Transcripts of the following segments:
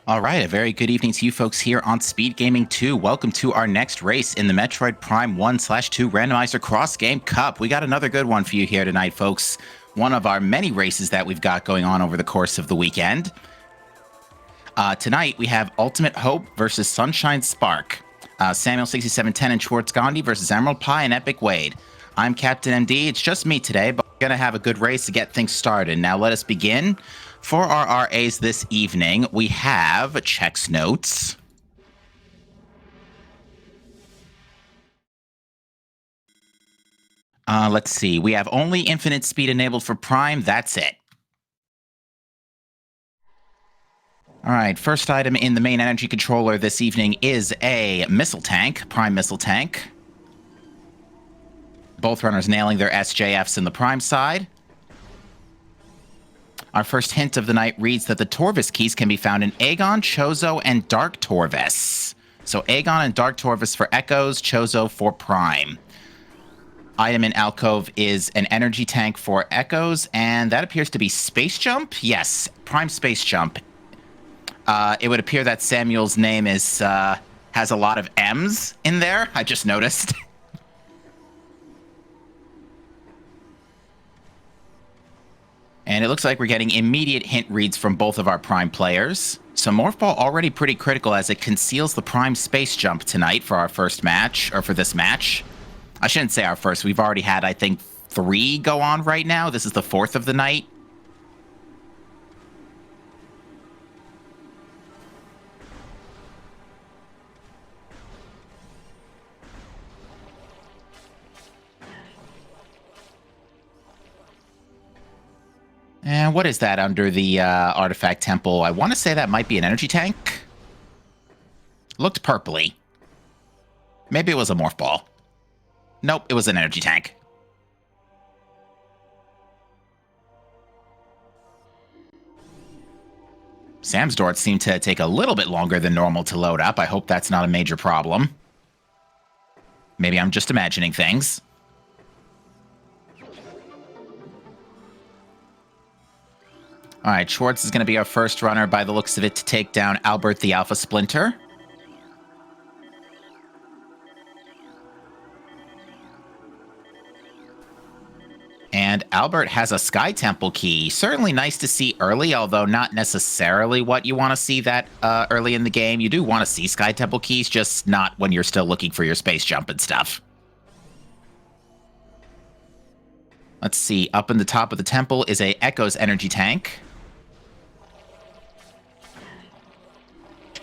All right, a very good evening to you folks here on Speed Gaming 2. Welcome to our next race in the Metroid Prime 1/2 Randomizer Cross Game Cup. We got another good one for you here tonight, folks. One of our many races that we've got going on over the course of the weekend. Tonight, we have Ultimate Hope versus Sunshine Spark. Samuel 6710 and Schwartz Gandhi versus Emerald Pie and Epic Wade. I'm Captain MD. It's just me today, but we're going to have a good race to get things started. Now, let us begin. For our RAs this evening, we have checks notes. Let's see. We have only infinite speed enabled for Prime. That's it. All right, first item in the main energy controller this evening is a missile tank, Prime missile tank. Both runners nailing their SJFs in the Prime side. Our first hint of the night reads that the Torvis keys can be found in Aegon, Chozo, and Dark Torvis. So Aegon and Dark Torvis for Echoes, Chozo for Prime. Item in Alcove is an energy tank for Echoes, and that appears to be Space Jump? Yes, Prime Space Jump. It would appear that Samuel's name is has a lot of M's in there. I just noticed. And it looks like we're getting immediate hint reads from both of our Prime players. So Morph Ball already pretty critical as it conceals the Prime Space Jump tonight for our first match, or for this match. I shouldn't say our first. We've already had, I think, 3 go on right now. This is the 4th of the night. And what is that under the Artifact Temple? I want to say that might be an energy tank. Looked purpley. Maybe it was a Morph Ball. Nope, it was an energy tank. Sam's Dorts seem to take a little bit longer than normal to load up. I hope that's not a major problem. Maybe I'm just imagining things. All right, Schwartz is going to be our first runner by the looks of it to take down Albert the Alpha Splinter. And Albert has a Sky Temple key. Certainly nice to see early, although not necessarily what you want to see that early in the game. You do want to see Sky Temple keys, just not when you're still looking for your space jump and stuff. Let's see, up in the top of the temple is a Echoes energy tank.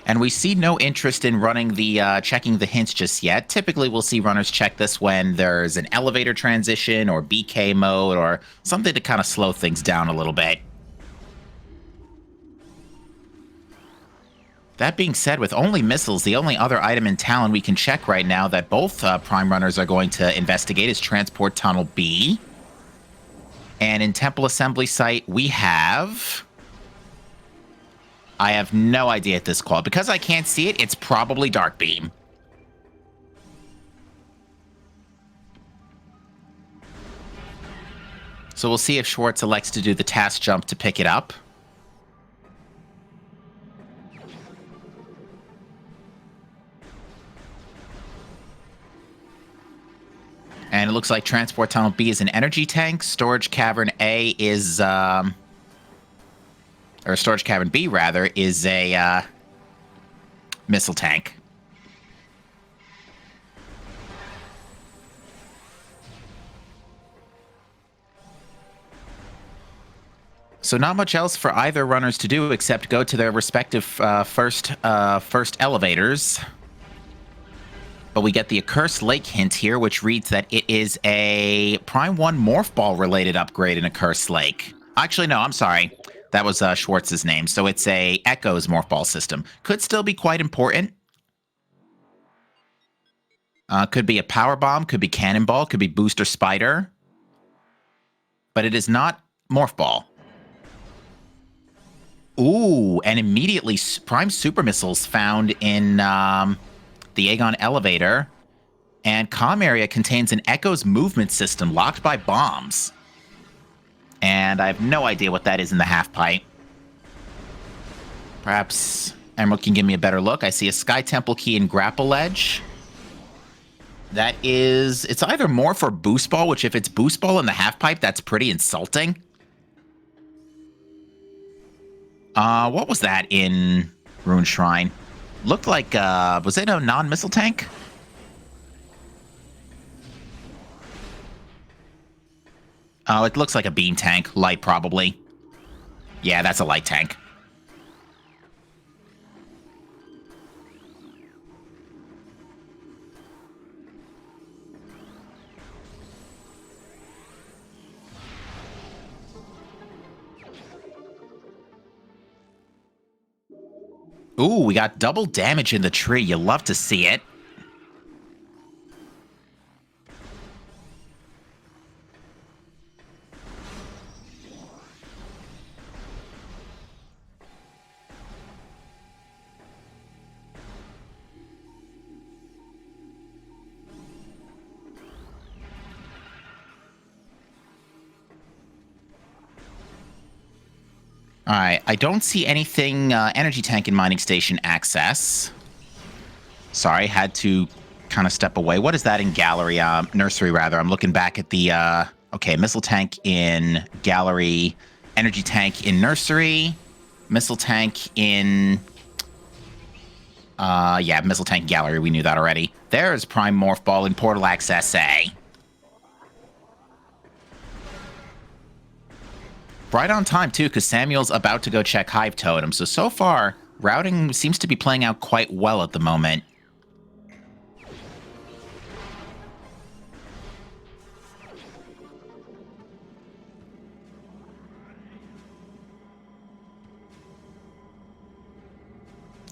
And we see no interest in running the checking the hints just yet. Typically, we'll see runners check this when there's an elevator transition or BK mode or something to kind of slow things down a little bit. That being said, with only missiles, the only other item in Talon we can check right now that both Prime runners are going to investigate is Transport Tunnel B. And in Temple Assembly Site, we have... I have no idea at this call. Because I can't see it, it's probably Dark Beam. So we'll see if Schwartz elects to do the task jump to pick it up. And it looks like Transport Tunnel B is an energy tank. Storage Cavern A is... or Storage Cavern B, rather, is a missile tank. So not much else for either runners to do except go to their respective first elevators. But we get the Accursed Lake hint here, which reads that it is a Prime 1 Morph Ball related upgrade in Accursed Lake. Actually, no, I'm sorry. That was Schwartz's name. So it's a Echoes Morph Ball system. Could still be quite important. Could be a Power Bomb, could be Cannonball, could be Booster Spider. But it is not Morph Ball. Ooh, and immediately Prime Super Missiles found in the Aegon elevator. And comm area contains an Echoes movement system locked by bombs. And I have no idea what that is in the half pipe. Perhaps Emerald can give me a better look. I see a Sky Temple key and Grapple Ledge. That is... It's either more for Boost Ball, which if it's Boost Ball in the half pipe, that's pretty insulting. What was that in Rune Shrine? Looked like, was it a non-missile tank? Oh, it looks like a beam tank. Light, probably. Yeah, that's a light tank. Ooh, we got double damage in the tree. You love to see it. All right, I don't see anything energy tank and mining station access. Sorry, had to kind of step away. What is that in gallery? Nursery, rather. I'm looking back at the, okay, missile tank in gallery, energy tank in nursery, missile tank in, yeah, missile tank gallery. We knew that already. There's Prime Morph Ball in Portal Access A. Right on time, too, because Samuel's about to go check Hive Totem. So far, routing seems to be playing out quite well at the moment.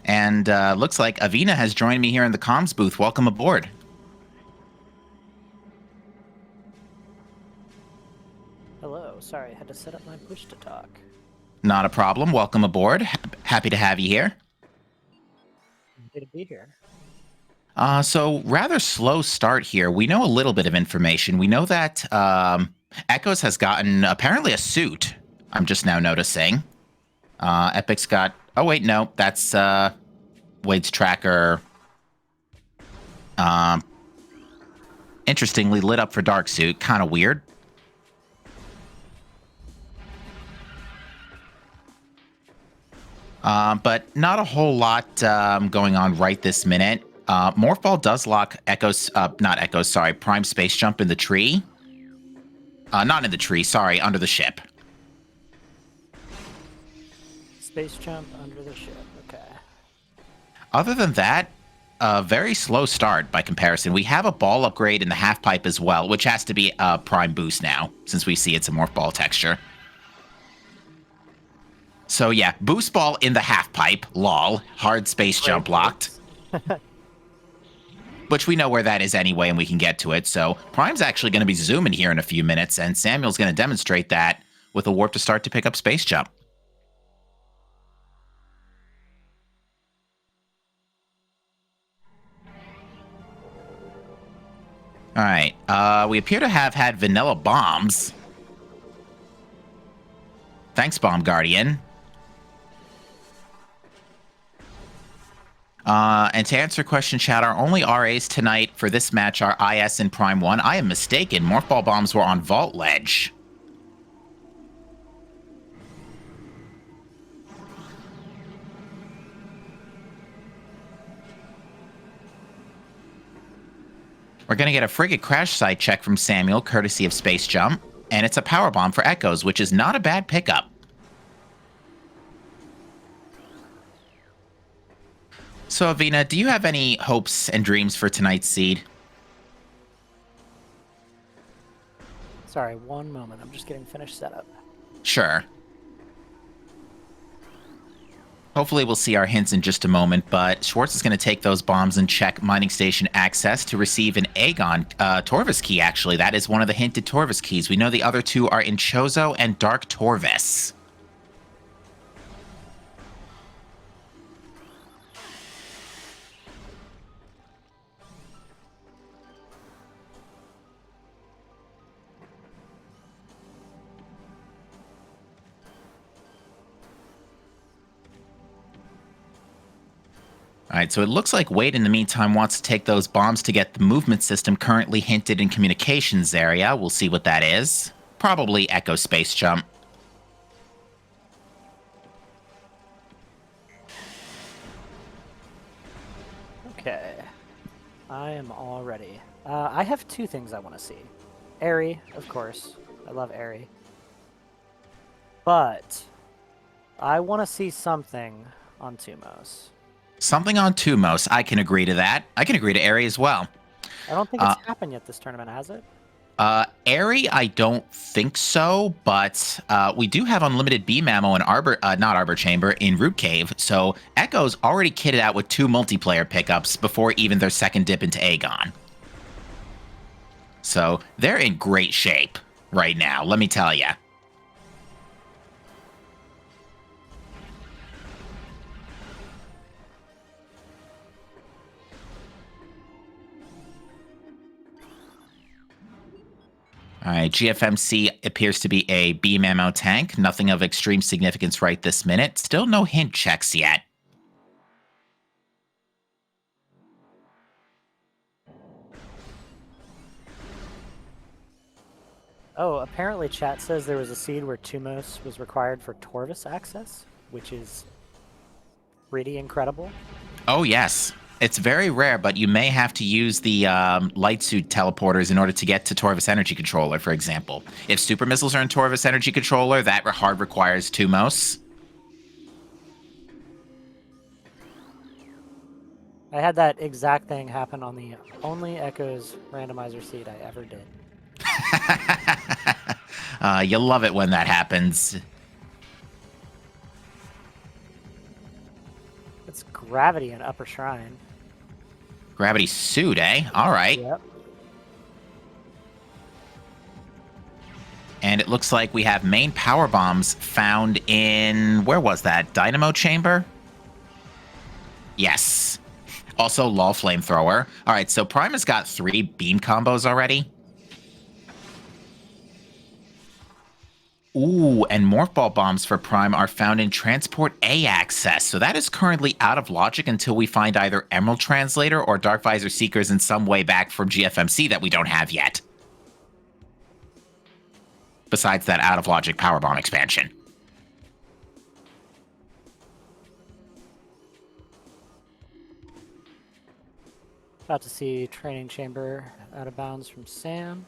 And looks like Avina has joined me here in the comms booth. Welcome aboard. Hello, sorry, I had to set up my push to talk. Not a problem. Welcome aboard. Happy to have you here. Happy to be here. So rather slow start here. We know a little bit of information. We know that Echoes has gotten apparently a suit. I'm just now noticing. Epic's got... Oh, wait, no. That's Wade's tracker. Interestingly lit up for Dark Suit. Kind of weird. But not a whole lot going on right this minute. Morph Ball does lock Echoes, not Echoes, sorry, Prime Space Jump in the tree. Not in the tree, sorry, under the ship. Space jump under the ship, okay. Other than that, a very slow start by comparison. We have a ball upgrade in the half pipe as well, which has to be a Prime Boost now, since we see it's a Morph Ball texture. So yeah, Boost Ball in the half pipe, lol, hard space jump locked. Which we know where that is anyway, and we can get to it. So Prime's actually going to be zooming here in a few minutes, and Samuel's going to demonstrate that with a warp to start to pick up space jump. All right, we appear to have had vanilla bombs. Thanks, Bomb Guardian. And to answer your question, chat, our only RAs tonight for this match are IS and Prime 1. I am mistaken. Morph Ball bombs were on Vault Ledge. We're going to get a frigate crash site check from Samuel, courtesy of Space Jump. And it's a power bomb for Echoes, which is not a bad pickup. So, Avina, do you have any hopes and dreams for tonight's seed? Sorry, one moment. I'm just getting finished setup. Sure. Hopefully we'll see our hints in just a moment, but Schwartz is going to take those bombs and check mining station access to receive an Aegon Torvis key, actually. That is one of the hinted Torvis keys. We know the other two are in Chozo and Dark Torvis. All right, so it looks like Wade, in the meantime, wants to take those bombs to get the movement system currently hinted in communications area. We'll see what that is. Probably Echo Space Jump. Okay. I am all ready. I have two things I want to see. Airy, of course. I love Airy. But I want to see something on Tumos. Something on Tumos. I can agree to that. I can agree to Airy as well. I don't think it's happened yet this tournament, has it? Airy, I don't think so, but we do have unlimited beam ammo in not Arbor Chamber, in Root Cave, so Echo's already kitted out with 2 multiplayer pickups before even their second dip into Aegon. So they're in great shape right now, let me tell you. All right, GFMC appears to be a beam ammo tank. Nothing of extreme significance right this minute. Still no hint checks yet. Oh, apparently chat says there was a seed where Tumos was required for Torvus access, which is pretty incredible. Oh, yes. It's very rare, but you may have to use the light suit teleporters in order to get to Torvus Energy Controller, for example. If super missiles are in Torvus Energy Controller, that hard requires Tumos. I had that exact thing happen on the only Echoes randomizer seed I ever did. You love it when that happens. It's Gravity in Upper Shrine. Gravity suit, eh? All right. Yep. And it looks like we have main power bombs found in... Where was that? Dynamo Chamber? Yes. Also, Law Flamethrower. All right, so Prime has got 3 beam combos already. Ooh, and Morph Ball bombs for Prime are found in Transport A access. So that is currently out of logic until we find either Emerald Translator or Dark Visor Seekers in some way back from GFMC that we don't have yet. Besides that out of logic power bomb expansion. About to see Training Chamber out of bounds from Sam.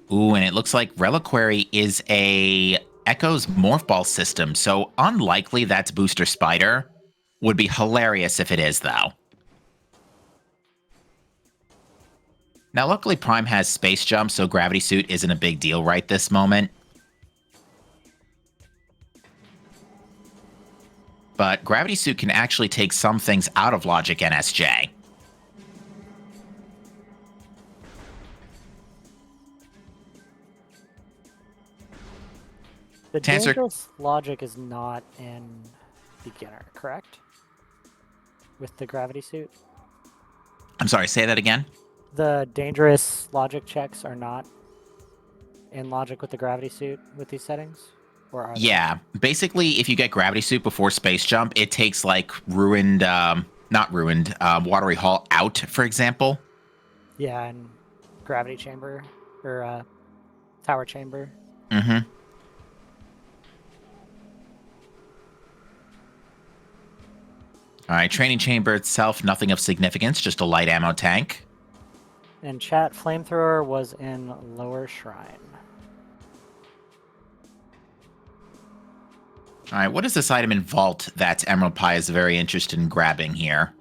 Ooh, and it looks like Reliquary is a Echo's Morph Ball system, so unlikely that's Booster Spider. Would be hilarious if it is, though. Now, luckily Prime has Space Jump, so Gravity Suit isn't a big deal right this moment. But Gravity Suit can actually take some things out of Logic NSJ. The To answer- dangerous logic is not in beginner, correct? With the Gravity Suit? I'm sorry, say that again? The dangerous logic checks are not in logic with the Gravity Suit with these settings? Or are they? Yeah, basically, if you get Gravity Suit before Space Jump, it takes, like, Watery Hall out, for example. Yeah, and Gravity Chamber, or Tower Chamber. Mm-hmm. All right, Training Chamber itself, nothing of significance, just a light ammo tank. And chat, Flamethrower was in Lower Shrine. All right, what is this item in Vault that Emerald Pie is very interested in grabbing here?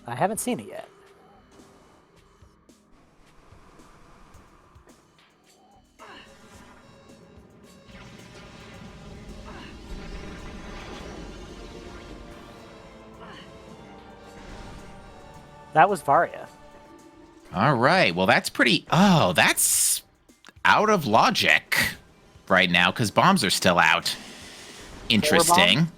I haven't seen it yet. That was Varia. All right, well, that's pretty... Oh, that's out of logic right now, because bombs are still out. Interesting.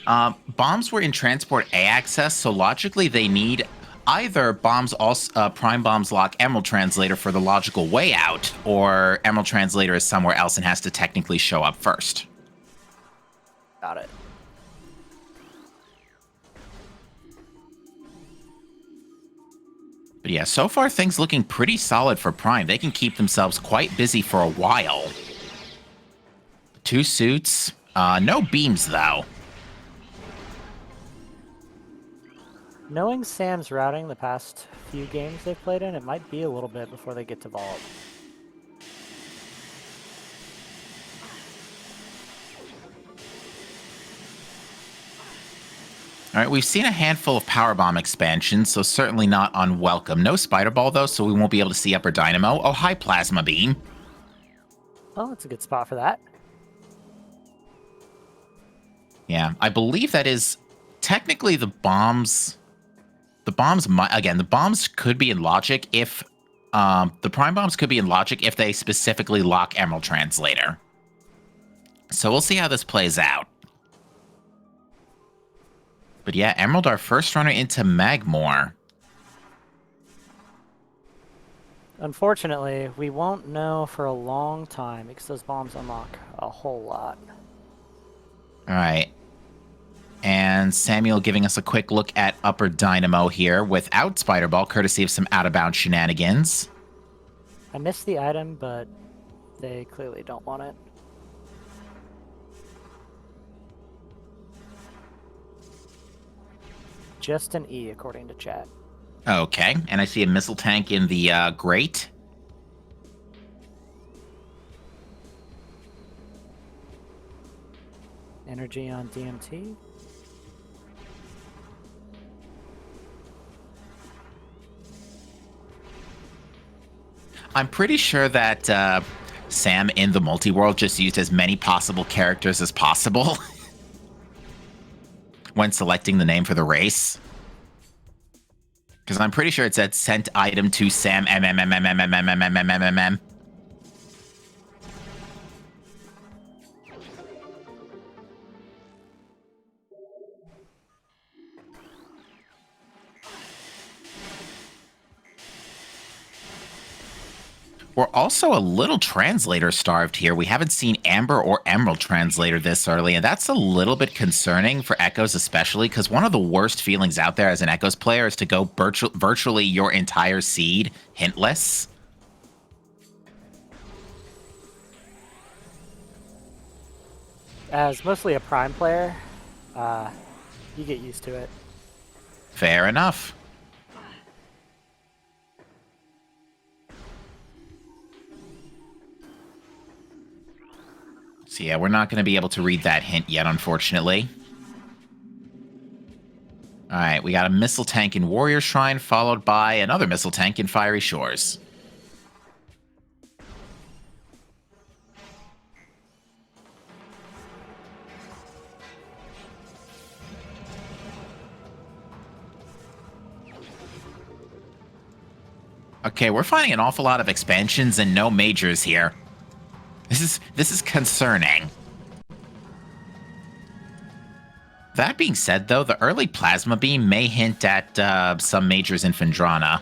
Bombs were in Transport A access, so logically they need either Prime Bombs lock Emerald Translator for the logical way out, or Emerald Translator is somewhere else and has to technically show up first. Got it. But yeah, so far things looking pretty solid for Prime. They can keep themselves quite busy for a while. 2 suits. No beams, though. Knowing Sam's routing the past few games they've played in, it might be a little bit before they get to Vault. All right, we've seen a handful of Powerbomb expansions, so certainly not unwelcome. No Spider Ball, though, so we won't be able to see Upper Dynamo. Oh, hi, Plasma Beam. Well, that's a good spot for that. Yeah, I believe that is technically the bombs. The bombs, again, the bombs could be in Logic if the Prime Bombs could be in Logic if they specifically lock Emerald Translator. So we'll see how this plays out. But yeah, Emerald, our first runner into Magmore. Unfortunately, we won't know for a long time because those bombs unlock a whole lot. All right. And Samuel giving us a quick look at Upper Dynamo here without Spider Ball, courtesy of some out-of-bounds shenanigans. I missed the item, but they clearly don't want it. Just an E, according to chat. Okay, and I see a missile tank in the grate. Energy on DMT. I'm pretty sure that Sam in the multi-world just used as many possible characters as possible when selecting the name for the race. Because I'm pretty sure it said sent item to Sam MMMMMMMMMMMMM. We're also a little translator starved here. We haven't seen Amber or Emerald translator this early, and that's a little bit concerning for Echoes especially, because one of the worst feelings out there as an Echoes player is to go virtually your entire seed hintless. As mostly a Prime player, you get used to it. Fair enough. So yeah, we're not going to be able to read that hint yet, unfortunately. All right, we got a missile tank in Warrior Shrine, followed by another missile tank in Fiery Shores. Okay, we're finding an awful lot of expansions and no majors here. This is concerning. That being said, though, the early Plasma Beam may hint at some majors in Phendrana.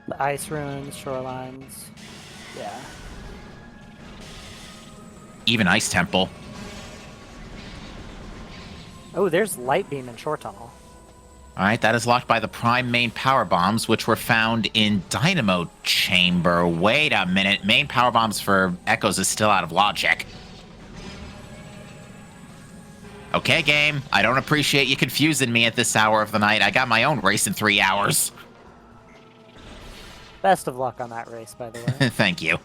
The ice ruins, shorelines. Yeah. Even Ice Temple. Oh, there's Light Beam in Shore Tunnel. All right, that is locked by the Prime main power bombs, which were found in Dynamo Chamber. Wait a minute. Main power bombs for Echoes is still out of Logic. Okay, game. I don't appreciate you confusing me at this hour of the night. I got my own race in 3 hours. Best of luck on that race, by the way. Thank you.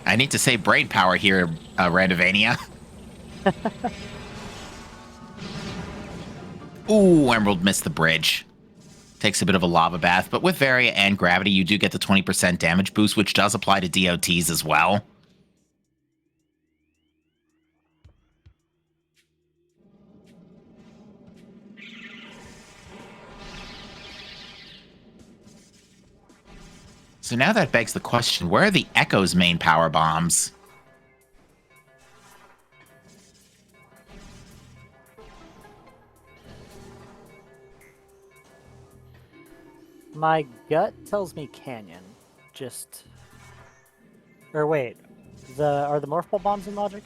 I need to save brain power here, Randovania. Ooh, Emerald missed the bridge. Takes a bit of a lava bath, but with Varia and Gravity, you do get the 20% damage boost, which does apply to DOTs as well. So now that begs the question, where are the Echo's main power bombs? My gut tells me Canyon. Or wait, are the Morph Ball bombs in Logic?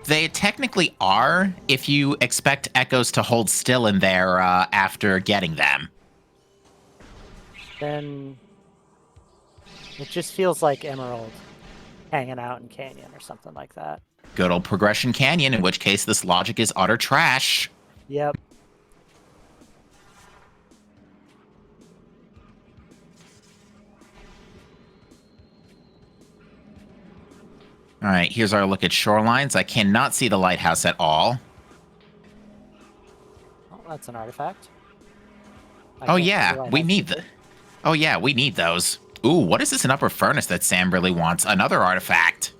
They technically are if you expect echoes to hold still in there after getting them. Then it just feels like Emerald hanging out in Canyon or something like that. Good old Progression Canyon, in which case this logic is utter trash. Yep. All right, here's our look at shorelines. I cannot see the lighthouse at all. Oh, that's an artifact. Oh yeah, we need the. Oh yeah, we need those. Ooh, what is this in Upper Furnace that Sam really wants? Another artifact.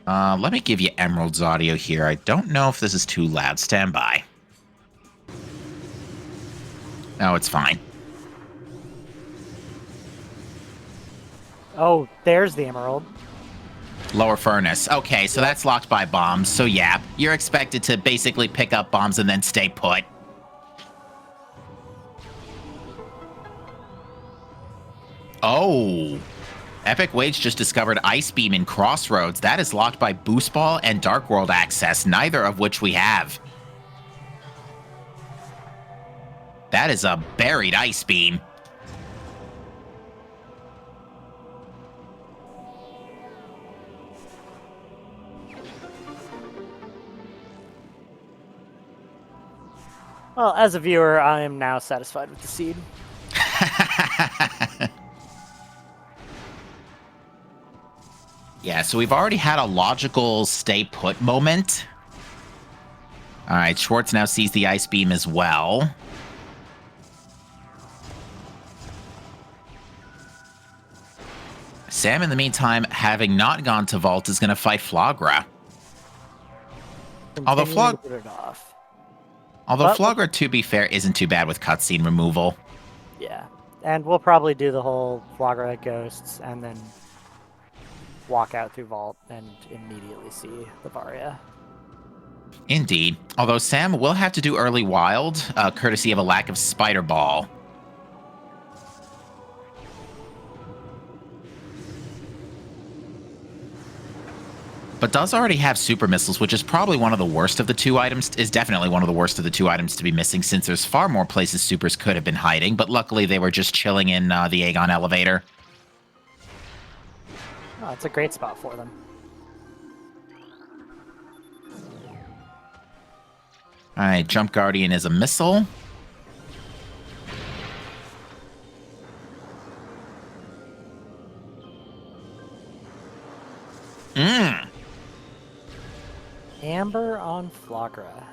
Let me give you Emerald's audio here. I don't know if this is too loud. Stand by. No, it's fine. Oh, there's the Emerald. Lower Furnace. Okay, so that's locked by bombs. So yeah, you're expected to basically pick up bombs and then stay put. Oh. Epic Wage just discovered Ice Beam in Crossroads. That is locked by Boost Ball and Dark World access, neither of which we have. That is a buried Ice Beam. Well, as a viewer, I am now satisfied with the seed. Yeah, so we've already had a logical stay put moment. All right, Schwartz now sees the Ice Beam as well. Sam, in the meantime, having not gone to Vault, is going to fight Flagra. Although Flagra, to be fair, isn't too bad with cutscene removal. Yeah, and we'll probably do the whole Flagra Ghosts and then walk out through Vault and immediately see the Varia. Indeed. Although Sam will have to do early Wild, courtesy of a lack of Spider Ball. But does already have Super Missiles, which is probably one of the worst of the two items, is definitely one of the worst of the two items to be missing, since there's far more places Supers could have been hiding, but luckily they were just chilling in the Aegon elevator. Oh, it's a great spot for them. Alright, Jump Guardian is a missile. Amber on Flagra.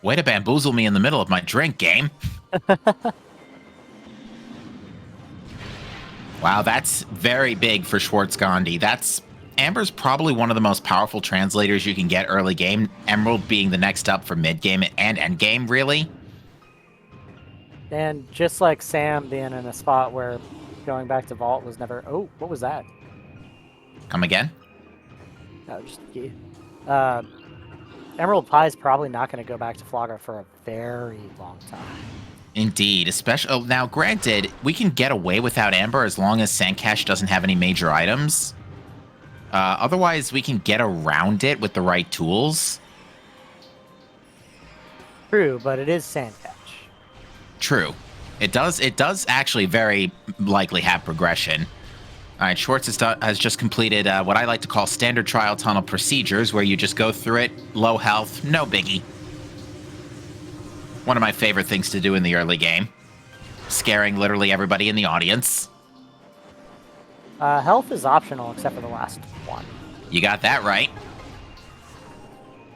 Way to bamboozle me in the middle of my drink, game. Wow, that's very big for Schwartz-Gandhi. Amber's probably one of the most powerful translators you can get early game, Emerald being the next up for mid game and end game, really. And just like Sam being in a spot where going back to Vault was never... Oh, what was that? Come again? Oh, just a key. Emerald Pie's probably not going to go back to Flagra for a very long time. Indeed, especially... Oh, now, granted, we can get away without Amber as long as Sandcash doesn't have any major items. Otherwise, we can get around it with the right tools. True, but it is Sandcatch. True. It does actually very likely have progression. All right, Schwartz has just completed what I like to call standard trial tunnel procedures, where you just go through it, low health, no biggie. One of my favorite things to do in the early game. Scaring literally everybody in the audience. Health is optional except for the last one. You got that right.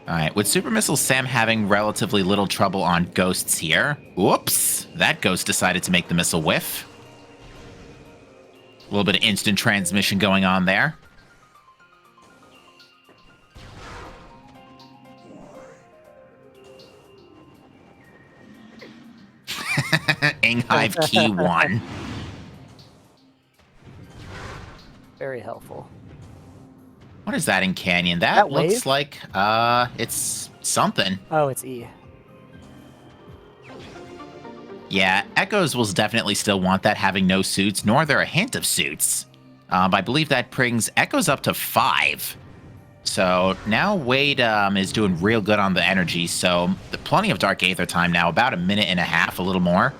All right, with Super Missile Sam having relatively little trouble on ghosts here. Whoops, that ghost decided to make the missile whiff. A little bit of instant transmission going on there. Inghive Key 1. Very helpful. What is that in Canyon? That looks wave? like, it's something. Oh, it's E. Yeah, Echoes will definitely still want that, having no suits, nor are there a hint of suits. I believe that brings Echoes up to 5. So now Wade is doing real good on the energy, so plenty of Dark Aether time now, about a minute and a half, a little more.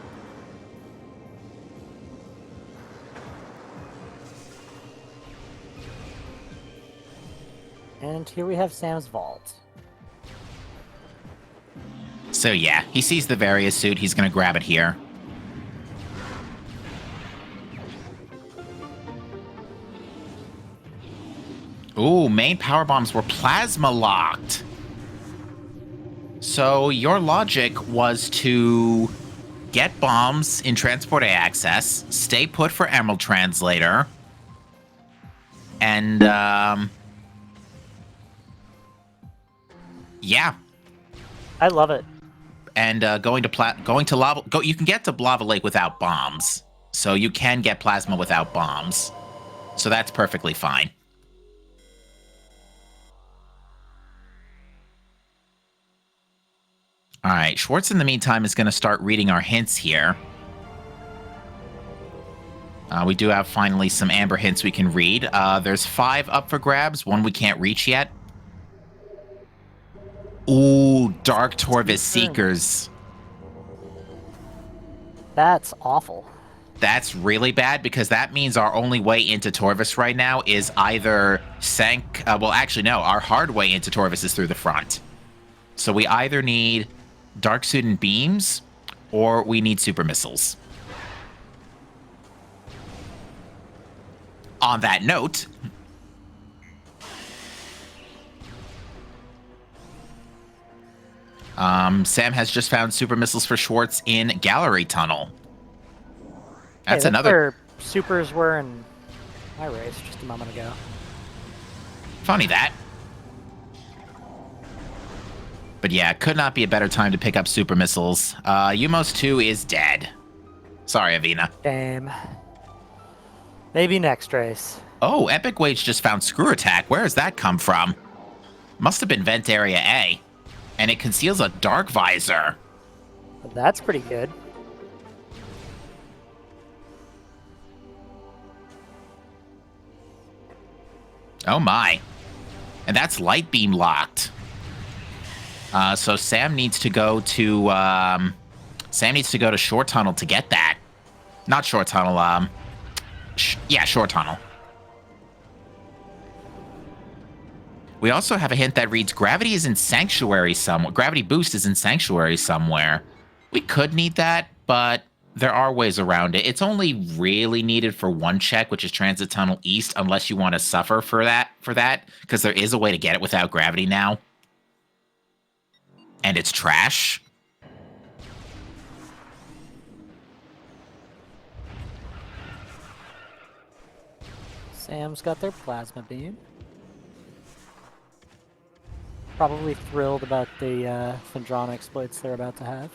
And here we have Sam's vault. So yeah, he sees the Various suit, he's going to grab it here. Ooh, main power bombs were plasma locked. So your logic was to get bombs in Transport A access, stay put for Emerald Translator, and yeah. I love it. And going to lava, you can get to Lava Lake without bombs, so you can get plasma without bombs, so that's perfectly fine. All right, Schwartz in the meantime is going to start reading our hints here. We do have finally some amber hints we can read. There's 5 up for grabs, 1 we can't reach yet. Ooh, Dark Torvis Seekers. That's awful. That's really bad, because that means our only way into Torvis right now is either well, actually, no. Our hard way into Torvis is through the front. So we either need Dark Suit and Beams, or we need Super Missiles. On that note... Sam has just found Super Missiles for Schwartz in Gallery Tunnel. That's another... where supers were in my race just a moment ago. Funny that. But yeah, could not be a better time to pick up Super Missiles. Umos 2 is dead. Sorry, Avina. Shame. Maybe next race. Oh, Epic Wage just found Screw Attack. Where does that come from? Must have been Vent Area A. And it conceals a Dark Visor. That's pretty good. Oh my. And that's Light Beam locked. So Sam needs to go to Short Tunnel to get that. Not Short Tunnel, yeah, Short Tunnel. We also have a hint that reads Gravity is in Sanctuary somewhere. Gravity Boost is in Sanctuary somewhere. We could need that, but there are ways around it. It's only really needed for 1 check, which is Transit Tunnel East, unless you want to suffer for that, because there is a way to get it without gravity now. And it's trash. Sam's got their plasma beam. Probably thrilled about the Phendrana exploits they're about to have.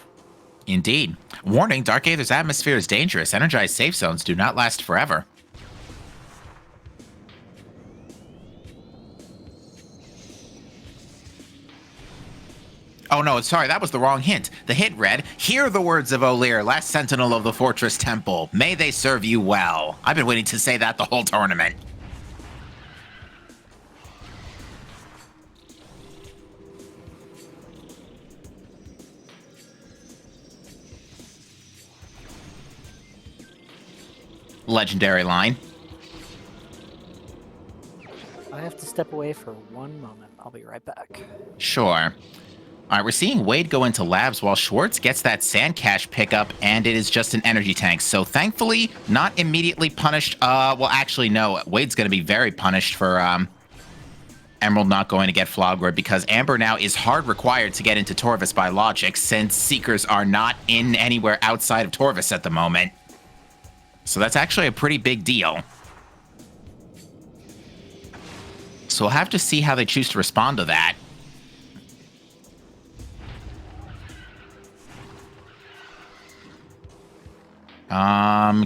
Indeed. Warning, Dark Aether's atmosphere is dangerous. Energized safe zones do not last forever. Oh no, sorry, that was the wrong hint. The hint read, "Hear the words of O'Lear, last sentinel of the Fortress Temple. May they serve you well." I've been waiting to say that the whole tournament. Legendary line. I have to step away for 1 moment. I'll be right back. Sure. All right, we're seeing Wade go into labs while Schwartz gets that sand cache pickup, and it is just an energy tank. So thankfully, not immediately punished. Well, actually, no. Wade's going to be very punished for Emerald not going to get Flogward, because Amber now is hard required to get into Torvis by logic, since Seekers are not in anywhere outside of Torvis at the moment. So that's actually a pretty big deal. So we'll have to see how they choose to respond to that.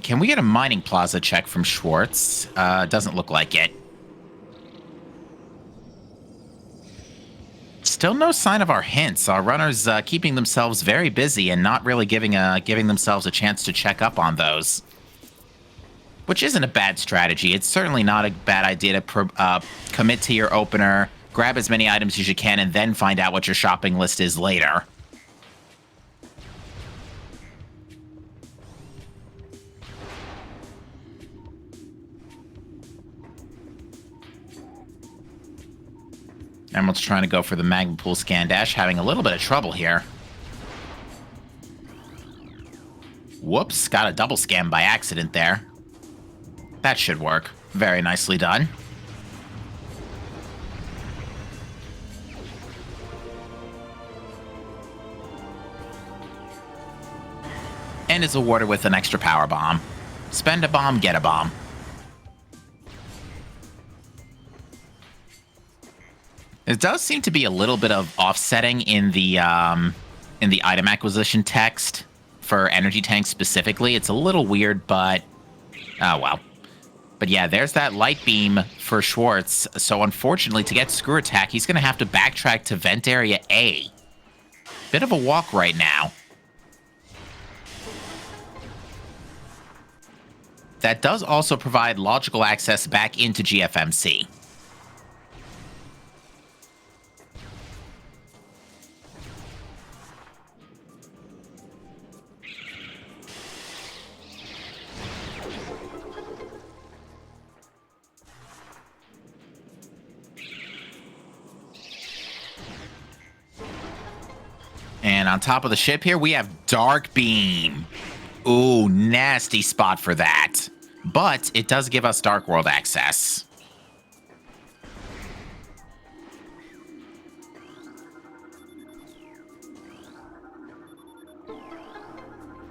Can we get a mining plaza check from Schwartz? Doesn't look like it. Still no sign of our hints. Our runners keeping themselves very busy and not really giving themselves a chance to check up on those. Which isn't a bad strategy. It's certainly not a bad idea to commit to your opener, grab as many items as you can, and then find out what your shopping list is later. Emerald's trying to go for the Magma Pool Scan Dash, having a little bit of trouble here. Whoops, got a double scam by accident there. That should work. Very nicely done. And is awarded with an extra power bomb. Spend a bomb, get a bomb. It does seem to be a little bit of offsetting in the item acquisition text for energy tanks specifically. It's a little weird, but oh well. But yeah, there's that light beam for Schwartz. So unfortunately, to get Screw Attack, he's going to have to backtrack to Vent Area A. Bit of a walk right now. That does also provide logical access back into GFMC. And on top of the ship here, we have Dark Beam. Ooh, nasty spot for that. But it does give us Dark World access.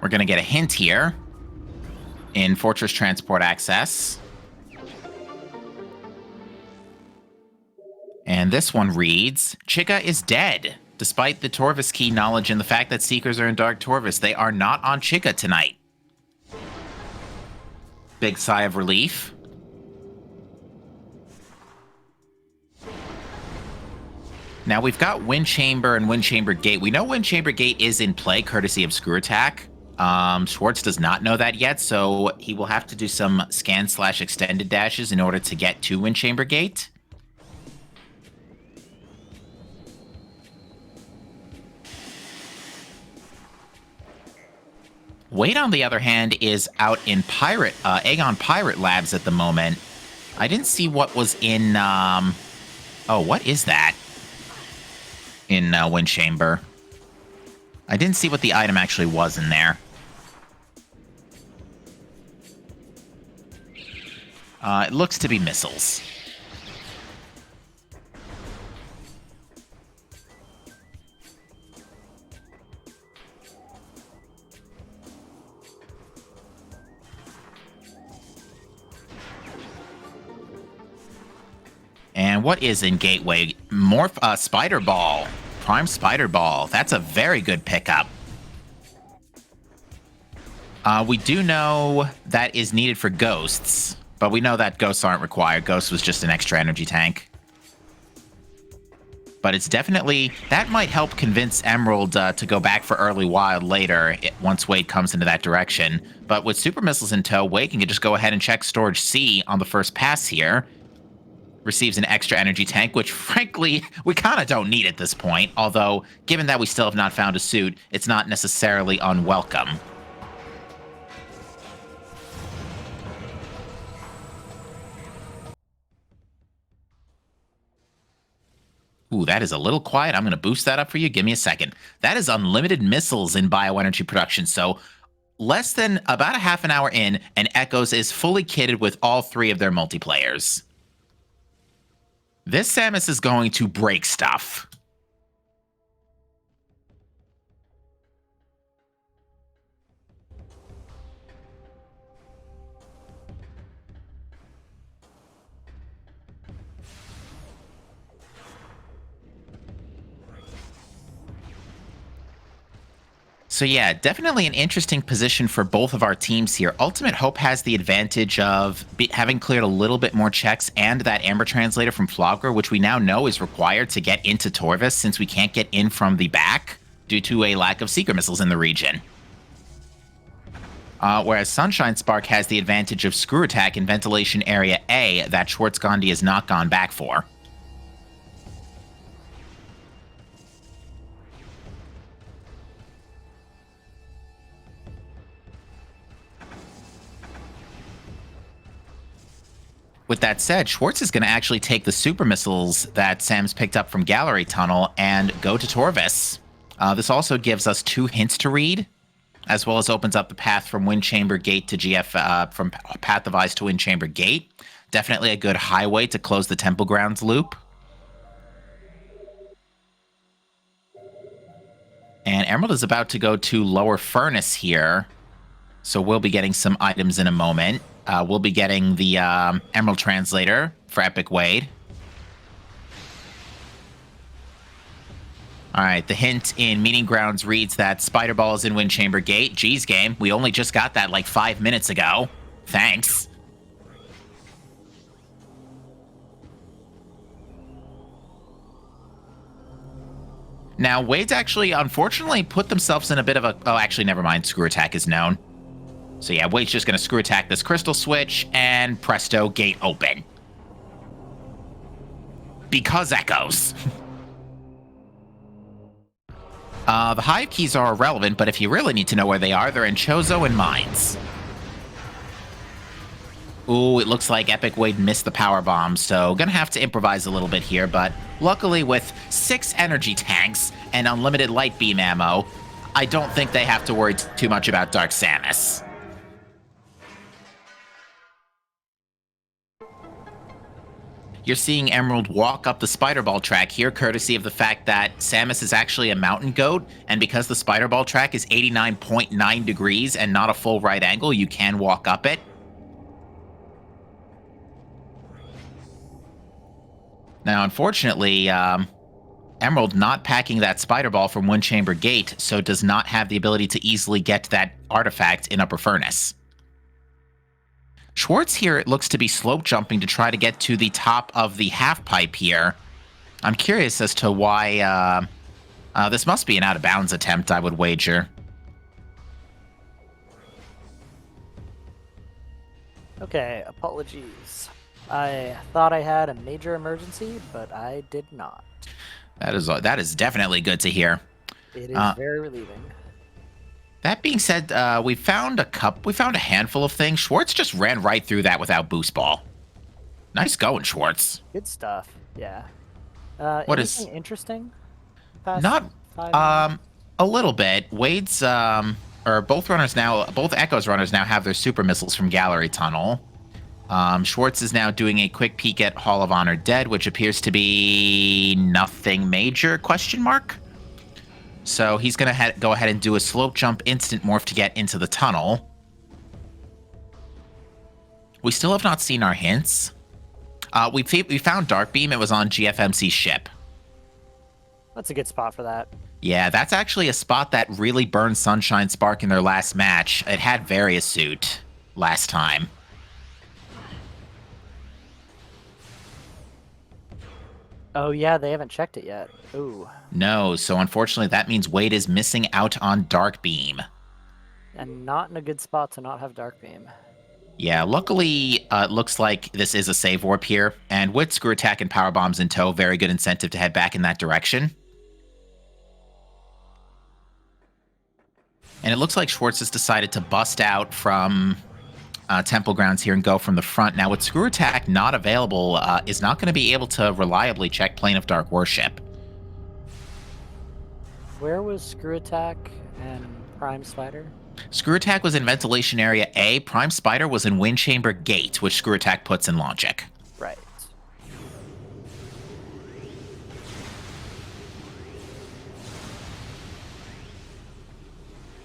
We're going to get a hint here in Fortress Transport access. And this one reads, Chica is dead. Despite the Torvis key knowledge and the fact that Seekers are in Dark Torvis, they are not on Chica tonight. Big sigh of relief. Now we've got Wind Chamber and Wind Chamber Gate. We know Wind Chamber Gate is in play, courtesy of Screw Attack. Schwartz does not know that yet, so he will have to do some scan/extended dashes in order to get to Wind Chamber Gate. Wade, on the other hand, is out in Aegon Pirate Labs at the moment. I didn't see what was in, oh, what is that? In Wind Chamber. I didn't see what the item actually was in there. It looks to be missiles. And what is in Gateway? Spider Ball. Prime Spider Ball. That's a very good pickup. We do know that is needed for Ghosts, but we know that Ghosts aren't required. Ghosts was just an extra energy tank. But it's definitely... That might help convince Emerald to go back for early wild later, once Wade comes into that direction. But with Super Missiles in tow, Wade can just go ahead and check Storage C on the first pass here. Receives an extra energy tank, which frankly, we kind of don't need at this point. Although, given that we still have not found a suit, it's not necessarily unwelcome. Ooh, that is a little quiet. I'm going to boost that up for you. Give me a second. That is unlimited missiles in bioenergy production. So less than about a half an hour in, and Echoes is fully kitted with all three of their multiplayers. This Samus is going to break stuff. So yeah, definitely an interesting position for both of our teams here. Ultimate Hope has the advantage of having cleared a little bit more checks and that Amber Translator from Flogger, which we now know is required to get into Torvis since we can't get in from the back due to a lack of Seeker missiles in the region. Whereas Sunshine Spark has the advantage of Screw Attack in Ventilation Area A that Schwartz Gandhi has not gone back for. With that said, Schwartz is going to actually take the super missiles that Sam's picked up from Gallery Tunnel and go to Torvis. This also gives us 2 hints to read, as well as opens up the path from Wind Chamber Gate to GF, from Path of Eyes to Wind Chamber Gate. Definitely a good highway to close the Temple Grounds loop. And Emerald is about to go to Lower Furnace here, so we'll be getting some items in a moment. We'll be getting the Emerald Translator for Epic Wade. All right, the hint in Meeting Grounds reads that Spider Ball is in Wind Chamber Gate. Geez, game, we only just got that like 5 minutes ago. Thanks. Now, Wade's actually, unfortunately, put themselves in a bit of a... Oh, actually, never mind. Screw Attack is known. So yeah, Wade's just going to Screw Attack this Crystal Switch, and presto, gate open. Because Echoes. The Hive keys are irrelevant, but if you really need to know where they are, they're in Chozo and Mines. Ooh, it looks like Epic Wade missed the power bomb, so gonna have to improvise a little bit here, but luckily with 6 energy tanks and unlimited light beam ammo, I don't think they have to worry too much about Dark Samus. You're seeing Emerald walk up the Spider Ball track here, courtesy of the fact that Samus is actually a mountain goat, and because the Spider Ball track is 89.9 degrees and not a full right angle, you can walk up it. Now, unfortunately, Emerald not packing that Spider Ball from Wind Chamber Gate, so does not have the ability to easily get that artifact in Upper Furnace. Schwartz here, it looks to be slope jumping to try to get to the top of the half pipe here. I'm curious as to why this must be an out of bounds attempt, I would wager. Okay, apologies. I thought I had a major emergency, but I did not. That is definitely good to hear. It is very relieving. That being said, we found a handful of things. Schwartz just ran right through that without boost ball. Nice going, Schwartz. Good stuff. Yeah. What is interesting? Not a little bit. Wade's or both Echoes runners now have their super missiles from Gallery Tunnel. Schwartz is now doing a quick peek at Hall of Honor Dead, which appears to be nothing major, question mark. So he's going to go ahead and do a slope jump instant morph to get into the tunnel. We still have not seen our hints. We found Dark Beam. It was on GFMC's ship. That's a good spot for that. Yeah, that's actually a spot that really burned Sunshine Spark in their last match. It had Various Suit last time. Oh, yeah, they haven't checked it yet. Ooh. No, so unfortunately that means Wade is missing out on Dark Beam. And not in a good spot to not have Dark Beam. Yeah, luckily it looks like this is a save warp here, and with Screw Attack and Power Bombs in tow, very good incentive to head back in that direction. And it looks like Schwartz has decided to bust out from Temple Grounds here and go from the front. Now, with Screw Attack not available, is not going to be able to reliably check Plane of Dark Worship. Where was Screw Attack and Prime Spider? Screw Attack was in Ventilation Area A. Prime Spider was in Wind Chamber Gate, which Screw Attack puts in Logic. Right.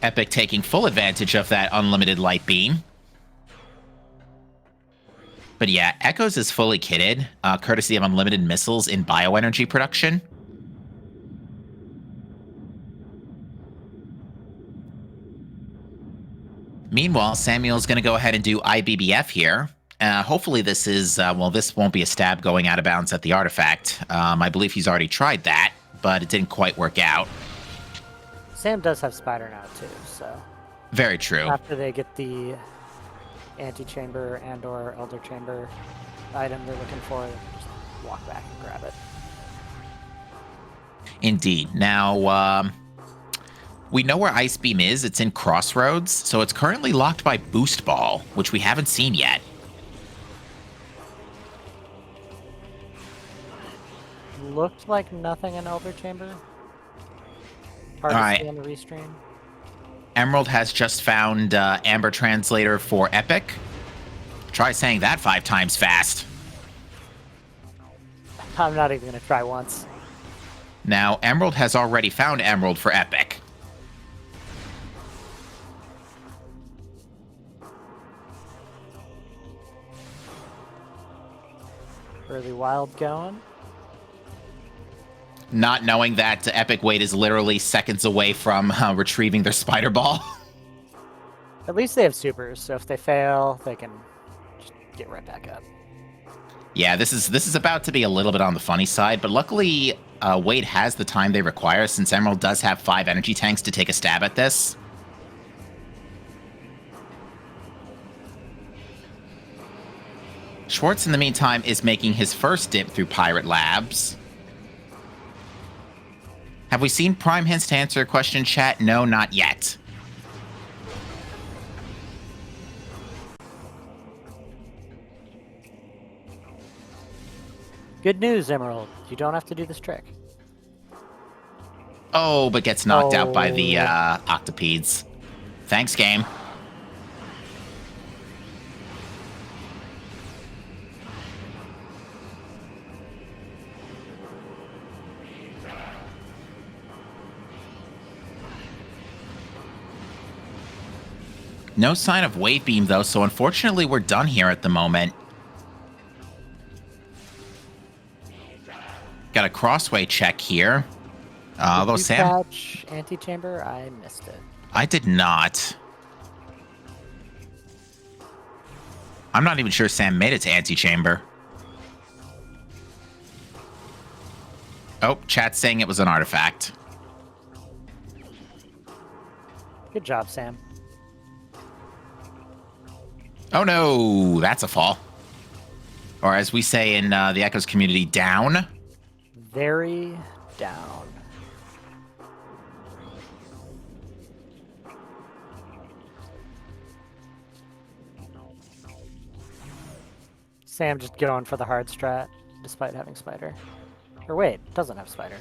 Epic taking full advantage of that unlimited light beam. But yeah, Echoes is fully kitted, courtesy of unlimited missiles in bioenergy production. Meanwhile, Samuel's going to go ahead and do IBBF here. Hopefully this is, this won't be a stab going out of bounds at the artifact. I believe he's already tried that, but it didn't quite work out. Sam does have Spider now, too, so... Very true. After they get the Antechamber and or Elder Chamber item they're looking for, they can just walk back and grab it. Indeed. Now, we know where Ice Beam is. It's in Crossroads, so it's currently locked by Boost Ball, which we haven't seen yet. Looked like nothing in Elder Chamber. Hard All to right. see on the restream. Emerald has just found Amber Translator for Epic. Try saying that 5 times fast. I'm not even going to try once. Now, Emerald has already found Emerald for Epic. Early wild going. Not knowing that Epic Wait is literally seconds away from retrieving their Spider Ball. At least they have supers, so if they fail, they can just get right back up. Yeah, this is about to be a little bit on the funny side, but luckily Wade has the time they require since Emerald does have 5 energy tanks to take a stab at this. Schwartz, in the meantime, is making his first dip through Pirate Labs. Have we seen Prime hints to answer your question, chat? No, not yet. Good news, Emerald. You don't have to do this trick. Oh, but gets knocked out by the octopedes. Thanks, game. No sign of Wave Beam, though, so unfortunately we're done here at the moment. Got a crossway check here. Although Did you Sam... catch Antechamber? I missed it. I did not. I'm not even sure Sam made it to Antechamber. Oh, chat's saying it was an artifact. Good job, Sam. Oh no, that's a fall. Or as we say in the Echoes community, down. Very down. Sam just going for the hard strat, despite having Spider. Or wait, doesn't have Spider.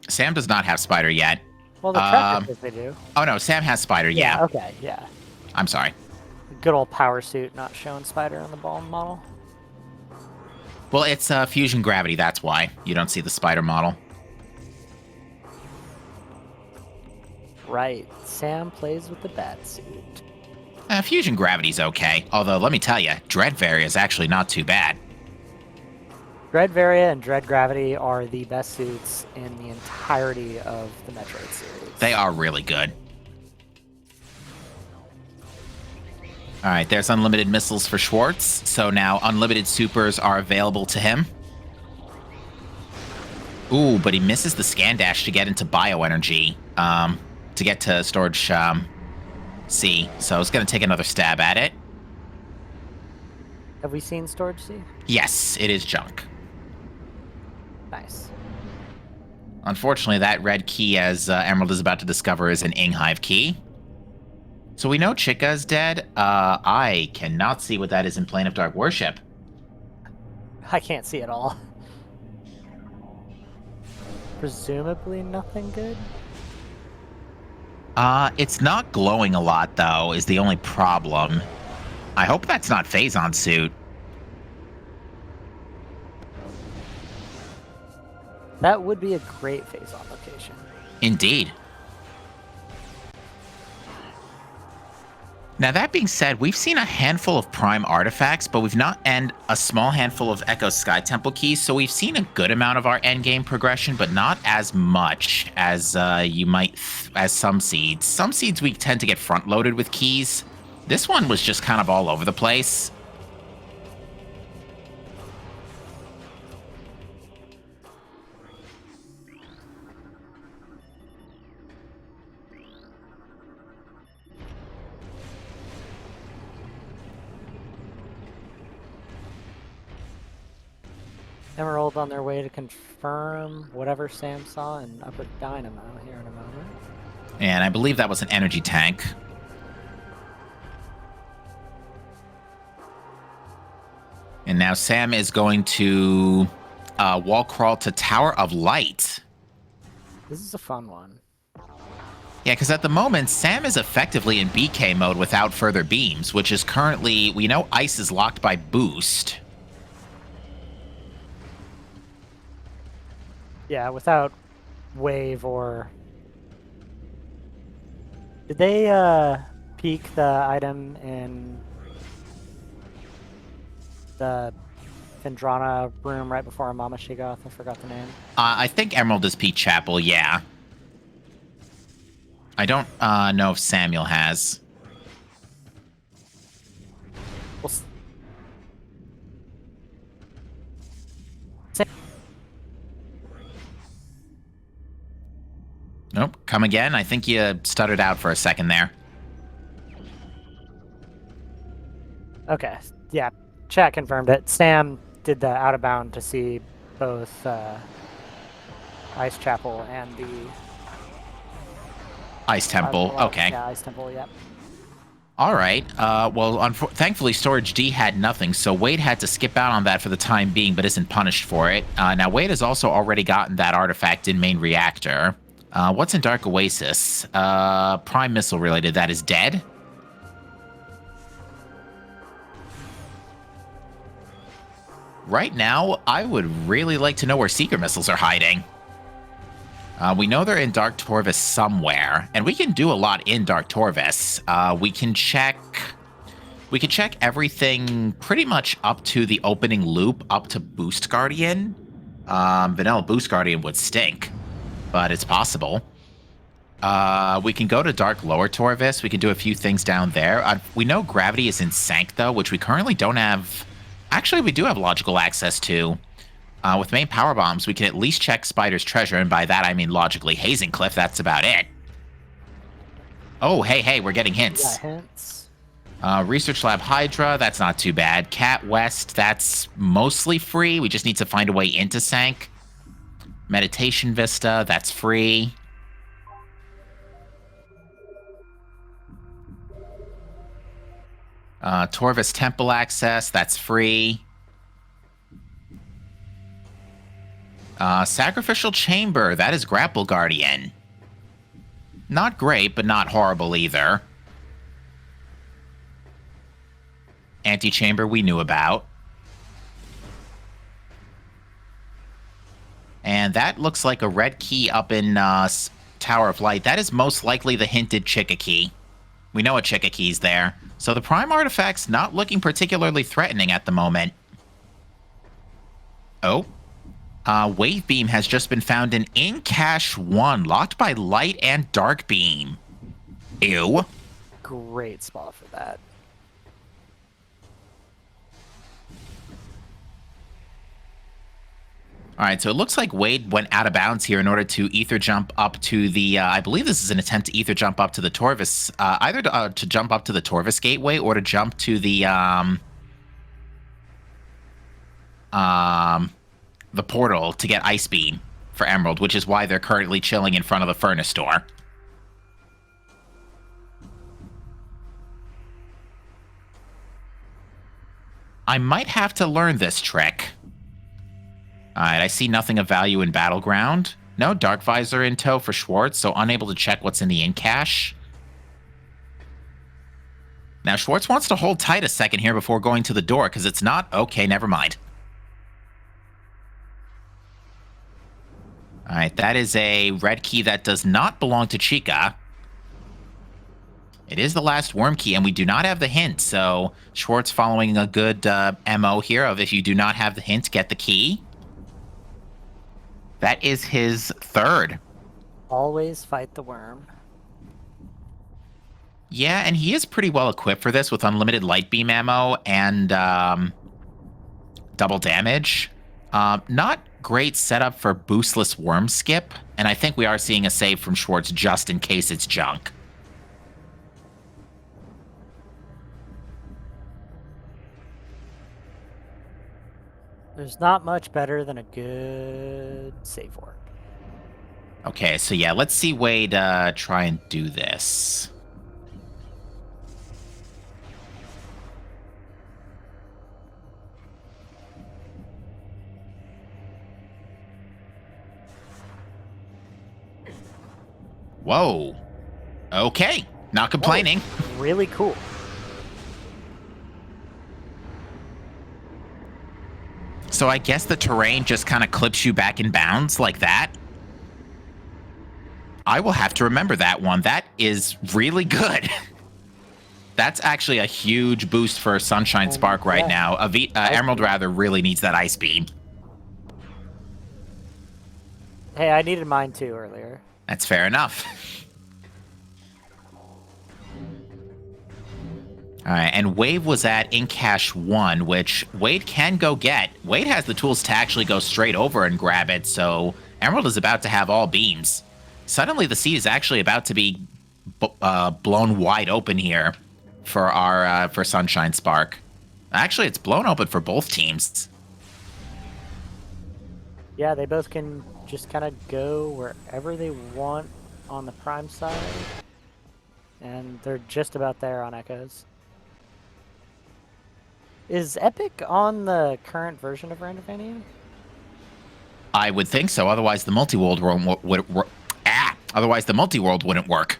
Sam does not have Spider yet. Well, the tracker says they do. Oh no, Sam has Spider, yeah. Okay, yeah. I'm sorry. Good old power suit not showing Spider on the ball model. Well, it's fusion gravity, that's why you don't see the Spider model. Right, Sam plays with the bat suit. Fusion gravity's okay, although let me tell you, Dread Varia is actually not too bad. Dread Varia and Dread Gravity are the best suits in the entirety of the Metroid series. They are really good. Alright, there's unlimited missiles for Schwartz, so now unlimited supers are available to him. Ooh, but he misses the scan dash to get into bioenergy, to get to storage C, so it's going to take another stab at it. Have we seen Storage C? Yes, it is junk. Nice. Unfortunately, that red key, as Emerald is about to discover, is an Inghive key. So we know Chica is dead. I cannot see what that is in Plane of Dark Worship. I can't see it all. Presumably nothing good? It's not glowing a lot, though, is the only problem. I hope that's not Phazon suit. That would be a great Phazon location. Indeed. Now, that being said, we've seen a handful of Prime artifacts, but we've not, and a small handful of Echo Sky Temple keys, so we've seen a good amount of our endgame progression, but not as much as you might, as some seeds. Some seeds we tend to get front-loaded with keys, This one was just kind of all over the place. Emerald on their way to confirm whatever Sam saw in Upper Dynamo here in a moment. And I believe that was an energy tank. And now Sam is going to wall crawl to Tower of Light. This is a fun one. Yeah, because at the moment, Sam is effectively in BK mode without further beams, which is currently, we know ice is locked by boost. Yeah, without wave or... Did they peek the item in the Phendrana room right before Mama Shigoth? I forgot the name. I think Emerald is Pete Chapel, yeah. I don't know if Samuel has. We'll Nope, come again. I think you stuttered out for a second there. Okay, yeah, chat confirmed it. Sam did the out of bound to see both Ice Chapel and the Ice Temple, okay. Yeah, Ice Temple, yep. All right. Well, thankfully, Storage D had nothing, so Wade had to skip out on that for the time being, but isn't punished for it. Now, Wade has also already gotten that artifact in main reactor. What's in Dark Oasis? Prime Missile related. That is dead. Right now, I would really like to know where Seeker Missiles are hiding. We know they're in Dark Torvus somewhere, and we can do a lot in Dark Torvus. We can check everything pretty much up to the opening loop, up to Boost Guardian. Vanilla Boost Guardian would stink, but it's possible. We can go to Dark Lower Torvus. We can do a few things down there. We know Gravity is in Sank, though, which we currently don't have. Actually, we do have logical access to. With main power bombs, we can at least check Spider's treasure, and by that I mean logically Hazing Cliff. That's about it. Oh, hey, we're getting hints. Yeah, hints. Research Lab Hydra, that's not too bad. Cat West, that's mostly free. We just need to find a way into Sank. Meditation Vista, that's free. Torvus Temple access, that's free. Sacrificial Chamber, that is Grapple Guardian. Not great, but not horrible either. Antechamber we knew about. And that looks like a red key up in Tower of Light. That is most likely the hinted Chicka key. We know a Chicka key's there. So the Prime Artifact's not looking particularly threatening at the moment. Oh. Wave Beam has just been found in Cache 1, locked by Light and Dark Beam. Ew. Great spot for that. All right, so it looks like Wade went out of bounds here in order to ether jump up to the, I believe this is an attempt to ether jump up to the Torvus, either to jump up to the Torvus Gateway or to jump to the portal to get Ice Beam for Emerald, which is why they're currently chilling in front of the Furnace Door. I might have to learn this trick. Alright, I see nothing of value in Battleground. No Dark Visor in tow for Schwartz, so unable to check what's in the in-cache. Now, Schwartz wants to hold tight a second here before going to the door, because it's not... Okay, never mind. Alright, that is a red key that does not belong to Chica. It is the last worm key, and we do not have the hint, so Schwartz following a good MO here of if you do not have the hint, get the key. That is his third. Always fight the worm. Yeah, and he is pretty well equipped for this with unlimited light beam ammo and double damage. Not great setup for boostless worm skip, and I think we are seeing a save from Schwartz just in case it's junk. There's not much better than a good save work. Okay, so yeah, let's see Wade try and do this. Whoa. Okay, not complaining. Really cool. So I guess the terrain just kind of clips you back in bounds like that. I will have to remember that one. That is really good. That's actually a huge boost for Sunshine Spark right now. Emerald rather really needs that ice beam. Hey, I needed mine too earlier. That's fair enough. All right, and Wave was at Incash 1, which Wade can go get. Wade has the tools to actually go straight over and grab it, so Emerald is about to have all beams. Suddenly, the seed is actually about to be blown wide open here for Sunshine Spark. Actually, it's blown open for both teams. Yeah, they both can just kind of go wherever they want on the prime side. And they're just about there on Echoes. Is Epic on the current version of Randovania? I would think so. Otherwise, the multi-world Otherwise, the multi-world wouldn't work.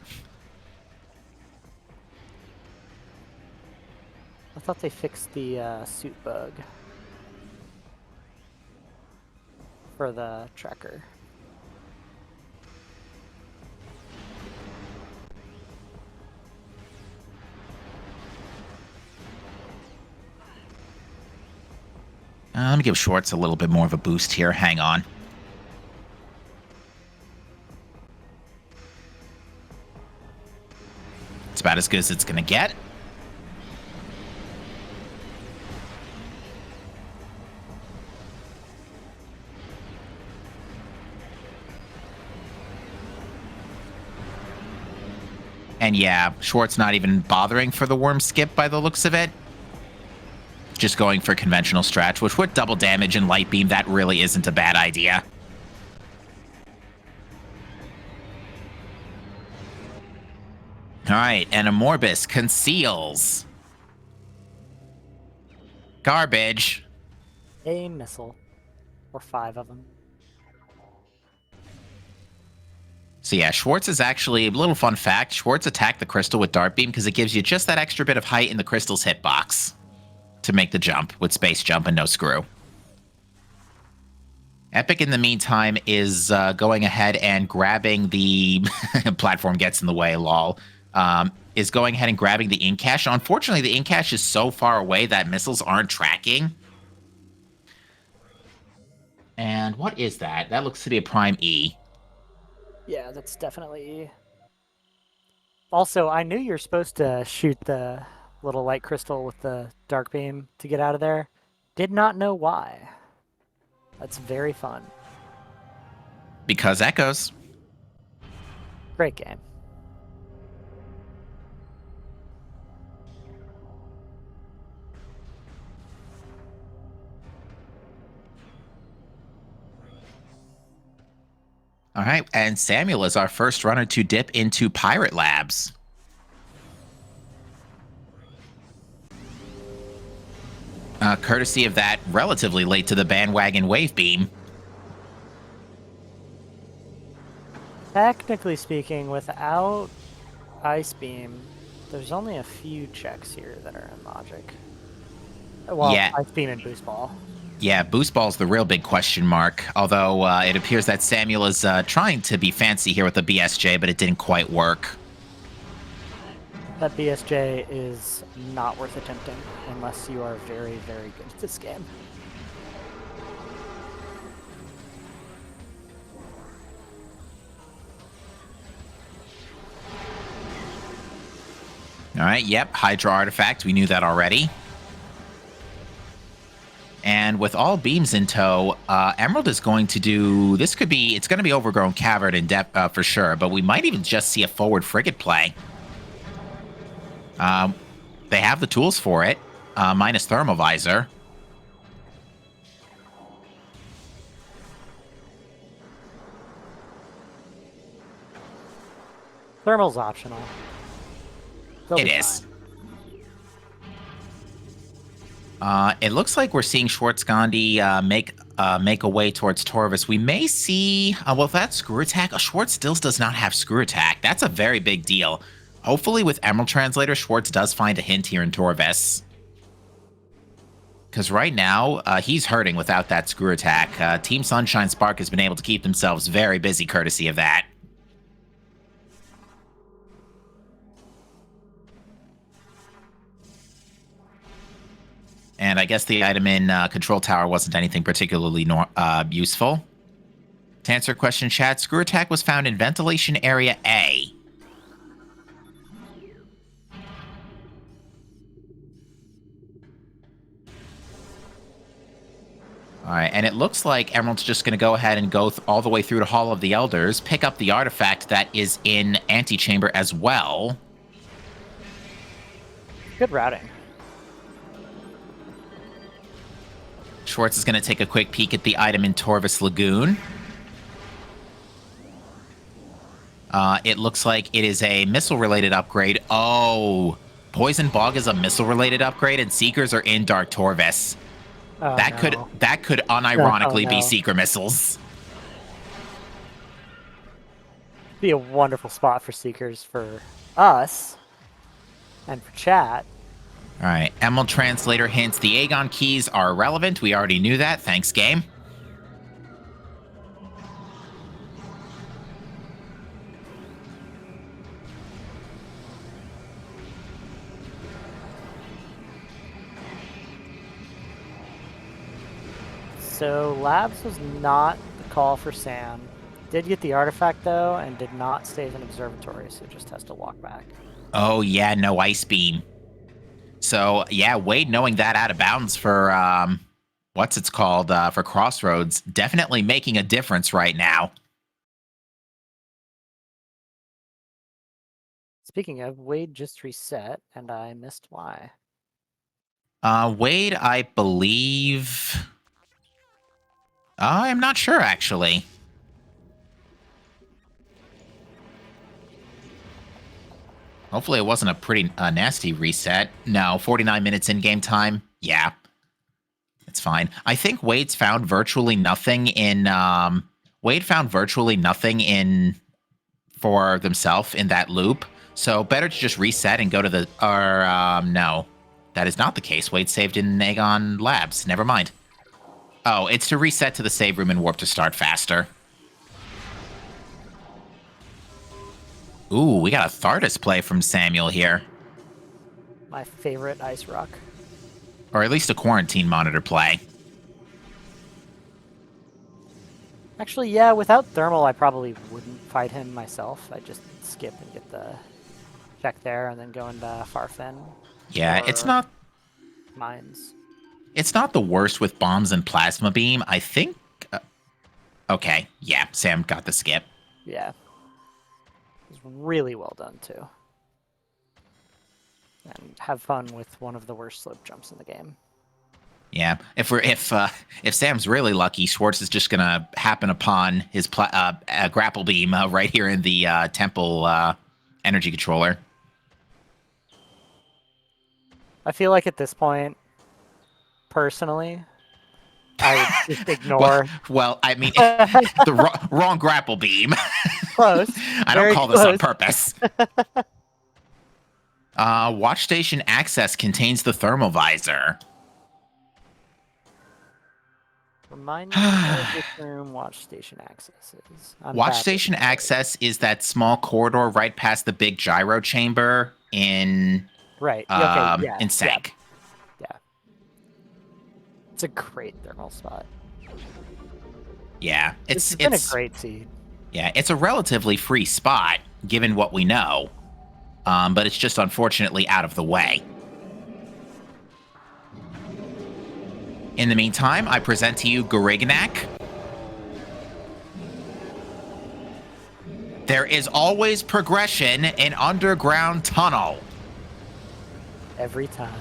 I thought they fixed the suit bug for the tracker. Let me give Schwartz a little bit more of a boost here. Hang on. It's about as good as it's going to get. And yeah, Schwartz not even bothering for the worm skip by the looks of it. Just going for conventional stretch, which with double damage and light beam, that really isn't a bad idea. All right, and Amorbis conceals. Garbage. A missile. Or 5 of them. So yeah, Schwartz is actually, a little fun fact, Schwartz attacked the crystal with Dart Beam because it gives you just that extra bit of height in the crystal's hitbox to make the jump with space jump and no screw. Epic, in the meantime, is going ahead and grabbing the platform gets in the way, lol. Is going ahead and grabbing the in-cache. Unfortunately, the in-cache is so far away that missiles aren't tracking. And what is that? That looks to be a Prime E. Yeah, that's definitely E. Also, I knew you're supposed to shoot the little light crystal with the dark beam to get out of there. Did not know why. That's very fun. Because Echoes. Great game. All right, and Samuel is our first runner to dip into Pirate Labs. Courtesy of that relatively late to the bandwagon wave beam. Technically speaking, without Ice Beam, there's only a few checks here that are in logic. Well, yeah. Ice Beam and Boost Ball. Yeah, Boost Ball's the real big question mark, although it appears that Samuel is trying to be fancy here with the BSJ, but it didn't quite work. That BSJ is not worth attempting unless you are very, very good at this game. All right, yep, Hydra Artifact. We knew that already. And with all beams in tow, Emerald is going to do... It's going to be Overgrown Cavern in depth for sure, but we might even just see a forward frigate play. They have the tools for it, minus Thermal Visor. Thermal's optional. It is. It looks like we're seeing Schwartz-Gandhi make a way towards Torvis. We may see... well, if that's Screw Attack, Schwartz still does not have Screw Attack. That's a very big deal. Hopefully with Emerald Translator, Schwartz does find a hint here in Torvis. Because right now, he's hurting without that Screw Attack. Team Sunshine Spark has been able to keep themselves very busy courtesy of that. And I guess the item in Control Tower wasn't anything particularly useful. To answer your question, chat, Screw Attack was found in Ventilation Area A. All right, and it looks like Emerald's just going to go ahead and go all the way through to Hall of the Elders, pick up the artifact that is in Antechamber as well. Good routing. Schwartz is going to take a quick peek at the item in Torvis Lagoon. It looks like it is a missile-related upgrade. Oh, Poison Bog is a missile-related upgrade, and Seekers are in Dark Torvis. Oh, that could unironically be Seeker missiles. Be a wonderful spot for Seekers for us and for chat. All right, Emerald Translator hints the Aegon keys are irrelevant. We already knew that. Thanks, game. So Labs was not the call for Sam. Did get the artifact though, and did not save an observatory, so just has to walk back. Oh yeah, no Ice Beam. So yeah, Wade knowing that out of bounds for what's it's called for Crossroads, definitely making a difference right now. Speaking of, Wade just reset, and I missed why. Wade, I believe. I'm not sure actually. Hopefully it wasn't a pretty nasty reset. No, 49 minutes in game time. Yeah, it's fine. I think Wade's found virtually nothing in. Wade found virtually nothing in for themselves in that loop. So better to just reset and go to the. No, that is not the case. Wade saved in Aegon Labs. Never mind. Oh, it's to reset to the save room and warp to start faster. Ooh, we got a Thardus play from Samuel here. My favorite Ice Rock. Or at least a Quarantine Monitor play. Actually, yeah, without Thermal, I probably wouldn't fight him myself. I'd just skip and get the check there and then go into Farfen. Yeah, it's not... Mines. It's not the worst with bombs and Plasma Beam. I think... okay, yeah, Sam got the skip. Yeah. It was really well done, too. And have fun with one of the worst slope jumps in the game. Yeah, if Sam's really lucky, Schwartz is just gonna happen upon his grapple beam right here in the temple energy controller. I feel like at this point, personally, I would just ignore. Well, I mean, the wrong grapple beam. Close. I don't call this on purpose. Watch station access contains the thermal visor. Remind me of which room watch station access is. Watch station access is that small corridor right past the big gyro chamber in right. Okay, yeah, in Sank. Yeah. It's a great thermal spot. Yeah, It's been a great seed. Yeah, it's a relatively free spot given what we know. but it's just unfortunately out of the way. In the meantime, I present to you Garignac. There is always progression in underground tunnel. Every time.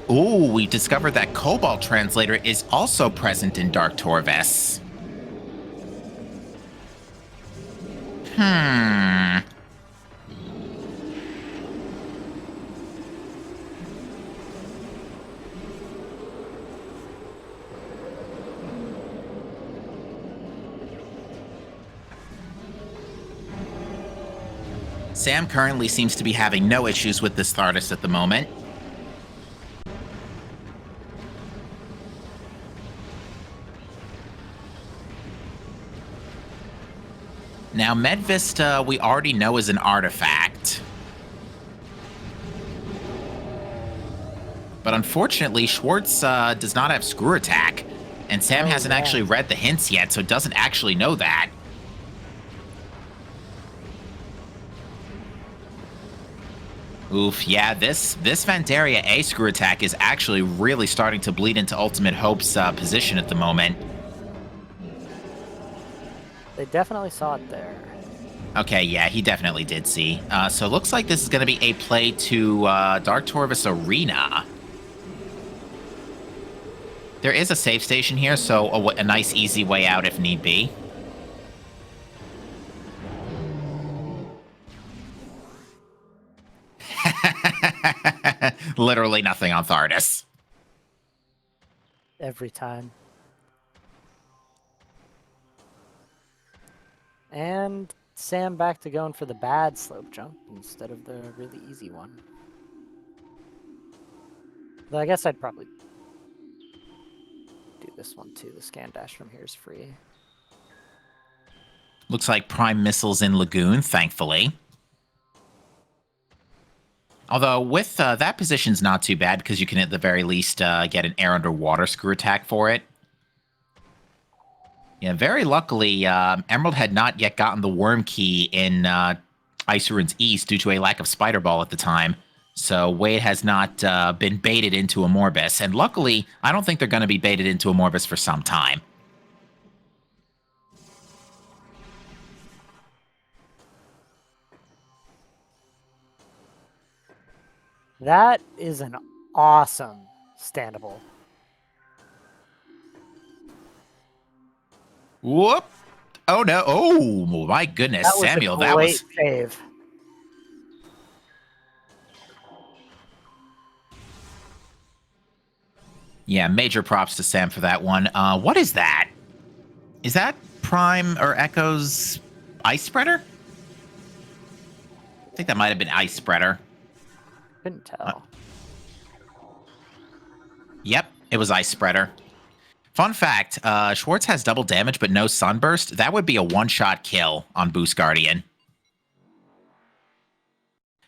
Ooh, we discovered that Cobalt Translator is also present in Dark Torves. Sam currently seems to be having no issues with this TARDIS at the moment. Now, Medvista, we already know is an artifact. But unfortunately, Schwartz does not have screw attack. And Sam hasn't actually read the hints yet, so doesn't actually know that. Oof, yeah, this Vandaria A screw attack is actually really starting to bleed into Ultimate Hope's position at the moment. They definitely saw it there. Okay, yeah, he definitely did see. So it looks like this is going to be a play to Dark Torvis Arena. There is a save station here, so a nice, easy way out if need be. Literally nothing on Thardis. Every time. And Sam back to going for the bad slope jump instead of the really easy one. Though I guess I'd probably do this one too. The scan dash from here is free. Looks like Prime Missiles in Lagoon, thankfully. Although, with that position's not too bad, because you can at the very least get an air underwater screw attack for it. Yeah, very luckily, Emerald had not yet gotten the worm key in Ice Ruins East due to a lack of Spider Ball at the time. So Wade has not been baited into a Morbus. And luckily, I don't think they're going to be baited into a Morbus for some time. That is an awesome standable. Whoop! Oh no! Oh my goodness, That was Samuel, a great save. Yeah, major props to Sam for that one. What is that? Is that Prime or Echo's Ice Spreader? I think that might have been Ice Spreader. Couldn't tell. Yep, it was Ice Spreader. Fun fact, Schwartz has double damage but no Sunburst. That would be a one-shot kill on Boost Guardian.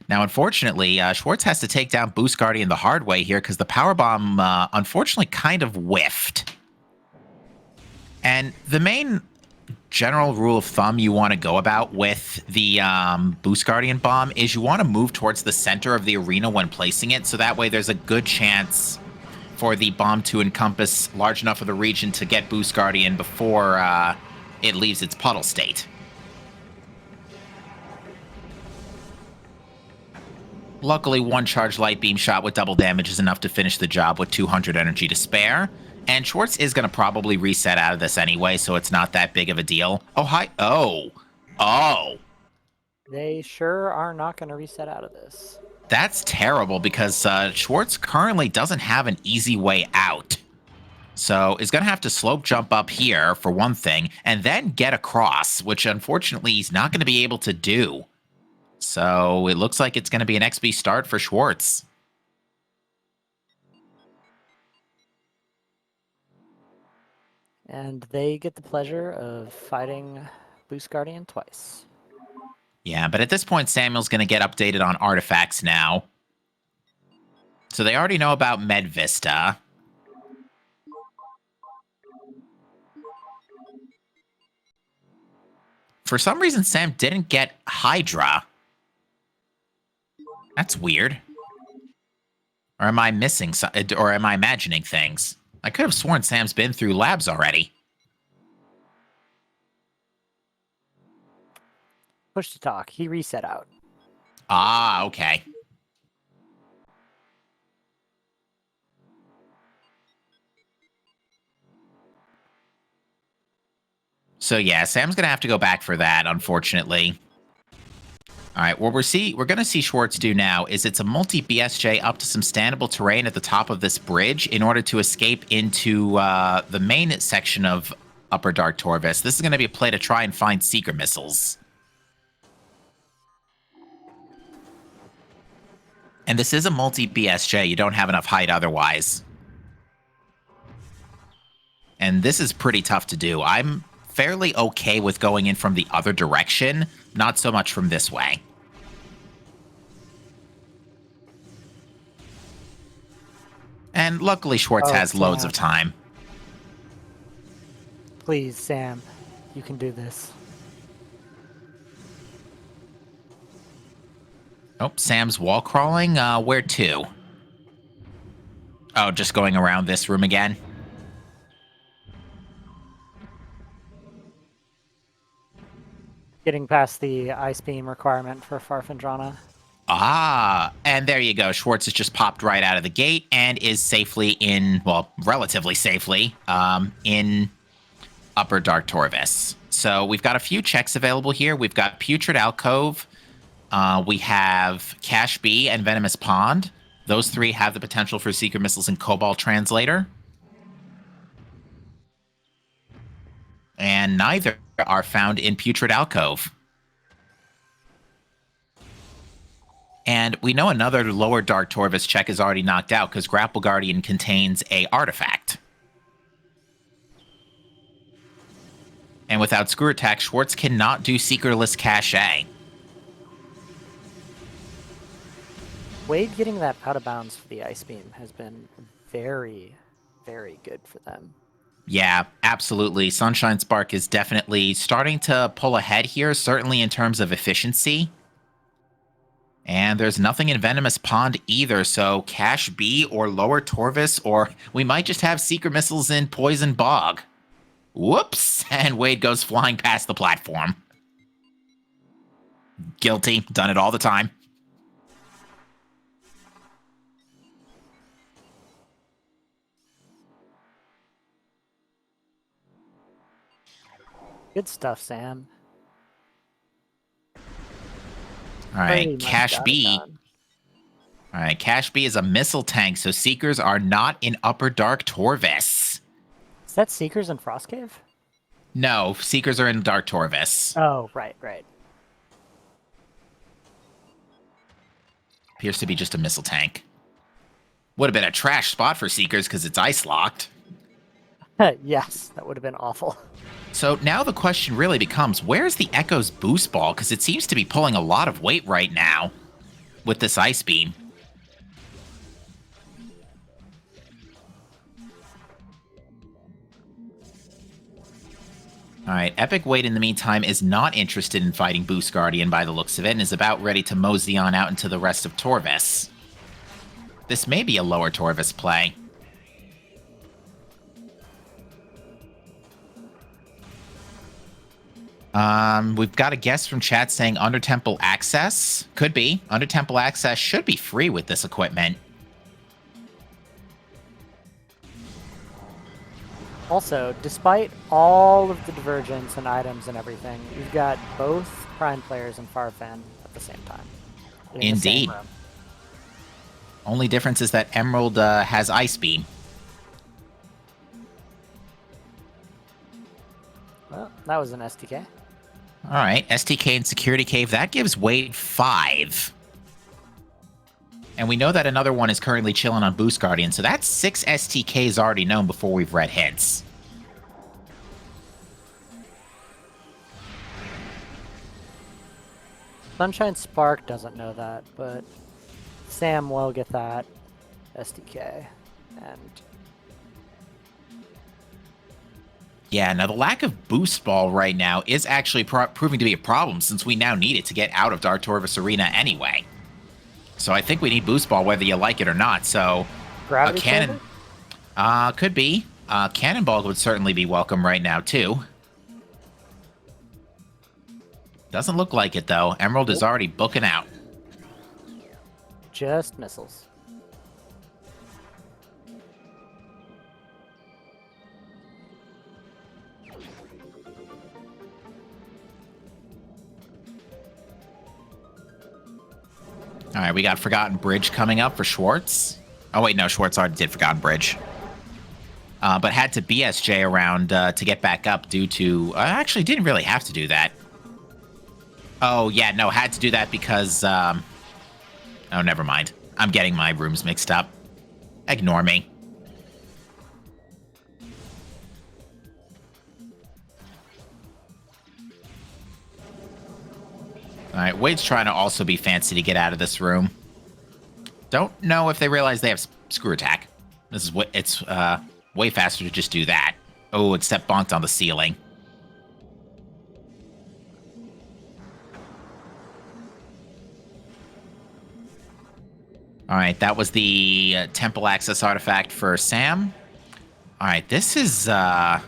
Now, unfortunately, Schwartz has to take down Boost Guardian the hard way here because the Power Bomb, unfortunately, kind of whiffed. And the main general rule of thumb you want to go about with the Boost Guardian bomb is you want to move towards the center of the arena when placing it, so that way there's a good chance for the bomb to encompass large enough of the region to get Boost Guardian before it leaves its puddle state. Luckily, one charge light beam shot with double damage is enough to finish the job with 200 energy to spare. And Schwartz is going to probably reset out of this anyway, so it's not that big of a deal. Oh, hi. Oh. Oh. They sure are not going to reset out of this. That's terrible because Schwartz currently doesn't have an easy way out. So he's going to have to slope jump up here, for one thing, and then get across, which unfortunately he's not going to be able to do. So it looks like it's going to be an XP start for Schwartz. And they get the pleasure of fighting Boost Guardian twice. Yeah, but at this point, Samuel's going to get updated on artifacts now. So they already know about Medvista. For some reason, Sam didn't get Hydra. That's weird. Or am I missing something? Or am I imagining things? I could have sworn Sam's been through labs already. Push to talk. He reset out. Ah, okay. So yeah, Sam's gonna have to go back for that, unfortunately. All right, what we're gonna see Schwartz do now is it's a multi-BSJ up to some standable terrain at the top of this bridge in order to escape into the main section of Upper Dark Torvis. This is gonna be a play to try and find seeker missiles. And this is a multi-BSJ. You don't have enough height otherwise. And this is pretty tough to do. I'm fairly okay with going in from the other direction, not so much from this way. And luckily, Schwartz has loads of time. Please, Sam, you can do this. Oh, Sam's wall crawling. Where to? Oh, just going around this room again. Getting past the ice beam requirement for Farfandrana. Ah, and there you go. Schwartz has just popped right out of the gate and is safely in, well, relatively safely, in Upper Dark Torvis. So we've got a few checks available here. We've got Putrid Alcove. We have Cache B and Venomous Pond. Those three have the potential for Seeker Missiles and Cobalt Translator. And neither are found in Putrid Alcove. And we know another lower Dark Torvis check is already knocked out because Grapple Guardian contains a artifact. And without Screw Attack, Schwartz cannot do Seekerless Cache. Wade getting that out of bounds for the ice beam has been very, very good for them. Yeah, absolutely. Sunshine Spark is definitely starting to pull ahead here, certainly in terms of efficiency. And there's nothing in Venomous Pond either, so Cache B or Lower Torvis, or we might just have Seeker Missiles in Poison Bog. Whoops! And Wade goes flying past the platform. Guilty. Done it all the time. Good stuff, Sam. All right, Cache B. All right, Cache B is a missile tank, so Seekers are not in Upper Dark Torvis. Is that Seekers in Frostcave? No, Seekers are in Dark Torvis. Oh, right, right. Appears to be just a missile tank. Would have been a trash spot for Seekers because it's ice locked. Yes, that would have been awful. So now the question really becomes, where's the Echo's boost ball? Because it seems to be pulling a lot of weight right now with this ice beam. All right, Epic Wade in the meantime is not interested in fighting Boost Guardian by the looks of it and is about ready to mosey on out into the rest of Torvis. This may be a lower Torvis play. We've got a guest from chat saying Under Temple access. Could be. Under Temple access should be free with this equipment. Also, despite all of the divergence and items and everything, you've got both Prime players and Farfan at the same time. Indeed. Only difference is that Emerald has Ice Beam. Well, that was an STK. All right, STK and Security Cave. That gives Wade 5. And we know that another one is currently chilling on Boost Guardian, so that's 6 STKs already known before we've read hints. Sunshine Spark doesn't know that, but Sam will get that SDK. And Yeah, now the lack of boost ball right now is actually proving to be a problem since we now need it to get out of Dark Torvus Arena anyway. So I think we need boost ball whether you like it or not. So a Gravity cannon, chamber? could be. Cannonball would certainly be welcome right now too. Doesn't look like it though. Emerald is Nope. already booking out. Just missiles. All right, we got Forgotten Bridge coming up for Schwartz. Oh, wait, no, Schwartz already did Forgotten Bridge. But had to BSJ around to get back up due to... actually, didn't really have to do that. Oh, yeah, no, had to do that because... oh, never mind. I'm getting my rooms mixed up. Ignore me. All right, Wade's trying to also be fancy to get out of this room. Don't know if they realize they have screw attack. This is what it's way faster to just do that. Oh, it step bonked on the ceiling. All right, that was the temple access artifact for Sam. All right, this is oh,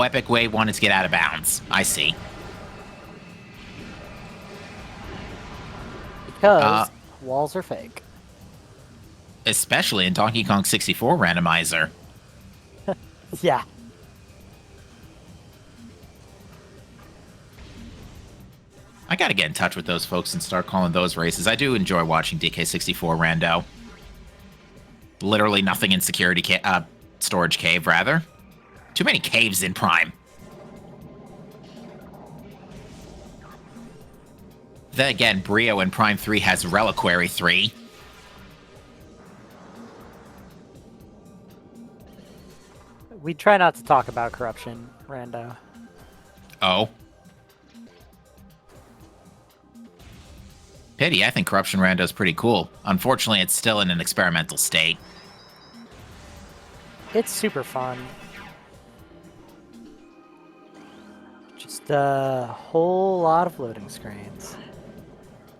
Epic Wade wanted to get out of bounds. I see. Because walls are fake. Especially in Donkey Kong 64 randomizer. Yeah. I gotta get in touch with those folks and start calling those races. I do enjoy watching DK64 rando. Literally nothing in storage cave, rather. Too many caves in Prime. Then again, Brio in Prime 3 has Reliquary 3. We try not to talk about corruption, Rando. Oh. Pity, I think Corruption Rando's pretty cool. Unfortunately, it's still in an experimental state. It's super fun. Just a whole lot of loading screens.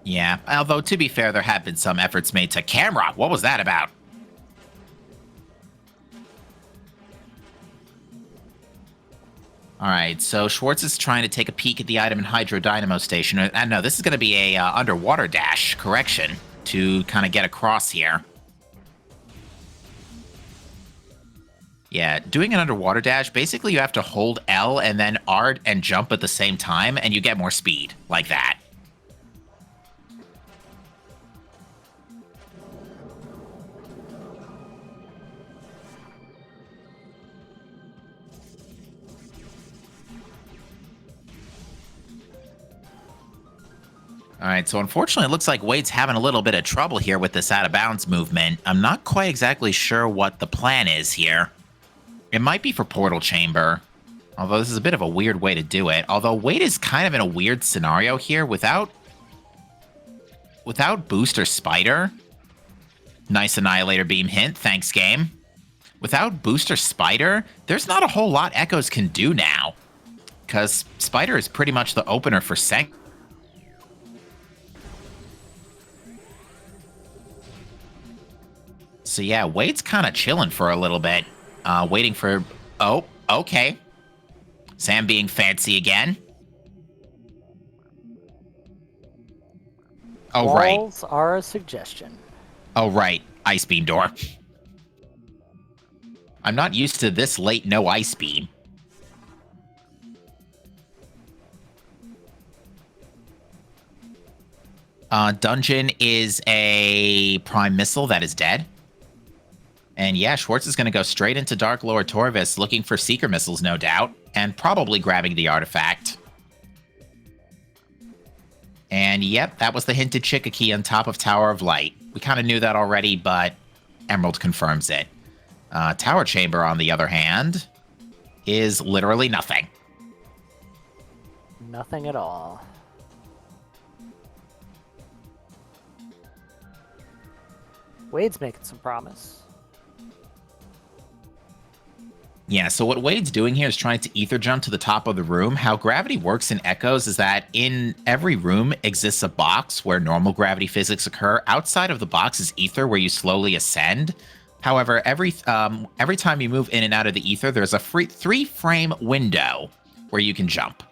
Yeah, although to be fair, there have been some efforts made to camera. What was that about? All right, so Schwartz is trying to take a peek at the item in Hydro Dynamo Station. No, this is going to be a underwater dash correction to kind of get across here. Yeah, doing an underwater dash, basically you have to hold L and then R and jump at the same time, and you get more speed, like that. All right, so unfortunately, it looks like Wade's having a little bit of trouble here with this out-of-bounds movement. I'm not quite exactly sure what the plan is here. It might be for Portal Chamber, although this is a bit of a weird way to do it. Although Wade is kind of in a weird scenario here without Booster Spider. Nice Annihilator Beam hint, thanks game. Without Booster Spider, there's not a whole lot Echoes can do now, because Spider is pretty much the opener for Seng. So yeah, Wade's kind of chilling for a little bit, waiting for... Oh, okay. Sam being fancy again. Oh, right. Walls are a suggestion. Oh, right. Ice Beam door. I'm not used to this late no Ice Beam. Dungeon is a Prime Missile that is dead. And yeah, Schwartz is going to go straight into Dark Lord Torvus, looking for Seeker Missiles, no doubt, and probably grabbing the artifact. And yep, that was the hinted Chicka key on top of Tower of Light. We kind of knew that already, but Emerald confirms it. Tower Chamber, on the other hand, is literally nothing. Nothing at all. Wade's making some promise. Yeah, so what Wade's doing here is trying to ether jump to the top of the room. How gravity works in Echoes is that in every room exists a box where normal gravity physics occur. Outside of the box is ether, where you slowly ascend. However, every time you move in and out of the ether, there's a free 3-frame window where you can jump.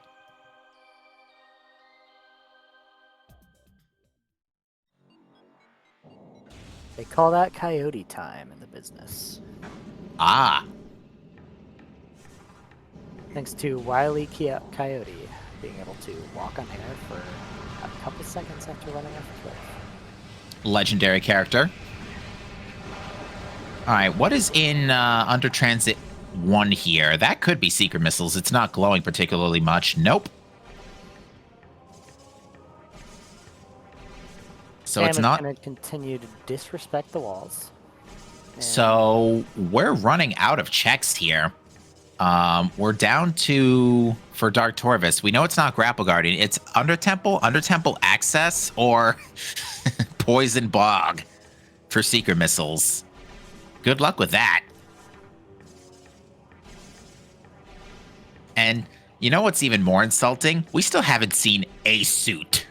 They call that coyote time in the business. Ah, Thanks to Wile E. Coyote being able to walk on air for a couple seconds after running off a cliff. legendary character. All right, what is in Under Transit 1 here? That could be Secret Missiles. It's not glowing particularly much. Nope. So Sam it's is not. going to continue to disrespect the walls. So we're running out of checks here. We're down to, for Dark Torvis, we know it's not Grapple Guardian. It's Under Temple Access, or Poison Bog for Secret Missiles. Good luck with that. And you know what's even more insulting? We still haven't seen a suit.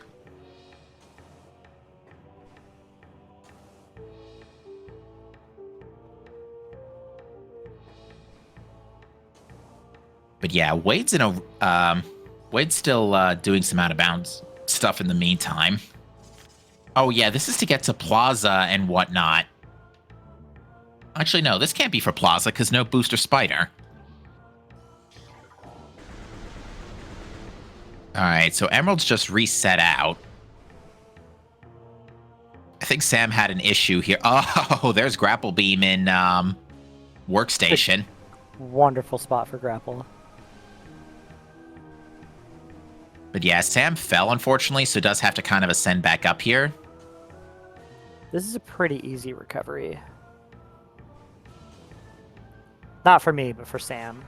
But yeah, Wade's still doing some out of bounds stuff in the meantime. Oh yeah, this is to get to Plaza and whatnot. Actually, no, this can't be for Plaza because no booster spider. All right, so Emerald's just reset out. I think Sam had an issue here. Oh, there's Grapple Beam in Workstation. Wonderful spot for grapple. But yeah, Sam fell, unfortunately, so does have to kind of ascend back up here. This is a pretty easy recovery. Not for me, but for Sam.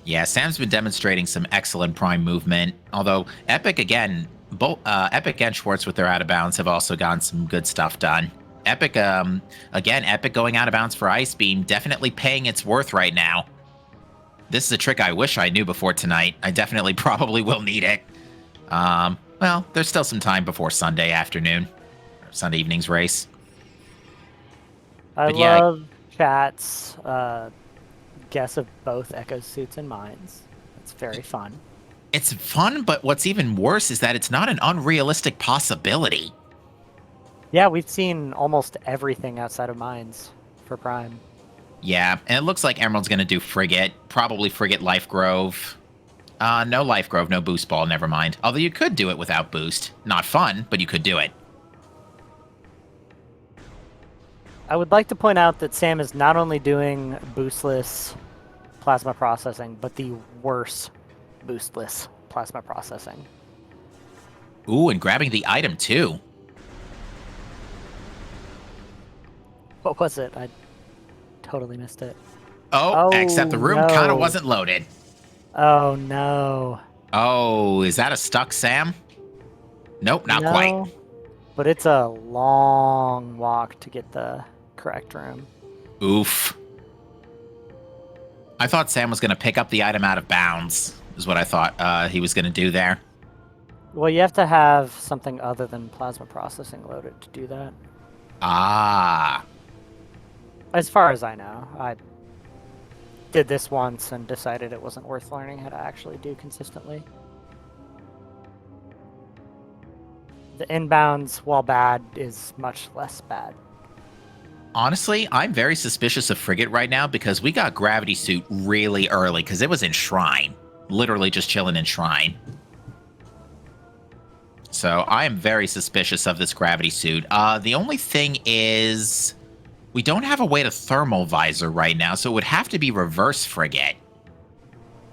Yeah, Sam's been demonstrating some excellent prime movement. Although Epic again, both Epic and Schwartz with their out of bounds have also gotten some good stuff done. Epic, again, Epic going out of bounds for Ice Beam, definitely paying its worth right now. This is a trick I wish I knew before tonight. I definitely probably will need it. Well, there's still some time before Sunday afternoon, or Sunday evening's race. I love chat's guess of both Echo suits and mines. It's very fun. It's fun, but what's even worse is that it's not an unrealistic possibility. Yeah, we've seen almost everything outside of mines for Prime. Yeah, and it looks like Emerald's going to do Frigate. Probably Frigate Life Grove. No Life Grove, no Boost Ball, never mind. Although you could do it without Boost. Not fun, but you could do it. I would like to point out that Sam is not only doing boostless plasma processing, but the worse boostless plasma processing. Ooh, and grabbing the item too. What was it? I totally missed it. Oh, except the room kind of wasn't loaded. Oh, no. Oh, is that a stuck Sam? Nope, not quite. But it's a long walk to get the correct room. Oof. I thought Sam was going to pick up the item out of bounds, is what I thought he was going to do there. Well, you have to have something other than plasma processing loaded to do that. Ah. As far as I know. I did this once and decided it wasn't worth learning how to actually do consistently. The inbounds, while bad, is much less bad. Honestly, I'm very suspicious of Frigate right now because we got Gravity Suit really early because it was in Shrine. Literally just chilling in Shrine. So I am very suspicious of this Gravity Suit. The only thing is we don't have a way to Thermal Visor right now, so it would have to be Reverse Frigate.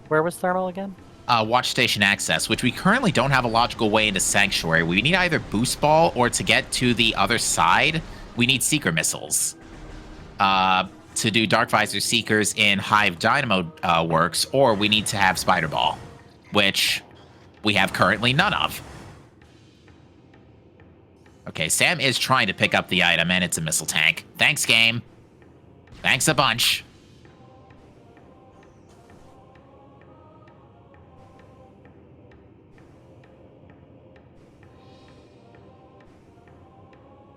Where was Thermal again? Watch Station Access, which we currently don't have a logical way into Sanctuary. We need either Boost Ball or to get to the other side, we need Seeker Missiles. To do Dark Visor Seekers in Hive Dynamo works, or we need to have Spider Ball, which we have currently none of. Okay, Sam is trying to pick up the item, and it's a missile tank. Thanks, game. Thanks a bunch.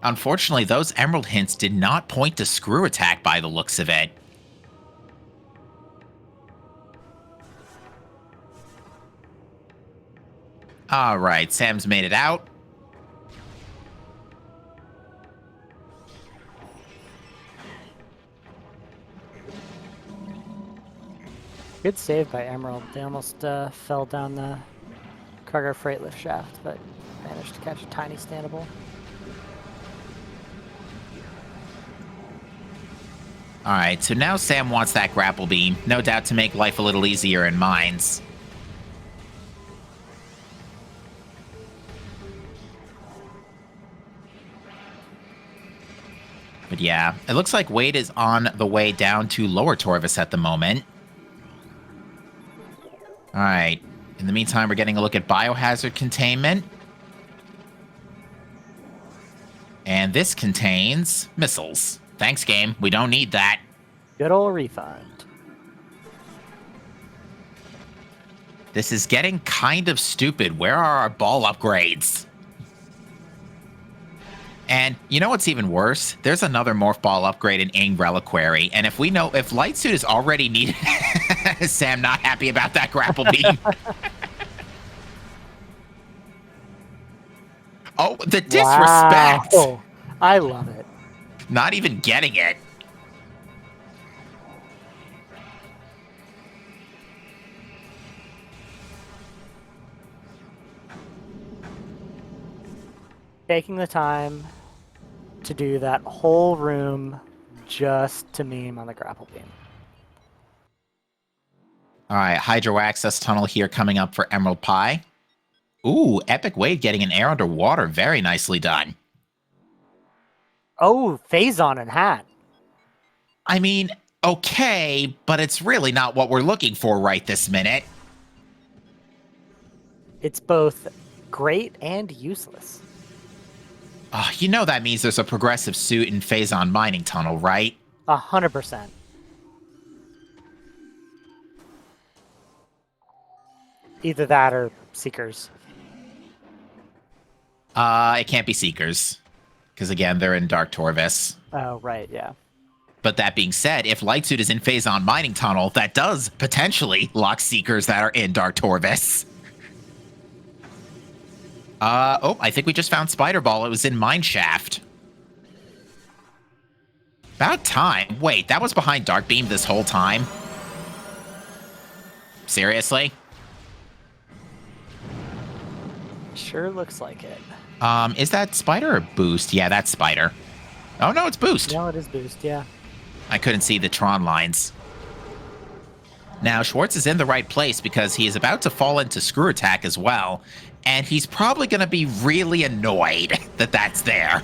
Unfortunately, those emerald hints did not point to screw attack by the looks of it. All right, Sam's made it out. Good save by Emerald. They almost fell down the cargo freight lift shaft, but managed to catch a tiny standable. All right, so now Sam wants that grapple beam, no doubt to make life a little easier in mines. But yeah, it looks like Wade is on the way down to Lower Torvis at the moment. All right. In the meantime, we're getting a look at biohazard containment. And this contains missiles. Thanks, game. We don't need that. Good old refund. This is getting kind of stupid. Where are our ball upgrades? And you know what's even worse? There's another morph ball upgrade in Aang Reliquary. And if we know if Light Suit is already needed, Sam not happy about that grapple beam. Oh, the disrespect! Wow. I love it. Not even getting it. Taking the time to do that whole room just to meme on the grapple beam. All right, Hydro Access Tunnel here coming up for Emerald Pie. Ooh, Epic Wade getting an air underwater. Very nicely done. Oh, Phazon and Hat. I mean, okay, but it's really not what we're looking for right this minute. It's both great and useless. You know that means there's a progressive suit in Phazon Mining Tunnel, right? 100%. Either that or Seekers. It can't be Seekers. Because again, they're in Dark Torvis. Oh, right, yeah. But that being said, if Lightsuit is in Phazon Mining Tunnel, that does potentially lock Seekers that are in Dark Torvis. I think we just found Spider Ball. It was in Mine Shaft. About time. Wait, that was behind Dark Beam this whole time? Seriously? Sure looks like it. Is that Spider or Boost? Yeah, that's Spider. Oh, no, it's Boost. No, it is Boost, yeah. I couldn't see the Tron lines. Now, Schwartz is in the right place because he is about to fall into Screw Attack as well, and he's probably going to be really annoyed that that's there.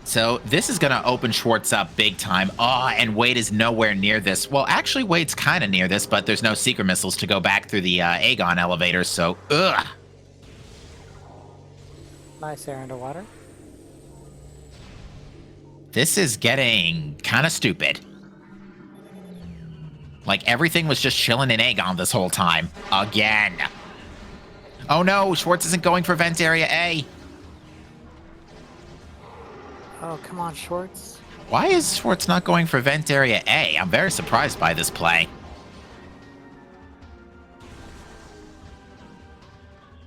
So this is going to open Schwartz up big time. And Wade is nowhere near this. Well, actually, Wade's kind of near this, but there's no Seeker missiles to go back through the Aegon elevator, so ugh. Nice air underwater. This is getting kind of stupid. Like, everything was just chilling in Aegon this whole time. Again. Oh no, Schwartz isn't going for Vent Area A. Oh, come on, Schwartz. Why is Schwartz not going for Vent Area A? I'm very surprised by this play.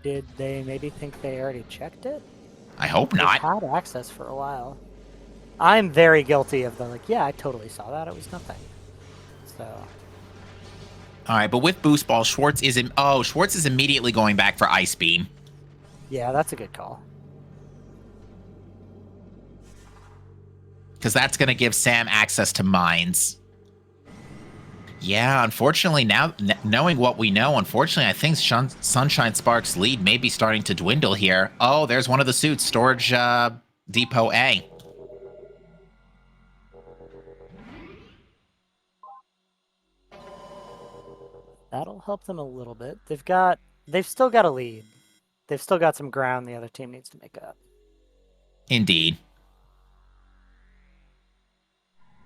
Did they maybe think they already checked it? I hope not. They've had access for a while. I'm very guilty of the, like, yeah, I totally saw that. It was nothing. So. All right, but with Boost Ball, Schwartz is Schwartz is immediately going back for Ice Beam. Yeah, that's a good call. Because that's going to give Sam access to mines. Yeah, unfortunately, now knowing what we know, unfortunately, I think Sunshine Spark's lead may be starting to dwindle here. Oh, there's one of the suits, Storage Depot A. That'll help them a little bit. They've still got a lead. They've still got some ground the other team needs to make up. Indeed.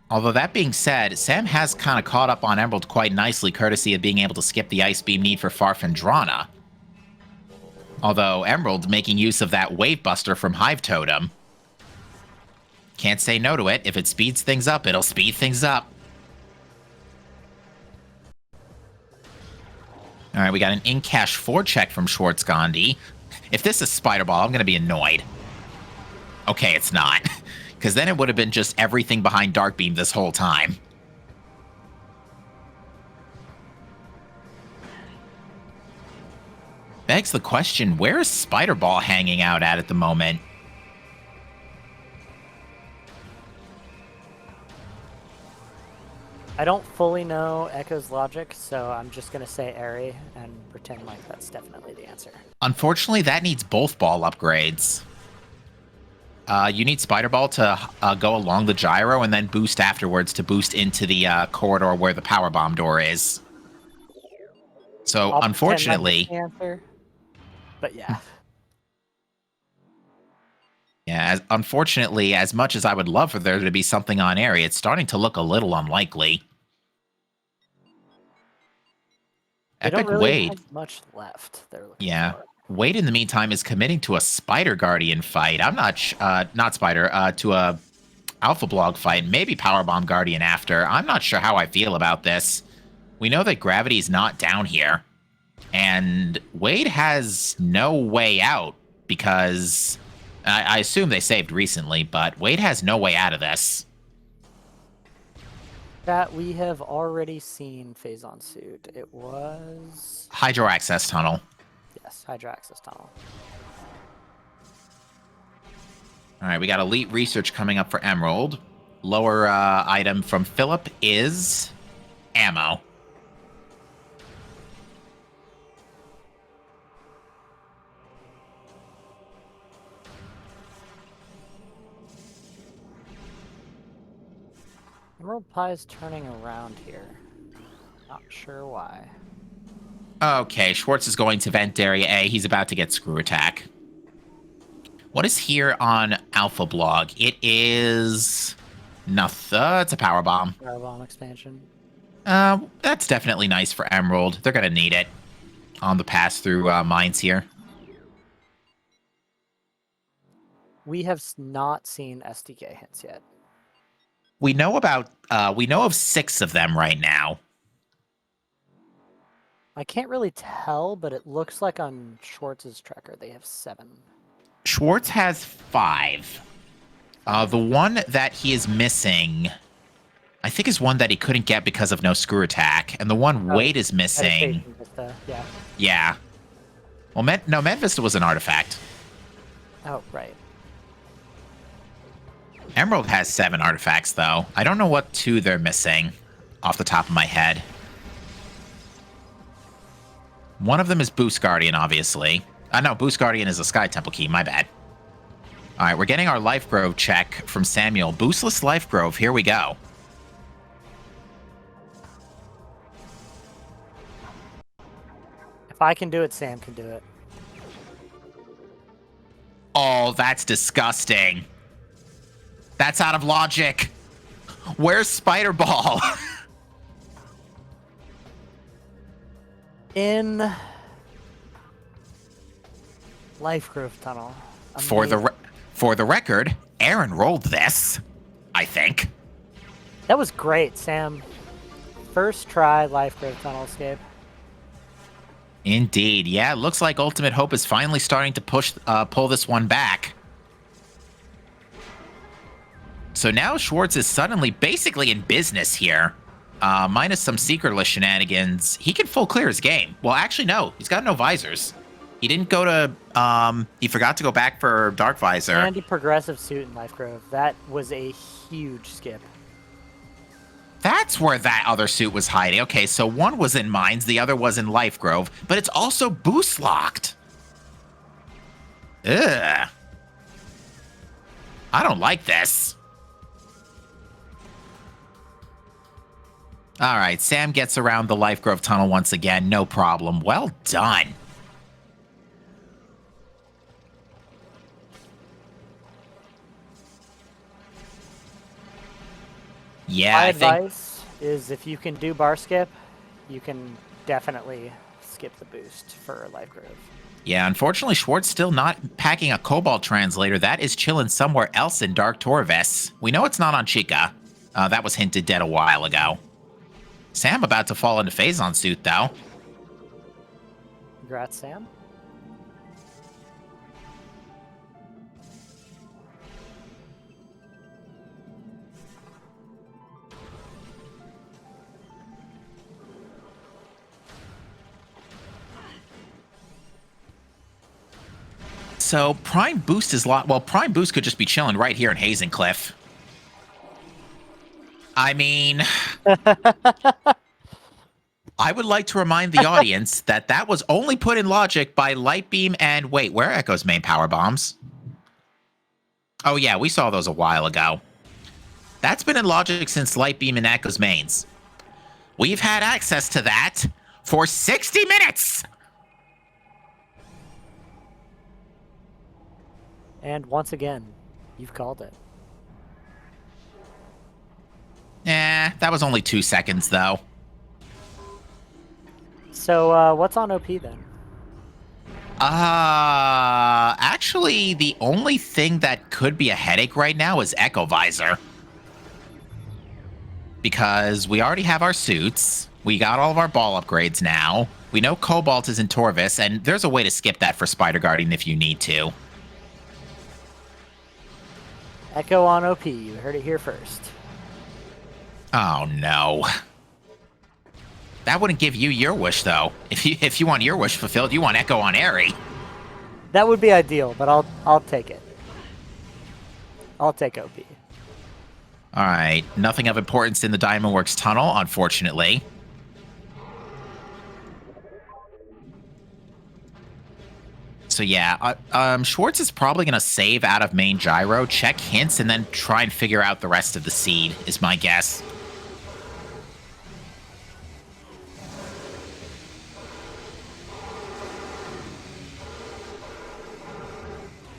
Although that being said, Sam has kind of caught up on Emerald quite nicely, courtesy of being able to skip the Ice Beam need for Farfandrana. Although Emerald making use of that Wave Buster from Hive Totem. Can't say no to it. If it speeds things up, it'll speed things up. All right, we got an in-cash forecheck from Schwartz Gandhi. If this is Spider Ball, I'm going to be annoyed. Okay, it's not. Because then it would have been just everything behind Dark Beam this whole time. Begs the question, where is Spider Ball hanging out at the moment? I don't fully know Echo's logic, so I'm just going to say Airy and pretend like that's definitely the answer. Unfortunately, that needs both ball upgrades. You need Spider Ball to go along the gyro and then boost afterwards to boost into the corridor where the power bomb door is. So, I'll unfortunately... pretend like that's the answer, but yeah. Yeah, unfortunately, as much as I would love for there to be something on Airy, it's starting to look a little unlikely. They Epic don't really Wade. have much left they're looking Yeah. for. Wade, in the meantime, is committing to a Spider Guardian fight. I'm not Spider, to a Alpha Blog fight. Maybe Powerbomb Guardian after. I'm not sure how I feel about this. We know that gravity's not down here. And Wade has no way out because... I assume they saved recently, but Wade has no way out of this. That we have already seen Phazon suit. It was... Hydro Access Tunnel. Yes, Hydro Access Tunnel. All right, we got Elite Research coming up for Emerald. Lower item from Philip is ammo. Emerald Pie's turning around here. Not sure why. Okay, Schwartz is going to Vent Area A. He's about to get Screw Attack. What is here on Alpha Blog? It is... nothing. It's a Power Bomb. Power Bomb expansion. That's definitely nice for Emerald. They're going to need it on the pass-through mines here. We have not seen SDK hints yet. We know about... we know of 6 of them right now. I can't really tell, but it looks like on Schwartz's tracker they have 7. Schwartz has 5. The one that he is missing, I think, is one that he couldn't get because of no Screw Attack. And the one Wade is missing... Vista, yeah. Yeah. Well, Med Vista was an artifact. Oh, right. Emerald has 7 artifacts, though. I don't know what 2 they're missing off the top of my head. One of them is Boost Guardian, obviously. No, Boost Guardian is a Sky Temple key. My bad. All right, we're getting our Life Grove check from Samuel. Boostless Life Grove. Here we go. If I can do it, Sam can do it. Oh, that's disgusting. That's out of logic. Where's Spider Ball? In Life Grove Tunnel. For the record, Aaron rolled this, I think. That was great, Sam. First try Life Grove Tunnel escape. Indeed. Yeah, it looks like Ultimate Hope is finally starting to pull this one back. So now Schwartz is suddenly basically in business here. Minus some secretless shenanigans, he can full clear his game. Well, actually, no. He's got no visors. He didn't go to... he forgot to go back for Dark Visor. And a progressive suit in Life Grove. That was a huge skip. That's where that other suit was hiding. Okay, so one was in Mines, the other was in Life Grove, but it's also boost locked. Ugh. I don't like this. All right, Sam gets around the Life Grove tunnel once again. No problem. Well done. Yeah, My I think. advice is if you can do bar skip, you can definitely skip the boost for Life Grove. Yeah, unfortunately, Schwartz still not packing a Cobalt translator. That is chilling somewhere else in Dark Torves. We know it's not on Chica. That was hinted dead a while ago. Sam about to fall into Phazon suit, though. Congrats, Sam. So Prime Boost is well, Prime Boost could just be chilling right here in Hazencliff. I mean, I would like to remind the audience that that was only put in logic by Lightbeam and wait, where are Echo's main power bombs? Oh yeah, we saw those a while ago. That's been in logic since Lightbeam and Echo's mains. We've had access to that for 60 minutes! And once again, you've called it. That was only 2 seconds, though. So what's on OP then? Actually, the only thing that could be a headache right now is Echo Visor. Because we already have our suits. We got all of our ball upgrades now. We know Cobalt is in Torvis, and there's a way to skip that for Spider Guardian if you need to. Echo on OP. You heard it here first. Oh, no. That wouldn't give you your wish, though. If you want your wish fulfilled, you want Echo on Airy. That would be ideal, but I'll take it. I'll take OP. All right. Nothing of importance in the Diamond Works tunnel, unfortunately. So yeah, Schwartz is probably going to save out of main gyro, check hints, and then try and figure out the rest of the seed, is my guess.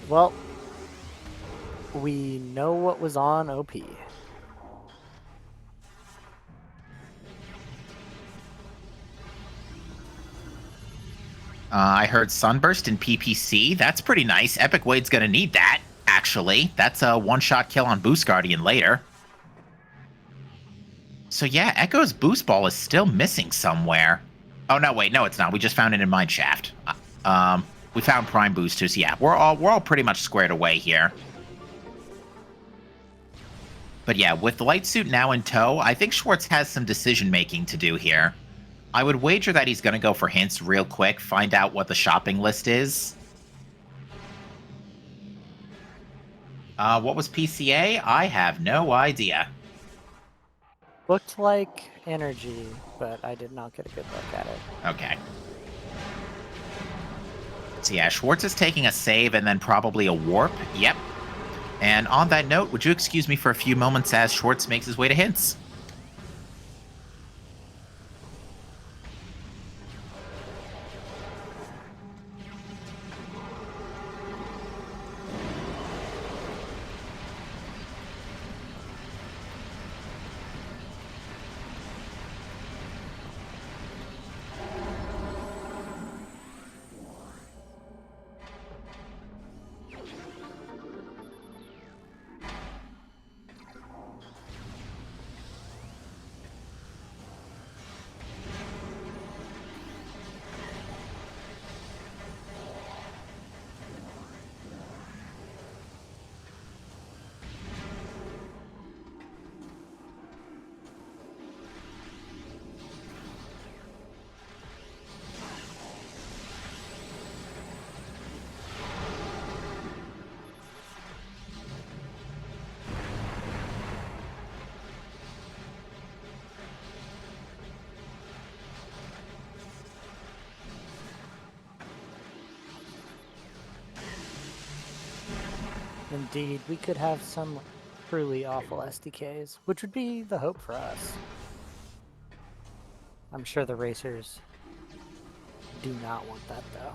Well, we know what was on OP. I heard Sunburst in PPC. That's pretty nice. Epic Wade's going to need that, actually. That's a one-shot kill on Boost Guardian later. So yeah, Echo's Boost Ball is still missing somewhere. Oh, no, wait. No, it's not. We just found it in Mineshaft. We found Prime Boosters. Yeah, we're all pretty much squared away here. But yeah, with the Light Suit now in tow, I think Schwartz has some decision-making to do here. I would wager that he's going to go for hints real quick, find out what the shopping list is. What was PCA? I have no idea. Looked like energy, but I did not get a good look at it. Okay. So yeah, Schwartz is taking a save and then probably a warp. Yep. And on that note, would you excuse me for a few moments as Schwartz makes his way to hints? Indeed, we could have some truly awful SDKs, which would be the hope for us. I'm sure the racers do not want that, though.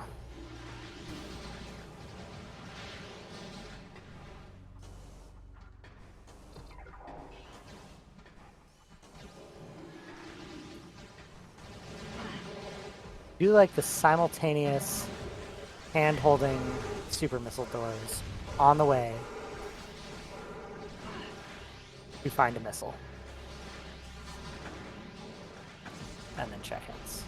do like the simultaneous hand-holding super missile doors on the way. You find a missile. And then check hints.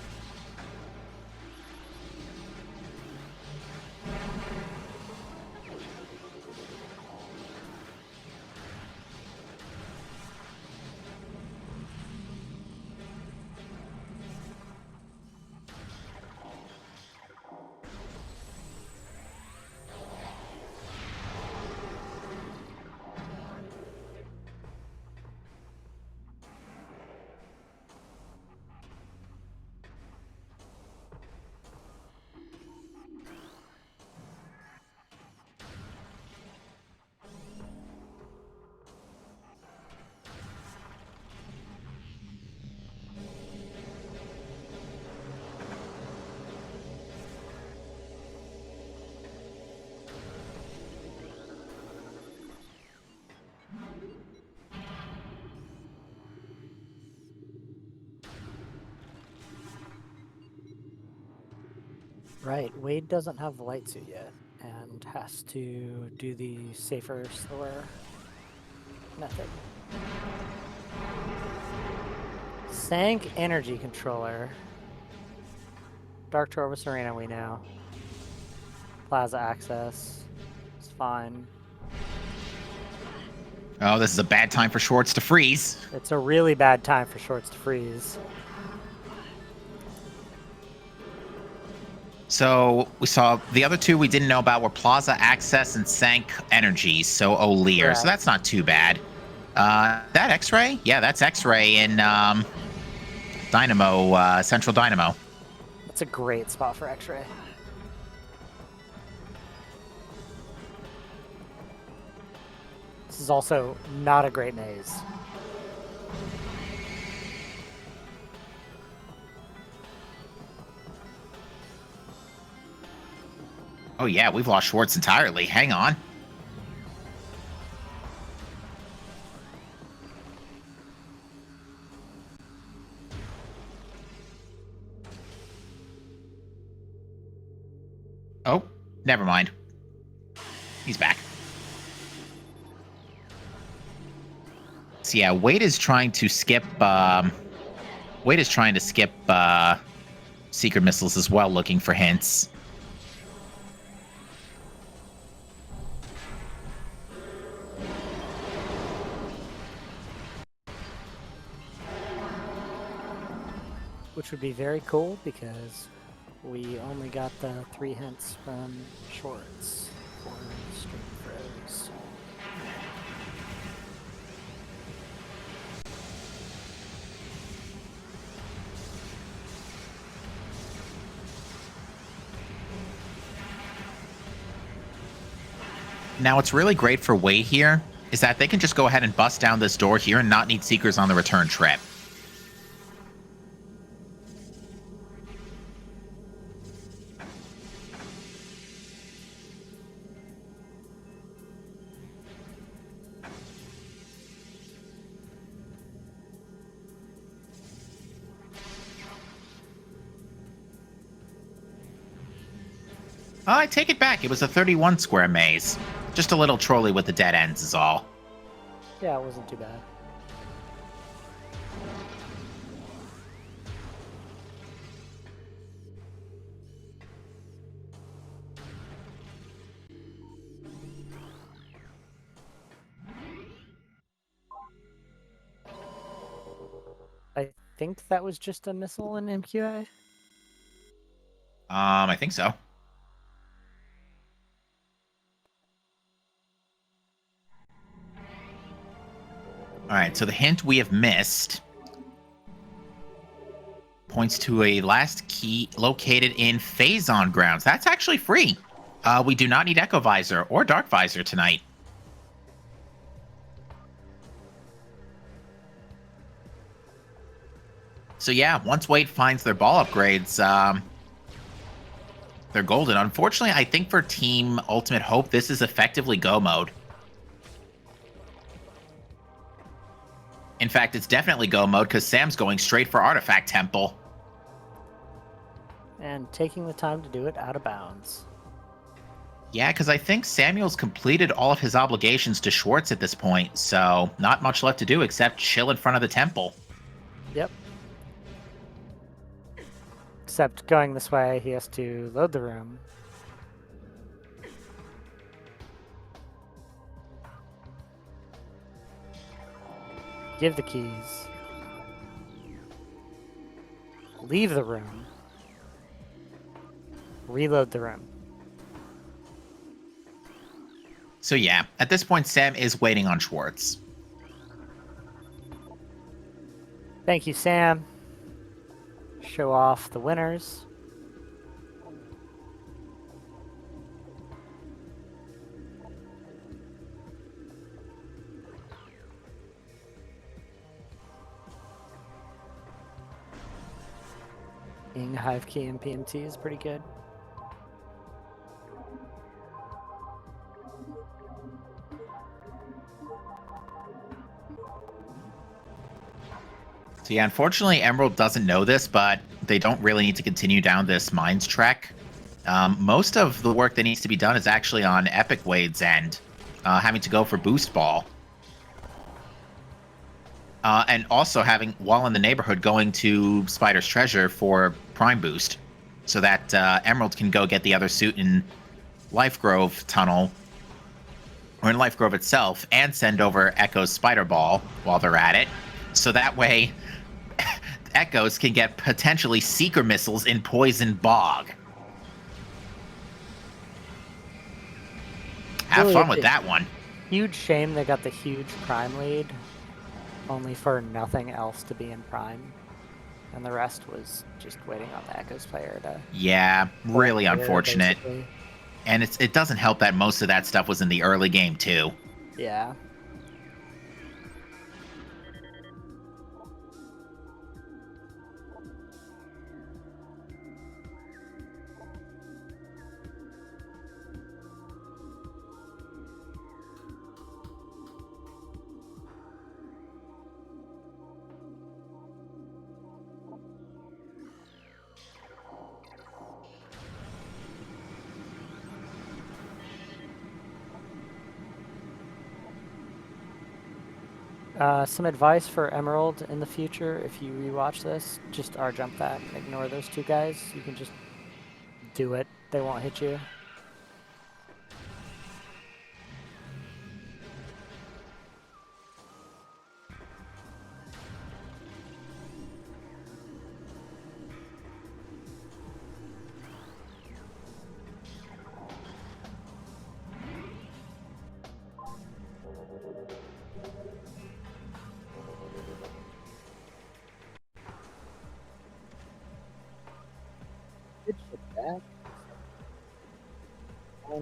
Right, Wade doesn't have the light suit yet and has to do the safer, slower method. Sank energy controller. Dark Torvus Arena we know. Plaza access. It's fine. Oh, this is a bad time for Schwartz to freeze. It's a really bad time for Shorts to freeze. So we saw the other two we didn't know about were Plaza Access and Sank Energy, so O'Lear. Correct. So that's not too bad. That X-Ray? Yeah, that's X-Ray in Dynamo, Central Dynamo. That's a great spot for X-Ray. This is also not a great maze. Oh yeah, we've lost Schwartz entirely. Hang on. Oh, never mind. He's back. So yeah, Wade is trying to skip. Wade is trying to skip secret missiles as well, looking for hints. Which would be very cool because we only got the 3 hints from Shorts for Stream Froze. Now, what's really great for Wade here is that they can just go ahead and bust down this door here and not need Seekers on the return trip. I take it back. It was a 31 square maze. Just a little trolley with the dead ends is all. Yeah, it wasn't too bad. I think that was just a missile in MQA. I think so. All right, so the hint we have missed points to a last key located in Phazon grounds. That's actually free. We do not need Echo Visor or Dark Visor tonight. So yeah, once Wade finds their ball upgrades, they're golden. Unfortunately, I think for Team Ultimate Hope, this is effectively go mode. In fact, it's definitely go mode because Sam's going straight for Artifact Temple. And taking the time to do it out of bounds. Yeah, because I think Samuel's completed all of his obligations to Schwartz at this point, so not much left to do except chill in front of the temple. Yep. Except going this way, he has to load the room. Give the keys. Leave the room. Reload the room. So yeah, at this point, Sam is waiting on Schwartz. Thank you, Sam. Show off the winners. Being Hive Key and PMT is pretty good. So yeah, unfortunately, Emerald doesn't know this, but they don't really need to continue down this mines trek. Most of the work that needs to be done is actually on Epic Wade's end, having to go for Boost Ball. And also having, while in the neighborhood, going to Spider's Treasure for Prime Boost, so that Emerald can go get the other suit in Life Grove Tunnel, or in Life Grove itself, and send over Echo's Spider Ball while they're at it. So that way, Echoes can get potentially Seeker missiles in Poison Bog. Have Really fun with that one. Huge shame they got the huge Prime lead, only for nothing else to be in Prime. And the rest was just waiting on the Echoes player to... Yeah, really clear, unfortunate. basically. And it doesn't help that most of that stuff was in the early game, too. Yeah. Some advice for Emerald in the future, if you rewatch this, just R-jump that. Ignore those two guys. You can just do it. They won't hit you.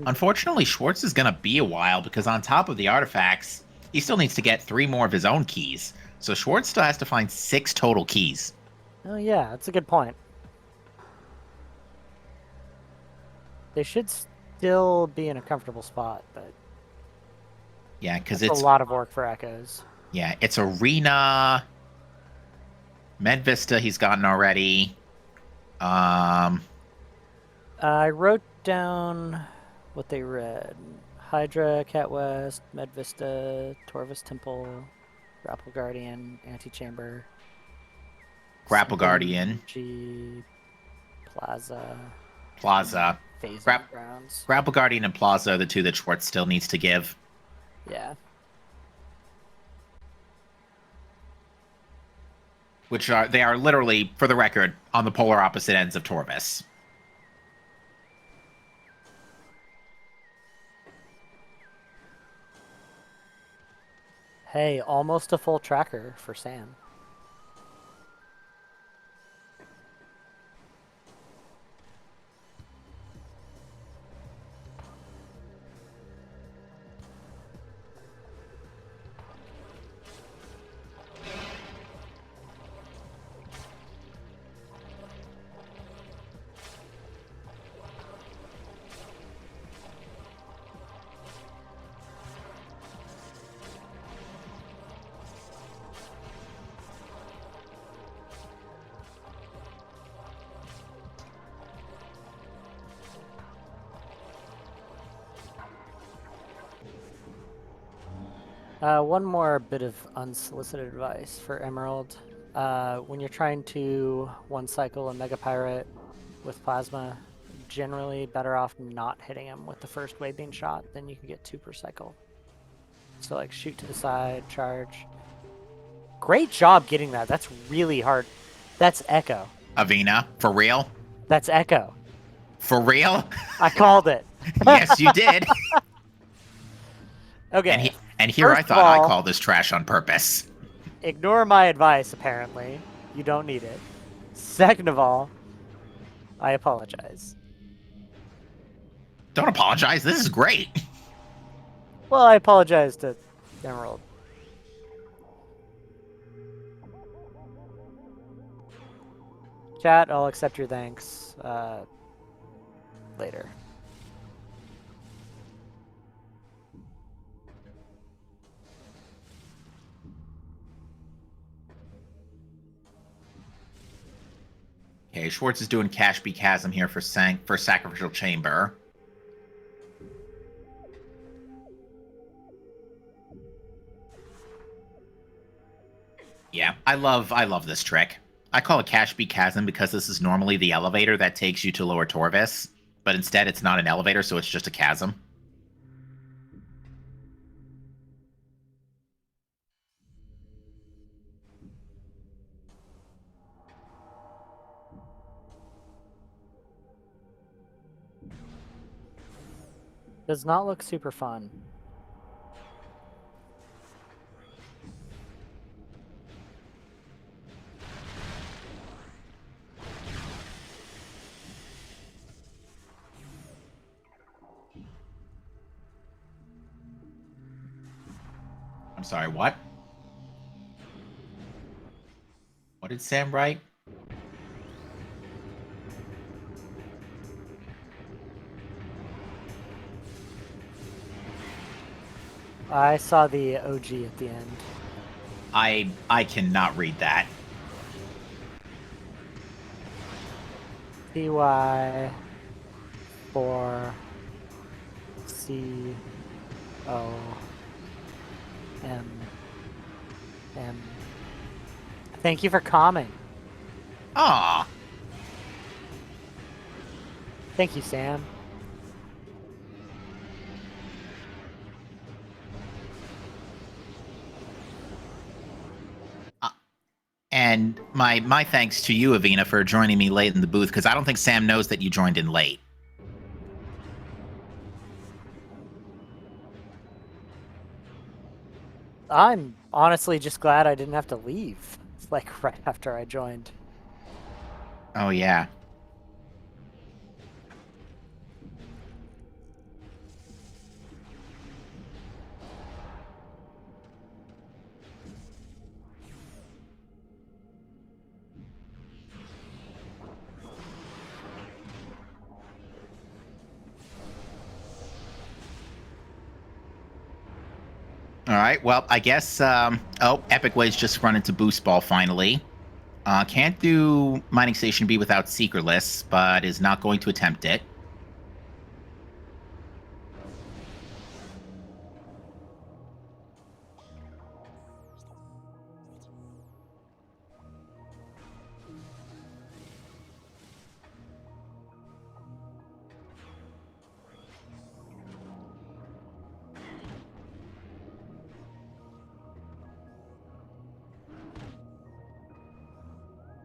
Unfortunately, Schwartz is going to be a while because on top of the artifacts, he still needs to get 3 more of his own keys. So Schwartz still has to find 6 total keys. Oh yeah, that's a good point. They should still be in a comfortable spot, but Yeah, because it's a lot of work for Echoes. Yeah, it's Arena, Med Vista he's gotten already. I wrote down what they read. Hydra, Cat West, Med Vista, Torvus Temple, Grapple Guardian, Antechamber, Grapple Guardian, G, Plaza, Phasing Grounds. Grapple Guardian and Plaza are the 2 that Schwartz still needs to give. Yeah. They are literally, for the record, on the polar opposite ends of Torvus. Hey, almost a full tracker for Sam. One more bit of unsolicited advice for Emerald. When you're trying to one cycle a Mega Pirate with Plasma, generally better off not hitting him with the first wave beam shot, then you can get 2 per cycle. So like shoot to the side, charge. Great job getting that. That's really hard. That's Echo. Avina, for real? That's Echo. For real? I called it. Yes, you did. Okay. And here I First of thought I all, called this trash on purpose. ignore my advice, apparently. You don't need it. Second of all, I apologize. Don't apologize. This is great. Well, I apologize to Emerald. Chat, I'll accept your thanks later. Okay, Schwartz is doing Cash B Chasm here for Sacrificial Chamber. Yeah, I love this trick. I call it Cash B Chasm because this is normally the elevator that takes you to Lower Torvis, but instead it's not an elevator, so it's just a chasm. Does not look super fun. I'm sorry, what? What did Sam write? I saw the OG at the end. I cannot read that. TY 4 C O M M. Thank you for calming. Aw. Thank you, Sam. And my thanks to you, Avina, for joining me late in the booth, because I don't think Sam knows that you joined in late. I'm honestly just glad I didn't have to leave, like, right after I joined. Oh, yeah. All right. Well, I guess. Oh, Epic Ways just run into Boost Ball finally. Can't do Mining Station B without Seekerless, but is not going to attempt it.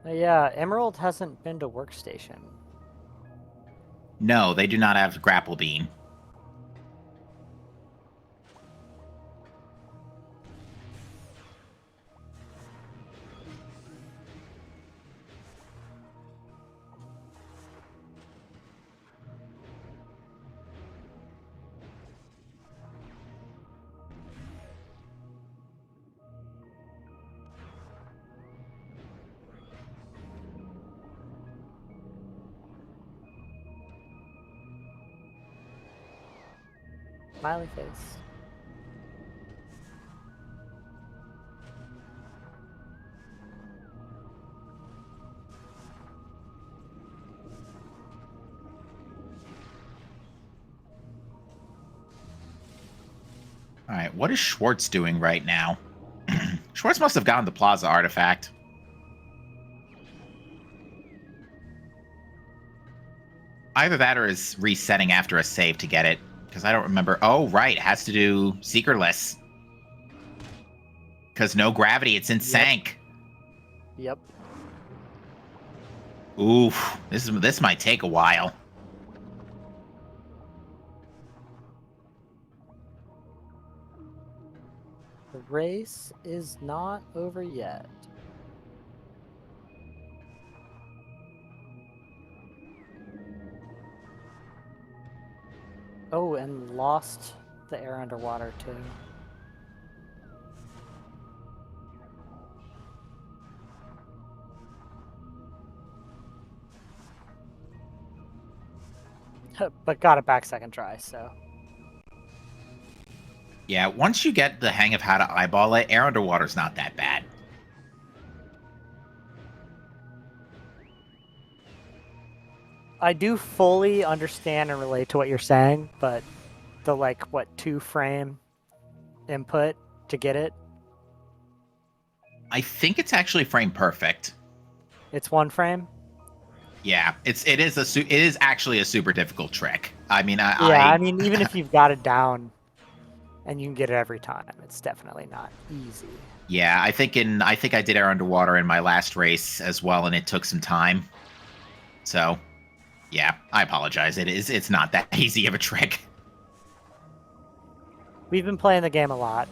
Yeah, Emerald hasn't been to Workstation. No, they do not have Grapple Beam. Smiley face. All right, what is Schwartz doing right now? Schwartz must have gotten the Plaza artifact. Either that or is resetting after a save to get it. Because I don't remember. Oh, right. It has to do Seekerless. Because no gravity. It's in Sank. Yep. Oof. This might take a while. The race is not over yet. Oh, and lost the air underwater too. But got it back second try, so. Yeah, once you get the hang of how to eyeball it, air underwater's not that bad. I do fully understand and relate to what you're saying, but the like what 2-frame input to get it, I think it's actually frame perfect. it's 1 frame. Yeah, it is actually a super difficult trick. I mean, I mean, even if you've got it down and you can get it every time, it's definitely not easy. Yeah, I think I did air underwater in my last race as well, and it took some time. So, yeah, I apologize. It's not that easy of a trick. We've been playing the game a lot.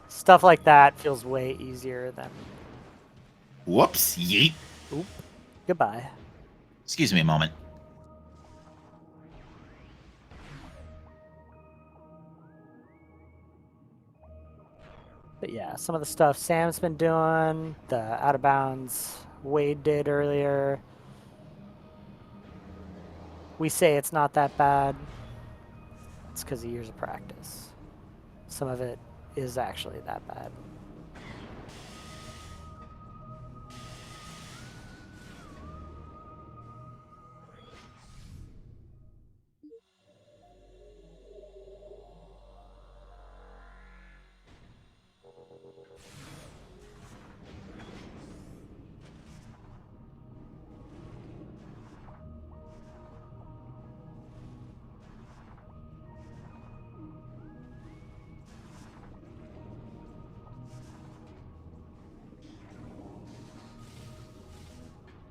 Stuff like that feels way easier than. Whoops, yeet. Oop. Goodbye. Excuse me a moment. But yeah, some of the stuff Sam's been doing, the out of bounds Wade did earlier. We say it's not that bad. It's because of years of practice. Some of it is actually that bad.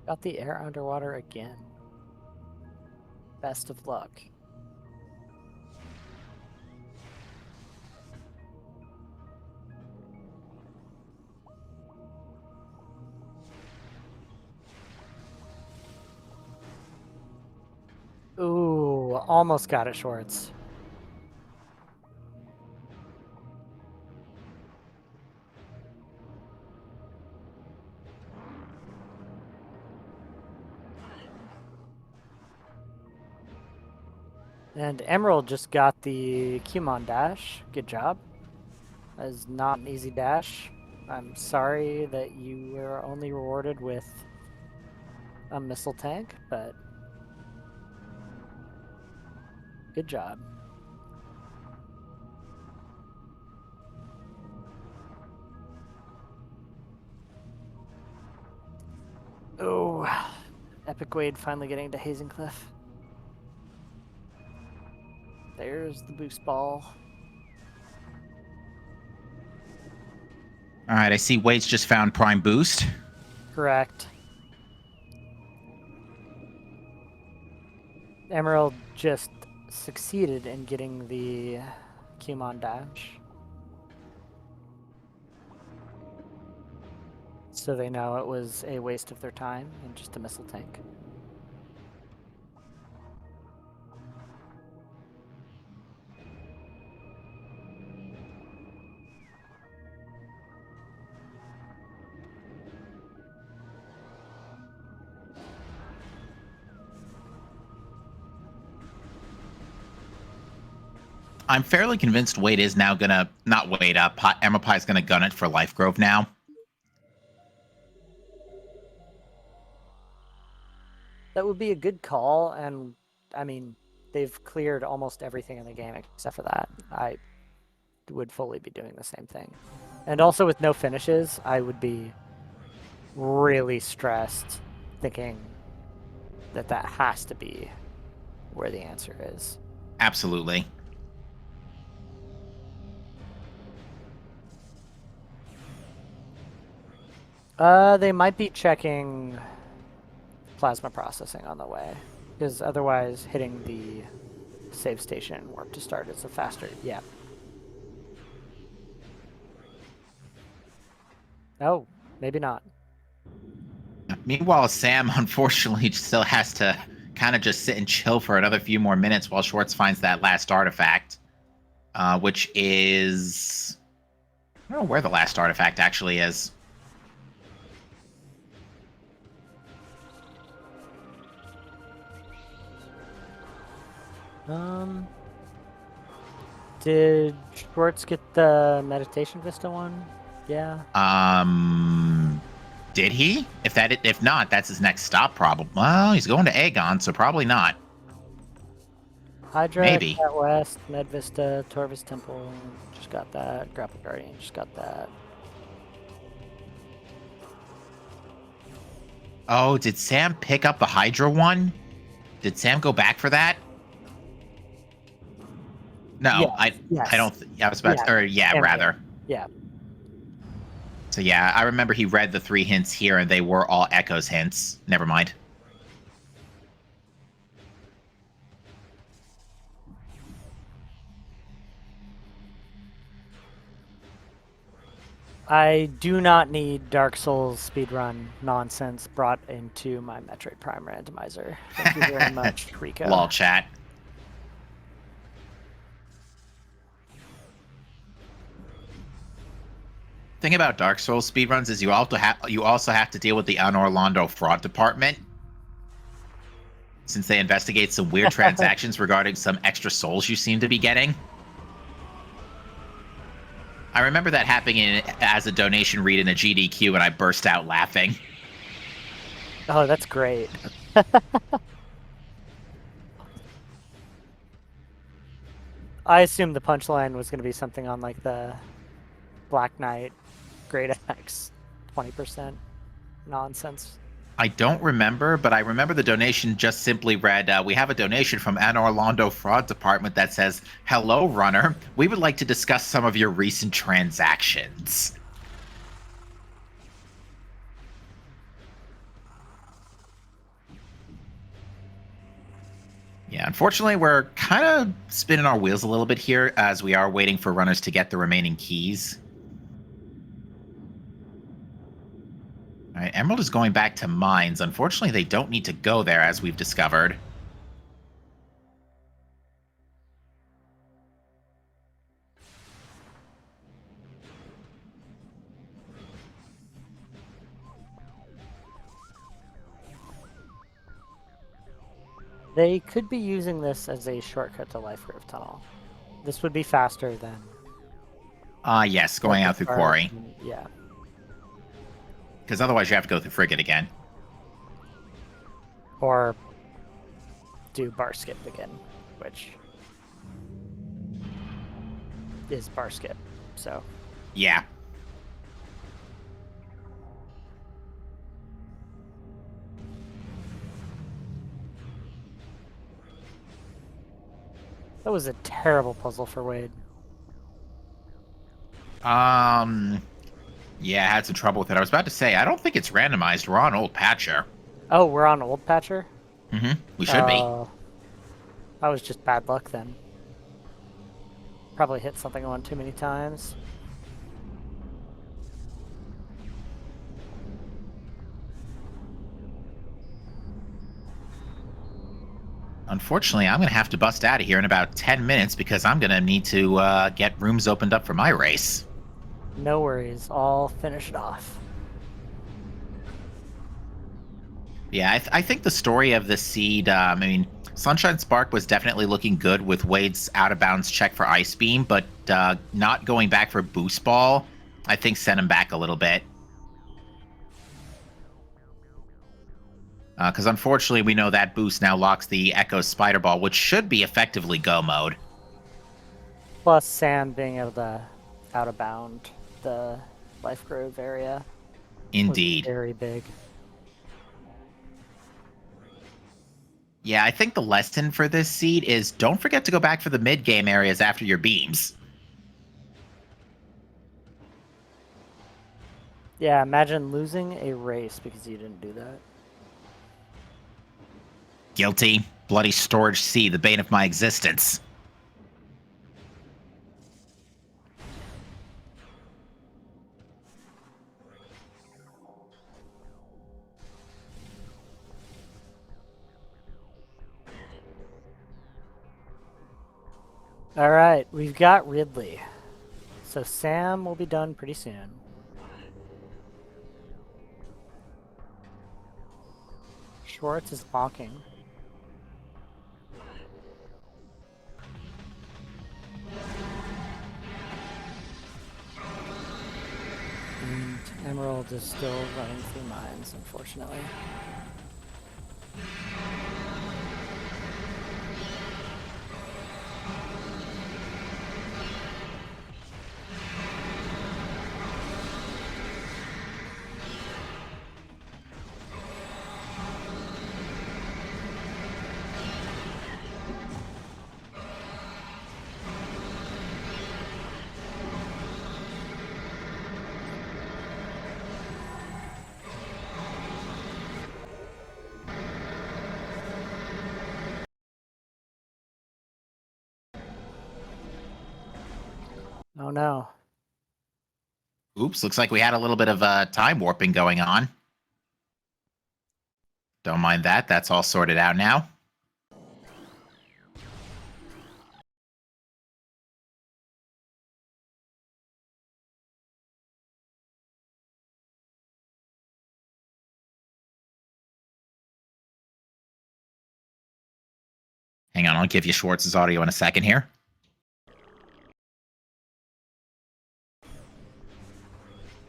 Got the air underwater again. Best of luck. Ooh, almost got it, Schwartz. And Emerald just got the Cumon dash. Good job. That is not an easy dash. I'm sorry that you were only rewarded with a missile tank, but good job. Oh, Epic Wade finally getting to Hazing Cliff. There's the boost ball. All right, I see Wade's just found Prime Boost. Correct. Emerald just succeeded in getting the Cumon dash. So they know it was a waste of their time and just a missile tank. I'm fairly convinced Wade is now gonna not Wade up. Emma Pie's gonna gun it for Life Grove now. That would be a good call, and I mean, they've cleared almost everything in the game except for that. would fully be doing the same thing. And also with no finishes, I would be really stressed thinking that that has to be where the answer is. Absolutely. They might be checking plasma processing on the way, because otherwise hitting the save station and warp to start is a faster. Yeah. Oh, maybe not. Meanwhile, Sam unfortunately still has to kind of just sit and chill for another few more minutes while Schwartz finds that last artifact, which is... I don't know where the last artifact actually is. Did Schwartz get the meditation vista one? Yeah. Did he? If not, that's his next stop. Probably. Well, he's going to Aegon, so probably not. Hydra, Maybe. Cat West, Med Vista, Torvis Temple, just got that. Grapple Guardian, just got that. Oh, did Sam pick up the Hydra one? Did Sam go back for that? No, Yes. I don't. I was about to, or yeah, rather. Yeah. So yeah, I remember he read the 3 hints here, and they were all Echo's hints. Never mind. I do not need Dark Souls speedrun nonsense brought into my Metroid Prime randomizer. Thank you very much, Rico. Lol chat. Thing about Dark Souls speedruns is you also have to deal with the Unorlando fraud department, since they investigate some weird transactions regarding some extra souls you seem to be getting. I remember that happening as a donation read in a GDQ, and I burst out laughing. Oh, that's great. I assumed the punchline was going to be something on like the Black Knight Great X 20% nonsense. I don't remember, but I remember the donation just simply read, we have a donation from Anne Orlando Fraud Department that says, "Hello, runner. We would like to discuss some of your recent transactions." Yeah, unfortunately, we're kind of spinning our wheels a little bit here as we are waiting for runners to get the remaining keys. All right, Emerald is going back to mines. Unfortunately, they don't need to go there, as we've discovered. They could be using this as a shortcut to Life Grove Tunnel. This would be faster than... Yes, going out through Quarry. Yeah. Because otherwise you have to go through Frigate again. Or do bar skip again, which is bar skip, so... Yeah. That was a terrible puzzle for Wade. Yeah, I had some trouble with it. I was about to say, I don't think it's randomized. We're on Old Patcher. Oh, we're on Old Patcher? Mm-hmm. We should be. That was just bad luck then. Probably hit something one too many times. Unfortunately, I'm going to have to bust out of here in about 10 minutes because I'm going to need to get rooms opened up for my race. No worries. I'll finish it off. Yeah, I think the story of the seed, I mean, Sunshine Spark was definitely looking good with Wade's out-of-bounds check for Ice Beam, but not going back for Boost Ball, I think sent him back a little bit. Because unfortunately, we know that boost now locks the Echo Spider Ball, which should be effectively go mode. Plus Sam being able to out of bound the Life Grove area was Indeed. very big. Yeah, I think the lesson for this seed is don't forget to go back for the mid-game areas after your beams. Yeah, imagine losing a race because you didn't do that. Guilty. Bloody Storage Sea, the bane of my existence. All right, we've got Ridley. So Sam will be done pretty soon. Schwartz is bonking. And Emerald is still running through mines, unfortunately. Oh no. Oops, looks like we had a little bit of time warping going on. Don't mind that. That's all sorted out now. Hang on, I'll give you Schwartz's audio in a second here.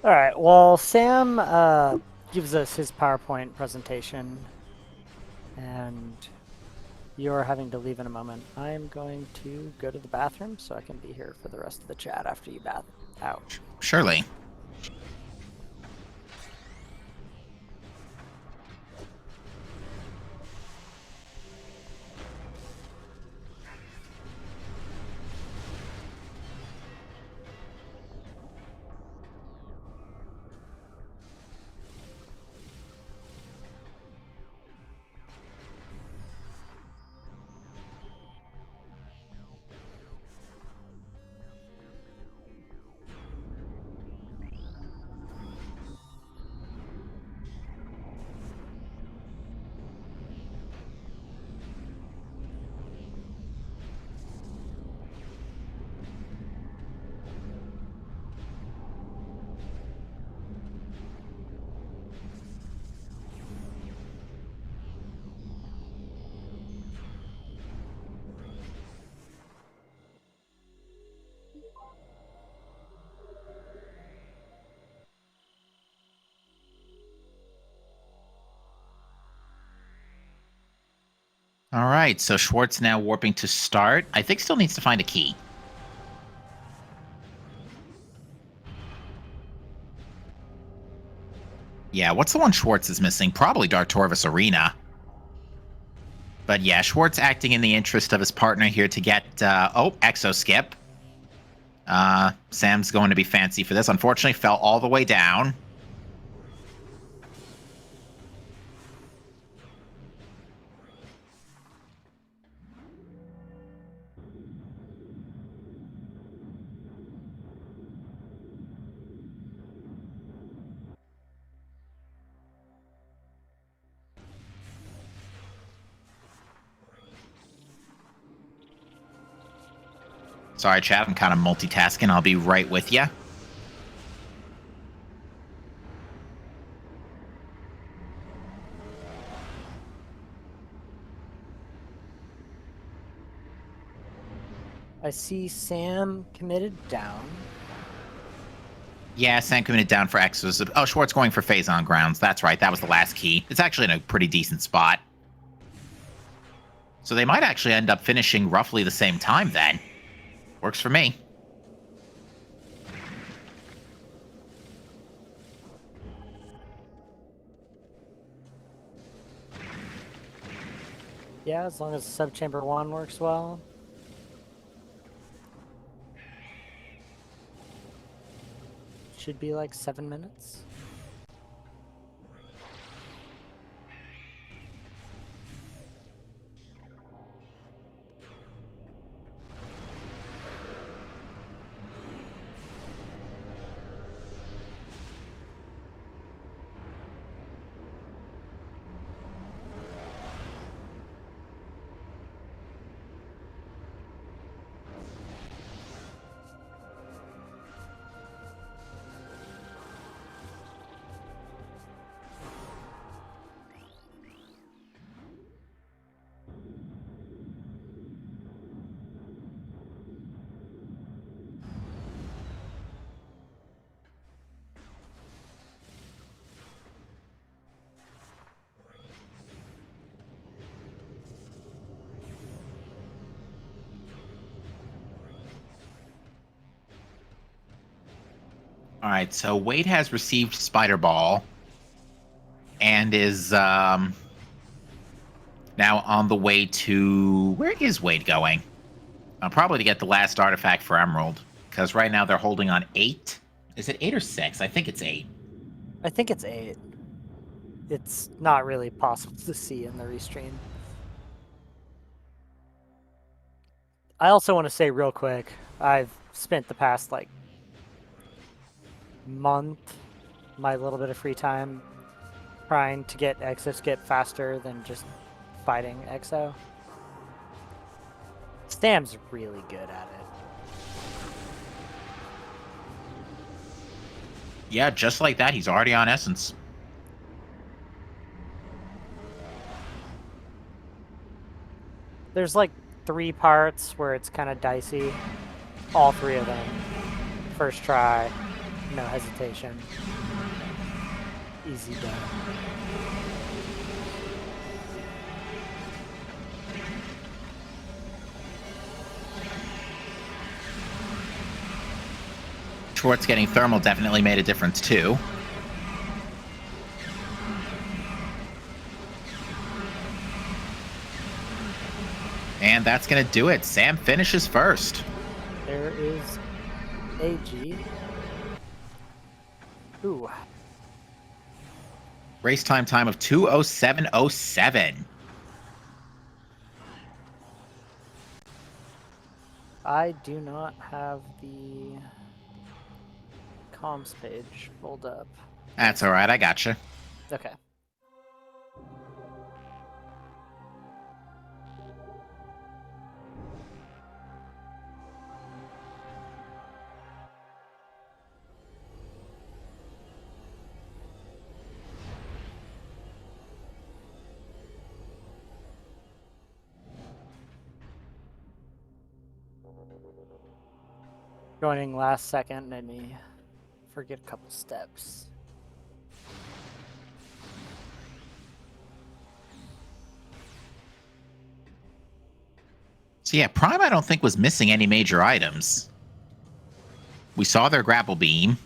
All right, well, Sam gives us his PowerPoint presentation, and you're having to leave in a moment. I'm going to go to the bathroom so I can be here for the rest of the chat after you bath out. Surely. All right, so Schwartz now warping to start. I think still needs to find a key. Yeah, what's the one Schwartz is missing? Probably Dark Torvus Arena. But yeah, Schwartz acting in the interest of his partner here to get, Exo Skip. Sam's going to be fancy for this. Unfortunately, fell all the way down. Sorry, chat, I'm kind of multitasking. I'll be right with you. I see Sam committed down. Yeah, Sam committed down for Exos. Oh, Schwartz going for Phase on grounds. That's right, that was the last key. It's actually in a pretty decent spot. So they might actually end up finishing roughly the same time then. Works for me. Yeah, as long as subchamber 1 works well. Should be like 7 minutes. All right, so Wade has received Spider Ball and is now on the way to... Where is Wade going? Probably to get the last artifact for Emerald, because right now they're holding on 8. Is it 8 or 6? I think it's 8. I think it's 8. It's not really possible to see in the restream. I also want to say real quick, I've spent the past like month, my little bit of free time, trying to get Exoskip faster than just fighting Exo. Stam's really good at it. Yeah, just like that, he's already on Essence. There's like 3 parts where it's kind of dicey. All 3 of them. First try, no hesitation. Easy done. Schwartz getting thermal definitely made a difference too. And that's going to do it. Sam finishes first. There is AG. Ooh. Race time of 2:07:07. I do not have the comms page pulled up. That's all right. I gotcha. Okay. Joining last second made me forget a couple steps. So yeah, Prime I don't think was missing any major items. We saw their grapple beam.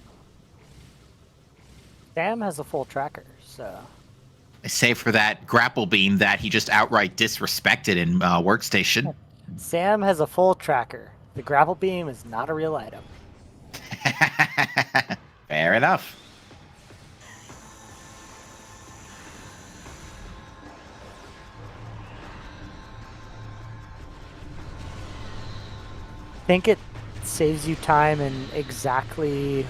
Sam has a full tracker, so... Save for that grapple beam that he just outright disrespected in Workstation. Sam has a full tracker. The grapple beam is not a real item. Fair enough. I think it saves you time in exactly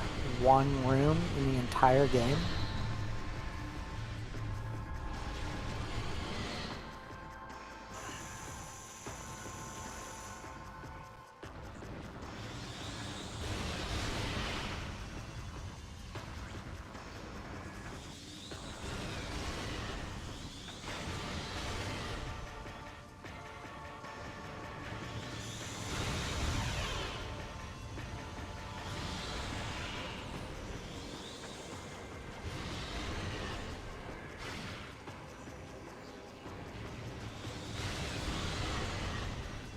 1 room in the entire game.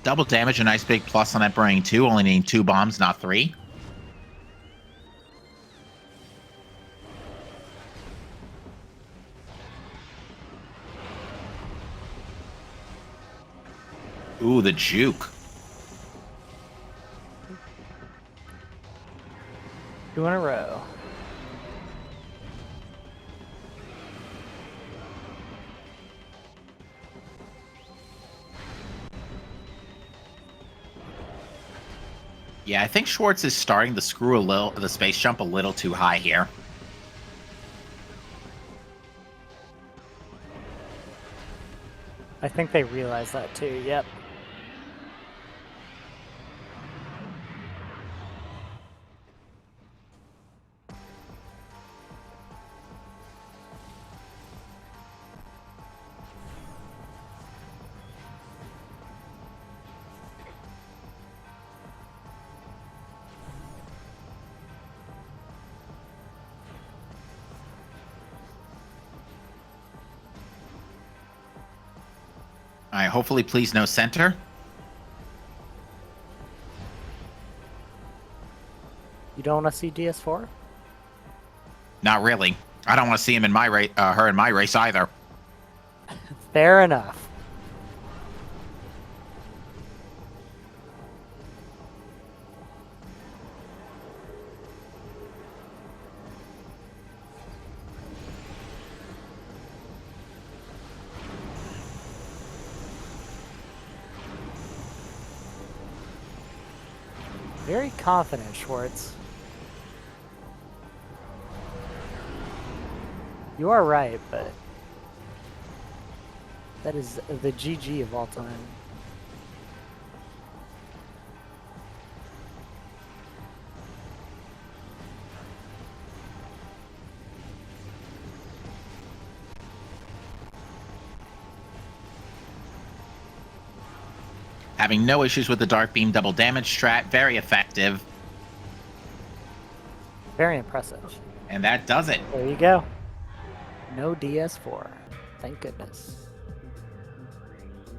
Double damage, a nice big plus on that burning 2, only needing 2 bombs, not 3. Ooh, the juke. 2 in a row. Yeah, I think Schwartz is starting to screw the space jump a little too high here. I think they realize that too, yep. All right, hopefully, please no center. You don't want to see DS4? Not really. I don't want to see him in my her in my race either. Fair enough. Very confident, Schwartz. You are right, but that is the GG of all time. Having no issues with the Dark Beam double damage strat. Very effective. Very impressive. And that does it. There you go. No DS4. Thank goodness.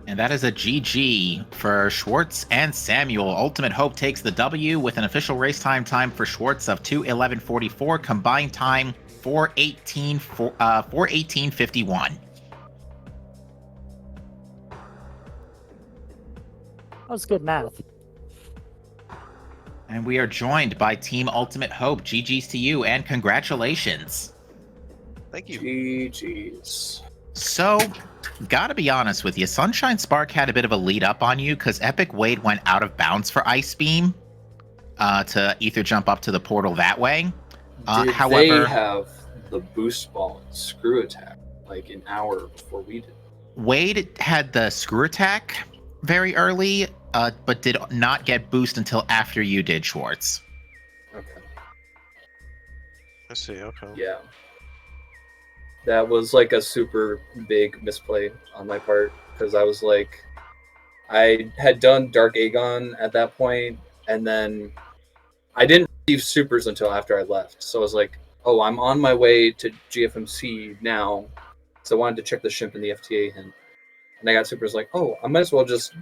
And that is a GG for Schwartz and Samuel. Ultimate Hope takes the W with an official race time for Schwartz of 2:11:44. Combined time 4:18:51. That was good math. And we are joined by Team Ultimate Hope. GG's to you and congratulations. Thank you. GG's. So, gotta be honest with you, Sunshine Spark had a bit of a lead up on you because Epic Wade went out of bounds for Ice Beam to ether jump up to the portal that way. Did However, they have the boost ball and screw attack like an hour before we did? Wade had the screw attack very early, but did not get boost until after you did, Schwartz. Okay. I see. Okay. Yeah. That was like a super big misplay on my part because I was like, I had done Dark Aegon at that point, and then I didn't receive supers until after I left. So I was like, oh, I'm on my way to GFMC now. So I wanted to check the Shimp and the FTA hint. And I got supers like, oh, I might as well just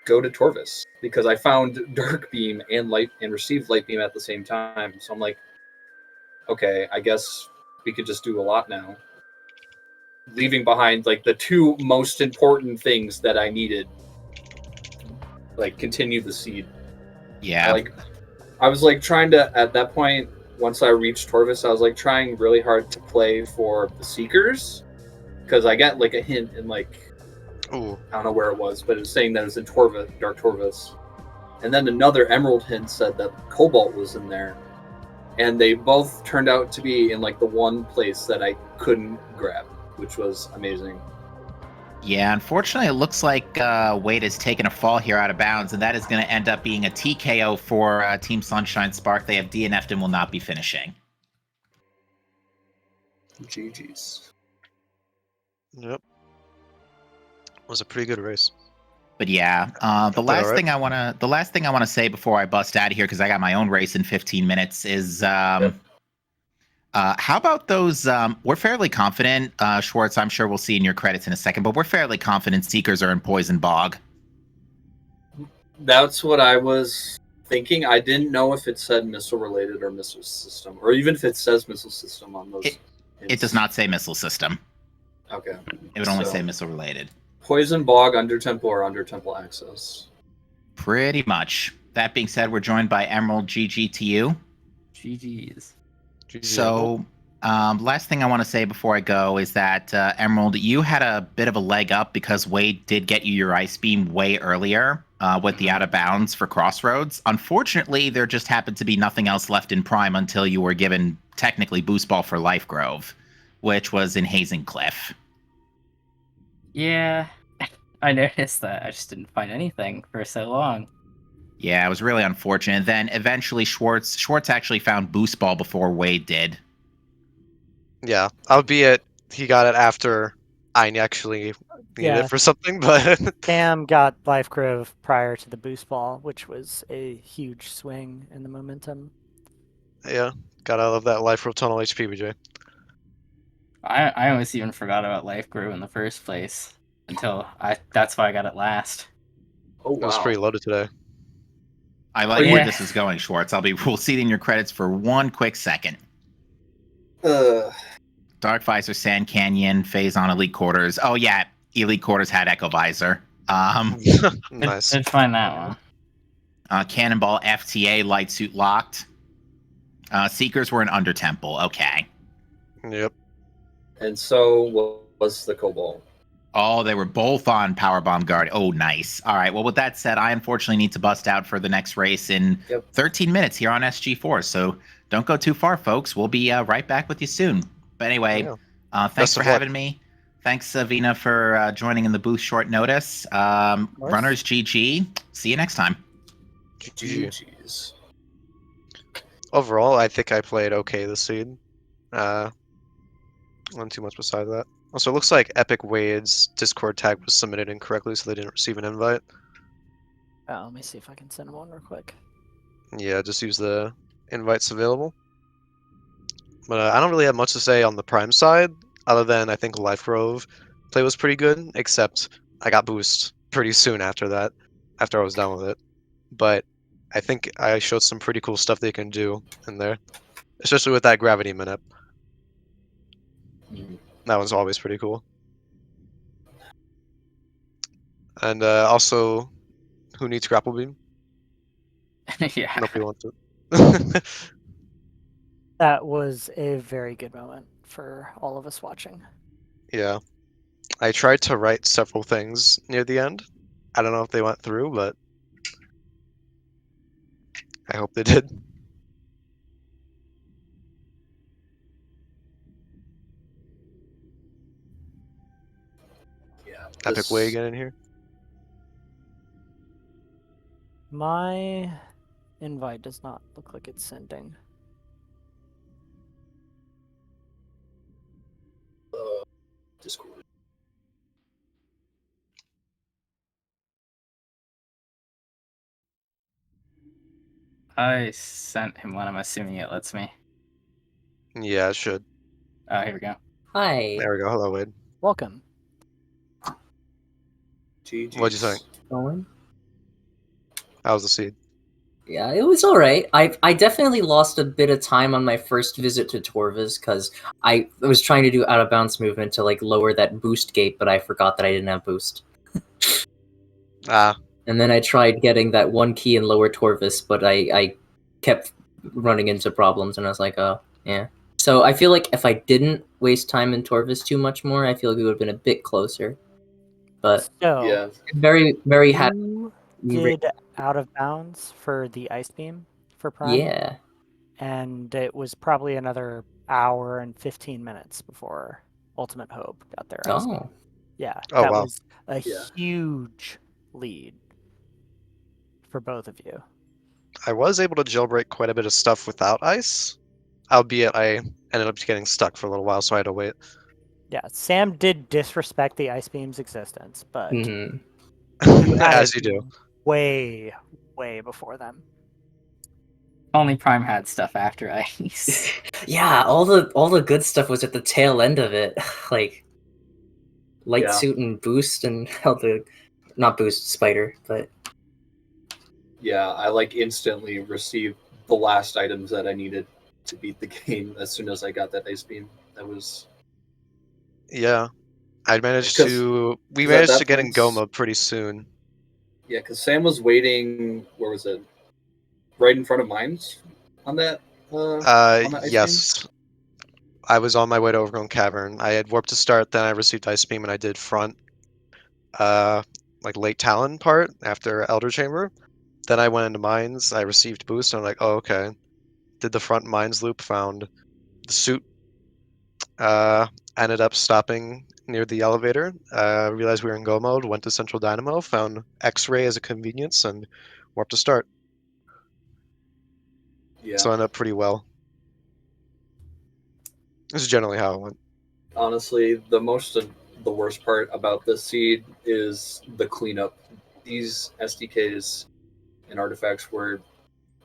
go to Torvis because I found Dark Beam and received Light Beam at the same time. So I'm like, okay, I guess we could just do a lot now. Leaving behind like the two most important things that I needed, like continue the seed. Yeah. Like I was like trying to at that point once I reached Torvis, I was like trying really hard to play for the Seekers because I got like a hint in like Ooh. I don't know where it was, but it was saying that it was in Torvis, Dark Torvis, and then another Emerald hint said that Cobalt was in there, and they both turned out to be in like the one place that I couldn't grab, which was amazing. Yeah, unfortunately, it looks like Wade has taken a fall here out of bounds, and that is going to end up being a TKO for Team Sunshine Spark. They have DNF'd and will not be finishing. GG's. Yep. Was a pretty good race. But yeah, the last thing I want to say before I bust out of here because I got my own race in 15 minutes is how about those? We're fairly confident, Schwartz. I'm sure we'll see in your credits in a second, but we're fairly confident Seekers are in Poison Bog. That's what I was thinking. I didn't know if it said missile related or missile system, or even if it says missile system on those. It does not say missile system. Okay. It would only So, say missile related. Poison Bog, Under Temple, or Under Temple access. Pretty much. That being said, we're joined by Emerald. GG to you. GG's. So, last thing I want to say before I go is that, Emerald, you had a bit of a leg up because Wade did get you your Ice Beam way earlier with the out of bounds for Crossroads. Unfortunately, there just happened to be nothing else left in Prime until you were given technically Boost Ball for Life Grove, which was in Hazing Cliff. Yeah, I noticed that. I just didn't find anything for so long. Yeah, it was really unfortunate. Then eventually Schwartz actually found Boost Ball before Wade did. Yeah, albeit he got it after I actually needed Yeah. it for something, but Sam got Life Grove prior to the boost ball, which was a huge swing in the momentum. yeah, gotta love that life row tunnel HP, BJ. I almost even forgot about Life Grew in the first place until that's why I got it last. Oh It was pretty loaded today. I like Yeah. where this is going, Schwartz. We'll see in your credits for one quick second. Dark Visor, Sand Canyon, Phase on Elite Quarters. Oh yeah, Elite Quarters had Echo Visor. Nice. Did find that one. Cannonball, FTA, Light Suit Locked. Seekers were in Under Temple. Okay. Yep. And so was the Cobalt. Oh, they were both on Powerbomb Guard. Oh, nice. All right. Well, with that said, I unfortunately need to bust out for the next race in 13 minutes here on SG4. So don't go too far, folks. We'll be right back with you soon. But anyway, thanks for having me. Thanks, Vina, for joining in the booth short notice. Runners, GG. See you next time. GG's. Overall, I think I played okay this seed. Not too much beside that. Also, it looks like Epic Wade's Discord tag was submitted incorrectly, so they didn't receive an invite. Oh, let me see if I can send one real quick. Yeah, just use the invites available. But I don't really have much to say on the Prime side, other than I think Life Grove play was pretty good, except I got boost pretty soon after that, after I was done with it. But I think I showed some pretty cool stuff they can do in there, especially with that Gravity Minute. That was always pretty cool. And also, who needs Grapple Beam? Yeah. Nobody wants it. That was a very good moment for all of us watching. Yeah. I tried to write several things near the end. I don't know if they went through, but I hope they did. Yeah. Epic Way again in here. My invite does not look like it's sending. Discord. I sent him one. I'm assuming it lets me. Yeah, it should. Oh, here we go. Hi. There we go. Hello, Wade. Welcome. GG's. What'd you think? Going? How was the seed? Yeah, it was all right. I definitely lost a bit of time on my first visit to Torvis because I was trying to do out of bounds movement to like lower that boost gate, but I forgot that I didn't have boost. Ah, And then I tried getting that one key in lower Torvis, but I kept running into problems, and I was like, oh, yeah. So I feel like if I didn't waste time in Torvis too much more, I feel like we would have been a bit closer. But So, Yeah. very, very happy. you did out of bounds for the Ice Beam for Prime? Yeah. And it was probably another hour and 15 minutes before Ultimate Hope got their Ice Beam. Oh. Yeah, Oh, that wow. was a huge lead for both of you. I was able to jailbreak quite a bit of stuff without ice, albeit I ended up getting stuck for a little while, so I had to wait. Yeah, Sam did disrespect the Ice Beam's existence, but Mhm. you had As it you do. way, way before them. Only Prime had stuff after Ice. Yeah, all the good stuff was at the tail end of it, like light Yeah. suit and boost and not boost spider, but yeah, I like instantly received the last items that I needed to beat the game as soon as I got that ice beam. That was Yeah, I managed 'cause- to. We 'cause at managed that to get in point- go mode pretty soon. yeah, because Sam was waiting. Where was it? Right in front of mines on that. On that ice beam. Yes. I was on my way to Overgrown Cavern. I had warped to start, then I received Ice Beam, and I did front, like late Talon part after Elder Chamber. Then I went into mines. I received boost. And I'm like, oh okay. Did the front mines loop, found the suit. Ended up stopping near the elevator. Realized we were in go mode. Went to Central Dynamo. Found X-ray as a convenience, and warped to start. Yeah. So I ended up pretty well. This is generally how it went. Honestly, the worst part about this seed is the cleanup. These SDKs and artifacts were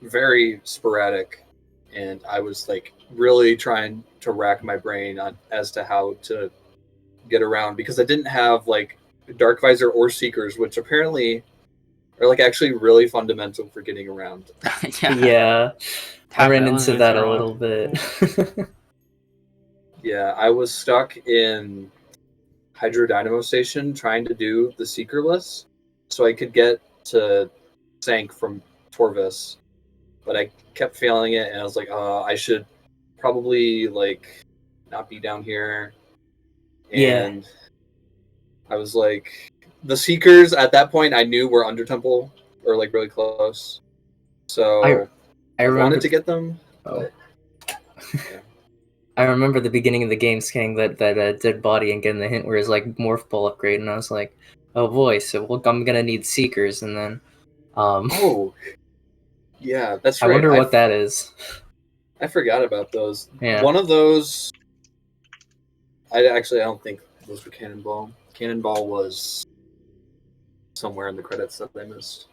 very sporadic, and I was like really trying to rack my brain on as to how to get around because I didn't have like Dark Visor or Seekers, which apparently are like actually really fundamental for getting around. Yeah, I Have ran elements into that a are little bit. Yeah, I was stuck in Hydro Dynamo Station trying to do the Seekerless so I could get to Sank from Torvis, but I kept failing it, and I was like, I should probably like not be down here. Yeah. And I was like, the Seekers at that point I knew were under Temple or like really close, so I I remember. wanted to get them. Oh. But, yeah. I remember the beginning of the game scanning that dead body and getting the hint where it's like morph ball upgrade, and I was like, oh boy, so I'm gonna need Seekers, and then Oh, yeah, that's I right. wonder what that is. I forgot about those. Yeah. One of those, I don't think those were Cannonball. Cannonball was somewhere in the credits that I missed.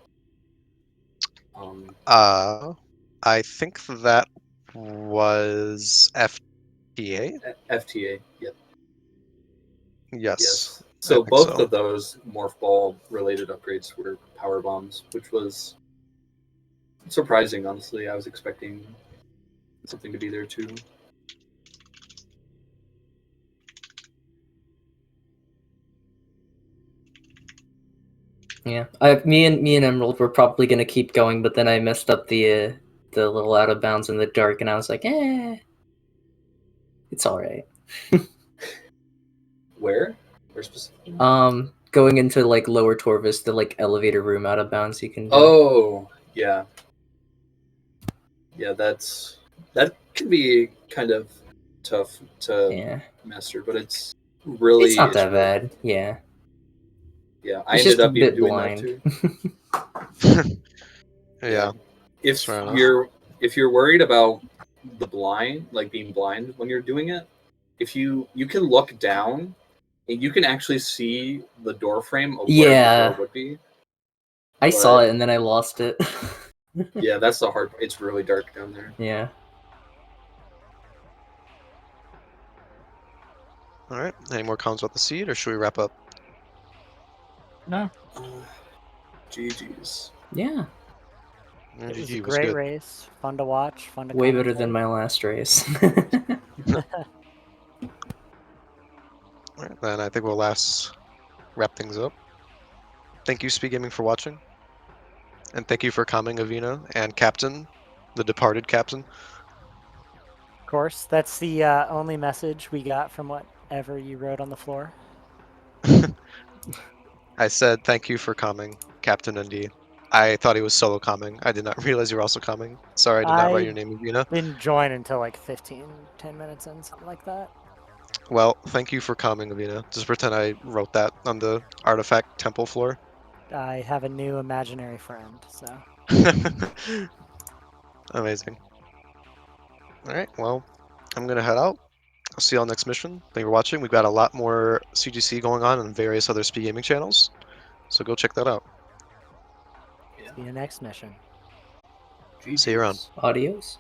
I think that was FTA. FTA, yep. Yes. So think both so. of those Morph Ball related upgrades were power bombs, which was surprising, honestly. I was expecting something to be there too. Yeah, me and Emerald were probably gonna keep going, but then I messed up the little out of bounds in the dark, and I was like, it's all right. Where specifically? Going into like Lower Torvis, the like elevator room out of bounds you can do. Oh, yeah. Yeah, that can be kind of tough to master, but it's really It's not that bad. Yeah. Yeah, I It's ended just a up even bit doing blind. that too. Yeah. If fair enough. you're worried about the blind, like being blind when you're doing it, if you can look down and you can actually see the door frame of where the door would be. I saw it and then I lost it. Yeah, that's the hard part. It's really dark down there. Yeah. All right. Any more comments about the seed, or should we wrap up? No. GG's. Yeah. It was GG a was great good. race. Fun to watch. Fun to Way better commentate. than my last race. All right, then I think we'll wrap things up. Thank you, SpeedGaming, for watching, and thank you for coming, Avina and Captain, the departed Captain. Of course, that's the only message we got from whatever you wrote on the floor. I said thank you for coming, Captain ND. I thought he was solo coming. I did not realize you were also coming. Sorry, I did not write your name, Avina. Didn't join until like 10 minutes in, something like that. Well, thank you for coming, Avina. Just pretend I wrote that on the artifact temple floor. I have a new imaginary friend, so. Amazing. Alright, well, I'm gonna head out. I'll see y'all next mission. Thank you for watching. We've got a lot more CGC going on various other Speed Gaming channels, so go check that out. See you next mission. See you around. Adios.